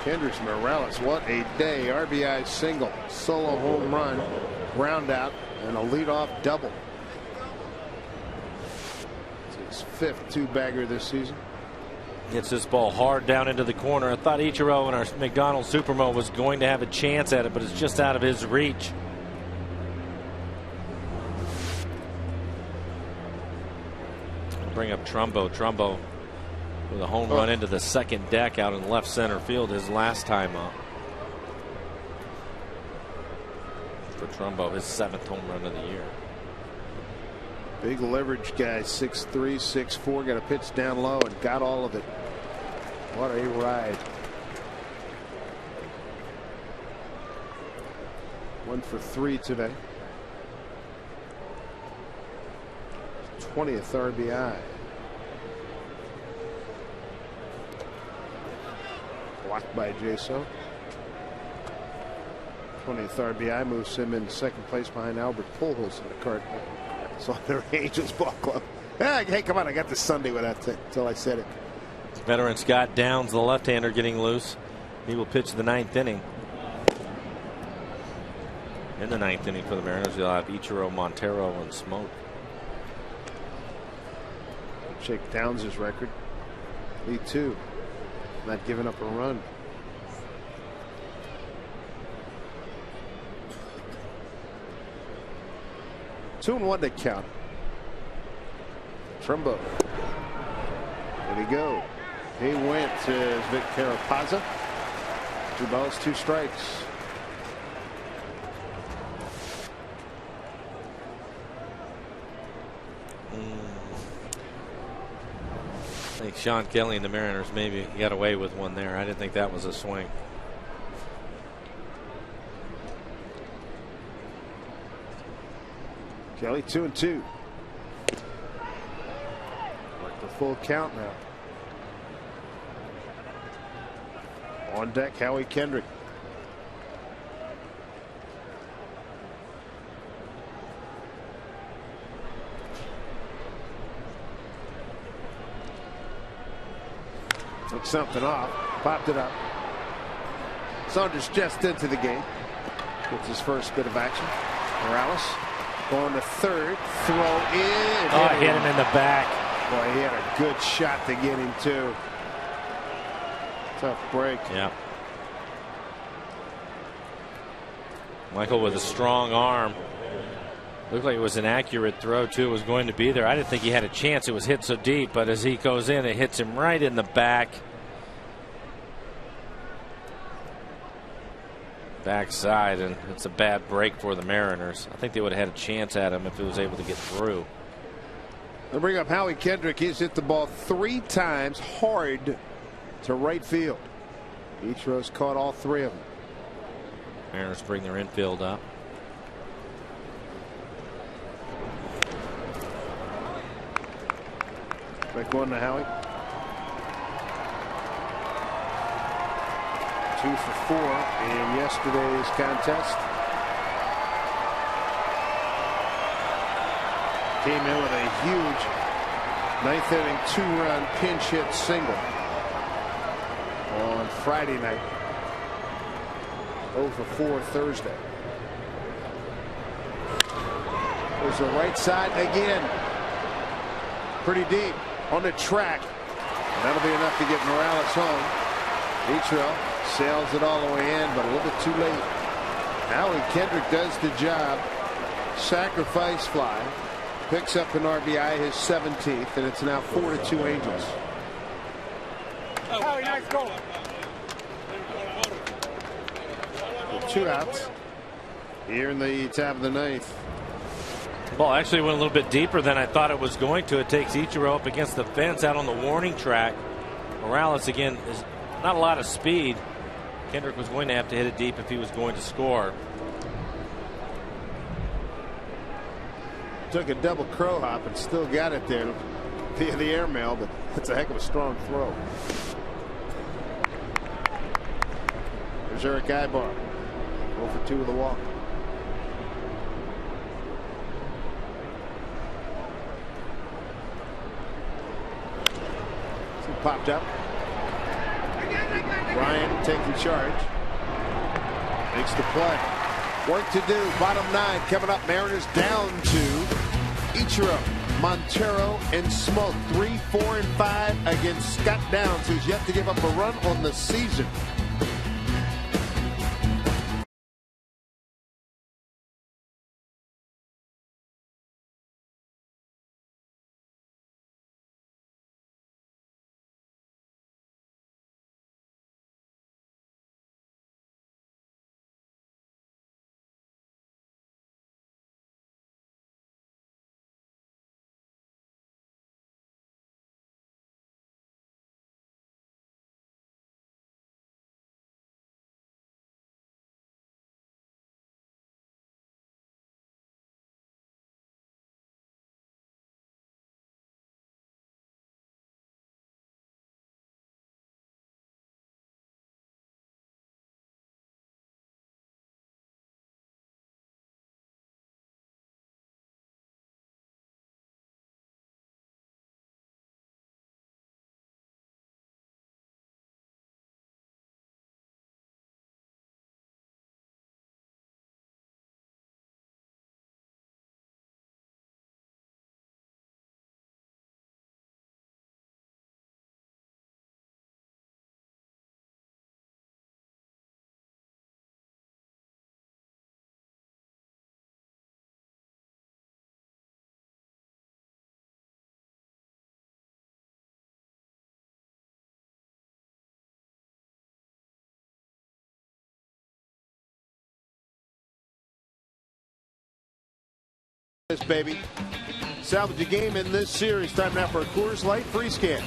Kendricks Morales, what a day. RBI single, solo home run, ground out, and a leadoff double. It's his 5th two-bagger this season. Hits this ball hard down into the corner. I thought Ichiro in our McDonald's Supermo was going to have a chance at it, but it's just out of his reach. Bring up Trumbo. Trumbo with a home run into the second deck out in left center field his last time up. For Trumbo, his 7th home run of the year. Big leverage guy, 6'3", 6'4", got a pitch down low and got all of it. What a ride. 1 for 3 today. 20th RBI. Blocked by Jaso. 20th RBI moves him in second place behind Albert Pujols in the Cardinals. So the Angels ball club. Hey, come on! I got this Sunday with that thing until I said it. Veteran Scott Downs, the left-hander, getting loose. He will pitch the 9th inning. In the 9th inning for the Mariners, you'll have Ichiro, Montero, and Smoke. Shake Downs' record. Lead 2. Not giving up a run. Two and 1 to count. Trumbo. There he go. He went to Vic Carapaza. 2 balls, 2 strikes. I think Sean Kelly and the Mariners maybe got away with one there. I didn't think that was a swing. Kelly 2 and 2. Like the full count now. On deck, Howie Kendrick. Took something off, popped it up. Saunders just into the game. Gets his first bit of action. Morales going to third, throw in. Oh, hit him in the back. Boy, he had a good shot to get him too. Tough break. Yeah. Michael with a strong arm. Looked like it was an accurate throw too. It was going to be there. I didn't think he had a chance. It was hit so deep, but as he goes in, it hits him right in the back. Backside, and it's a bad break for the Mariners. I think they would have had a chance at him if he was able to get through. They'll bring up Howie Kendrick. He's hit the ball 3 times hard to right field. Ichiro's caught all 3 of them. Mariners bring their infield up. Break 1 to Howie. 2 for 4 in yesterday's contest. Came in with a huge 9th inning 2-run pinch hit single on Friday night. 0 for 4 Thursday. There's the right side again. Pretty deep on the track. And that'll be enough to get Morales home. Ichiro sails it all the way in, but a little bit too late. Howie Kendrick does the job. Sacrifice fly. Picks up an RBI, his 17th, and it's now 4-2 Angels. Howie, nice goal. 2 outs here in the top of the 9th. The ball actually went a little bit deeper than I thought it was going to. It takes Ichiro up against the fence out on the warning track. Morales again is not a lot of speed. Kendrick was going to have to hit it deep if he was going to score. Took a double crow hop and still got it there via the airmail, but that's a heck of a strong throw. There's Eric Ibar. 0 for 2 with a walk. popped up. Ryan taking charge. Makes the play. Work to do. Bottom 9 coming up. Mariners down to Ichiro, Montero, and Smoke. 3, 4, and 5 against Scott Downs, who's yet to give up a run on the season. This baby. Salvage a game in this series. Time now for a Coors Light free scan.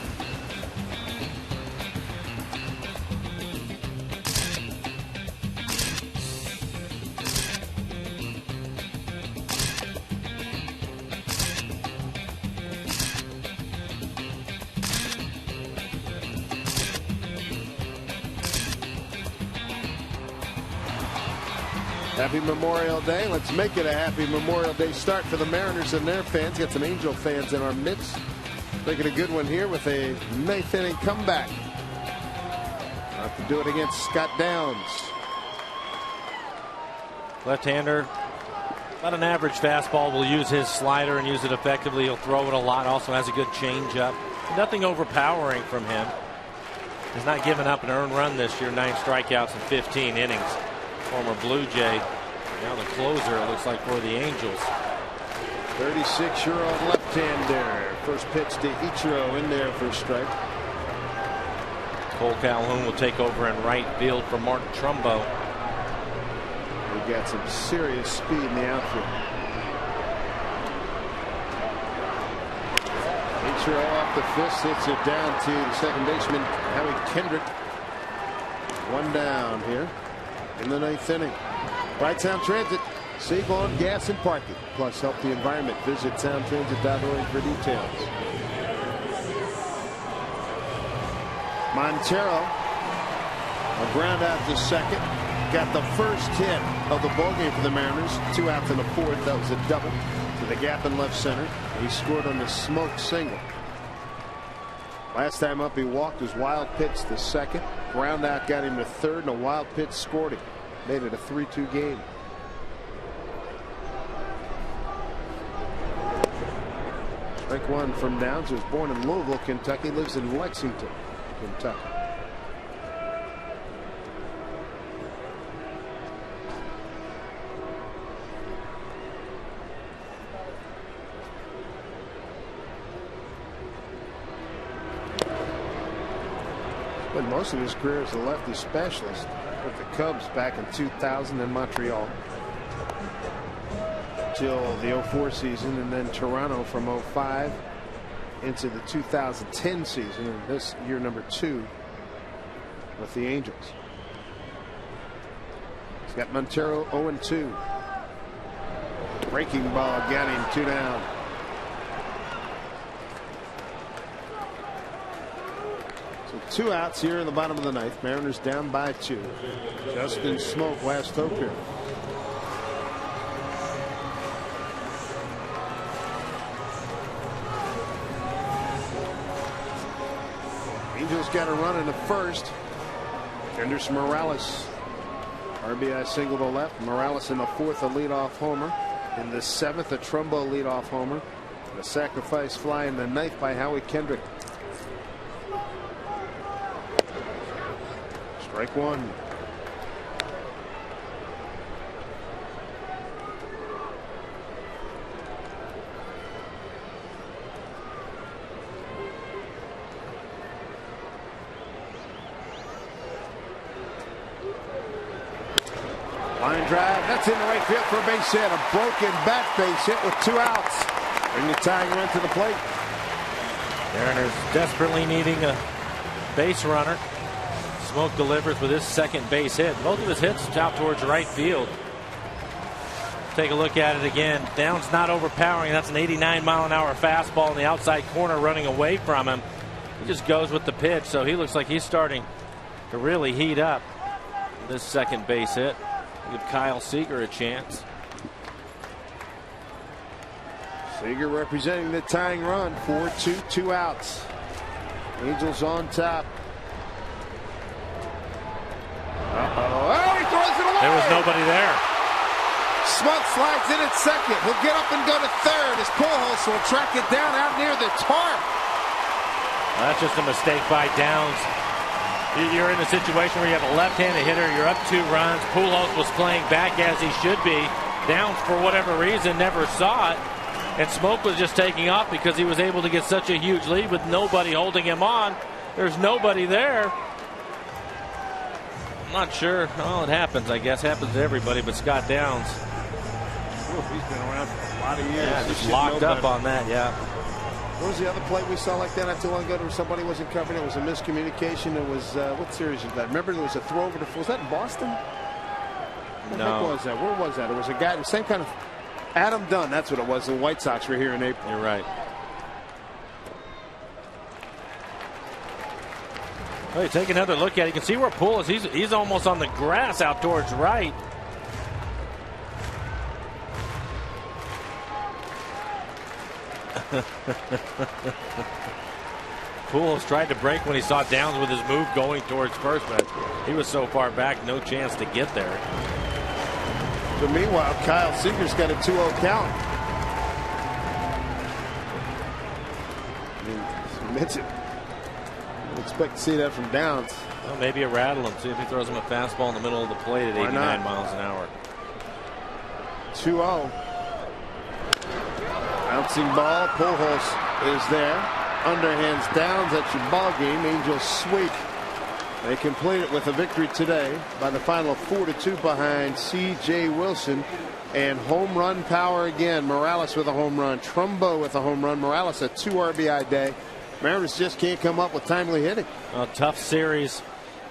Happy Memorial Day. Let's make it a happy Memorial Day start for the Mariners and their fans. Got some Angel fans in our midst. Make it a good one here with a ninth inning comeback. Have to do it against Scott Downs. Left-hander, about an average fastball. Will use his slider and use it effectively. He'll throw it a lot. Also has a good changeup. Nothing overpowering from him. He's not given up an earned run this year. 9 strikeouts in 15 innings. Former Blue Jay. Now the closer, it looks like, for the Angels. 36-year-old left-hander. First pitch to Ichiro in there for a strike. Cole Calhoun will take over in right field for Martin Trumbo. We got some serious speed in the outfield. Ichiro off the fist, hits it down to the second baseman, Howie Kendrick. One down here in the 9th inning. Wrightstown Transit, save on gas and parking, plus help the environment. Visit soundtransit.org for details. Montero, a ground out to second, got the first hit of the ballgame for the Mariners. 2 outs in the 4th. That was a double to the gap in left center. He scored on the Smoke single. Last time up, he walked his wild pitch to second. Ground out got him to third, and a wild pitch scored him. Made it a 3-2 game. Strike one from Downs, who was born in Louisville, Kentucky, lives in Lexington, Kentucky. Spent most of his career as a lefty specialist with the Cubs back in 2000 in Montreal till the 04 season, and then Toronto from 05 into the 2010 season, and this year number 2 with the Angels. He's got Montero 0-2. Breaking ball got him 2 down. So 2 outs here in the bottom of the 9th. Mariners down by 2. Justin Smoke, last hope here. Angels got a run in the first. Anderson Morales, RBI single to left. Morales in the fourth, a leadoff homer. In the seventh, a Trumbo leadoff homer. And a sacrifice fly in the ninth by Howie Kendrick. Strike one. Line drive, that's in the right field for a base hit. A broken bat base hit with 2 outs. Bring the tying run to the plate. Mariners desperately needing a base runner. Smoke delivers with his second base hit. Both of his hits out towards right field. Take a look at it again. Downs not overpowering. That's an 89-mile-an-hour fastball in the outside corner running away from him. He just goes with the pitch, so he looks like he's starting to really heat up this second base hit. Give Kyle Seager a chance. Seager representing the tying run. 4-2, 2 outs. Angels on top. Oh, he throws it away. There was nobody there. Smug slides in at second. He'll get up and go to third as Pujols will track it down out near the tarp. That's just a mistake by Downs. You're in a situation where you have a left-handed hitter. You're up 2 runs. Pujols was playing back as he should be. Downs, for whatever reason, never saw it. And Smoke was just taking off because he was able to get such a huge lead with nobody holding him on. There's nobody there. I'm not sure. Oh, it happens, I guess. Happens to everybody but Scott Downs. He's been around for a lot of years. Yeah, just locked up on that, yeah. What was the other play we saw like that not too long ago where somebody wasn't covering? It was a miscommunication. It was, what series was that? Remember there was a throw over the, was that in Boston? What the heck was that? Where was that? It was a guy, the same kind of, Adam Dunn, that's what it was. The White Sox were here in April. You're right. Well, you take another look at it. You can see where Poole is. He's almost on the grass out towards right. Pujols tried to break when he saw Downs with his move going towards first, but he was so far back, no chance to get there. But meanwhile, Kyle Seager's got a 2-0 count. I mean, mentioned, I expect to see that from Downs. Well, maybe it rattle him. See if he throws him a fastball in the middle of the plate at 89 miles an hour. 2-0. Bouncing ball. Pujols is there. Underhands Downs. That's your ball game. Angels sweep. They complete it with a victory today by the final of 4-2 behind C.J. Wilson. And home run power again. Morales with a home run. Trumbo with a home run. Morales a 2 RBI day. Mariners just can't come up with timely hitting. A tough series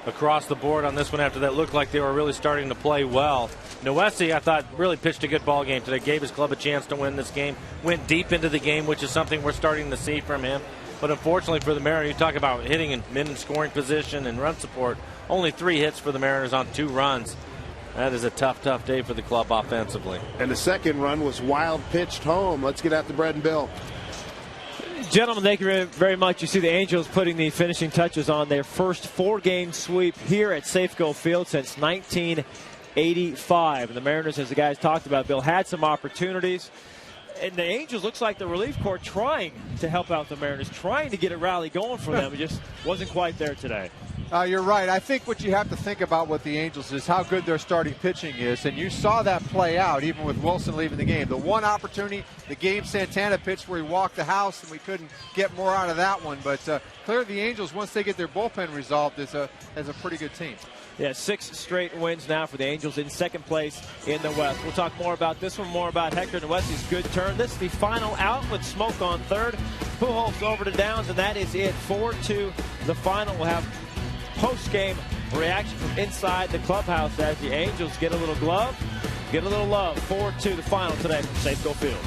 across the board on this one after that looked like they were really starting to play well. Noesi, I thought, really pitched a good ball game today. Gave his club a chance to win this game. Went deep into the game, which is something we're starting to see from him. But unfortunately for the Mariners, you talk about hitting in mid scoring position and run support. Only 3 hits for the Mariners on 2 runs. That is a tough day for the club offensively. And the second run was wild pitched home. Let's get out to Brad and Bill. Gentlemen, thank you very much. You see the Angels putting the finishing touches on their first 4-game sweep here at Safeco Field since 1985. And the Mariners, as the guys talked about, Bill, had some opportunities. And the Angels looks like the relief corps trying to help out the Mariners, trying to get a rally going for them. It just wasn't quite there today. You're right. I think what you have to think about with the Angels is how good their starting pitching is, and you saw that play out even with Wilson leaving the game. The one opportunity, the game Santana pitched where he walked the house, and we couldn't get more out of that one. But clearly the Angels, once they get their bullpen resolved, is a pretty good team. Yeah, 6 straight wins now for the Angels in second place in the West. We'll talk more about this one, more about Hector Noesi's good turn. This is the final out with Smoke on third. Pujols over to Downs, and that is it. 4-2 the final. We'll have post-game reaction from inside the clubhouse as the Angels get a little glove, get a little love. 4-2 the final today from Safeco Field.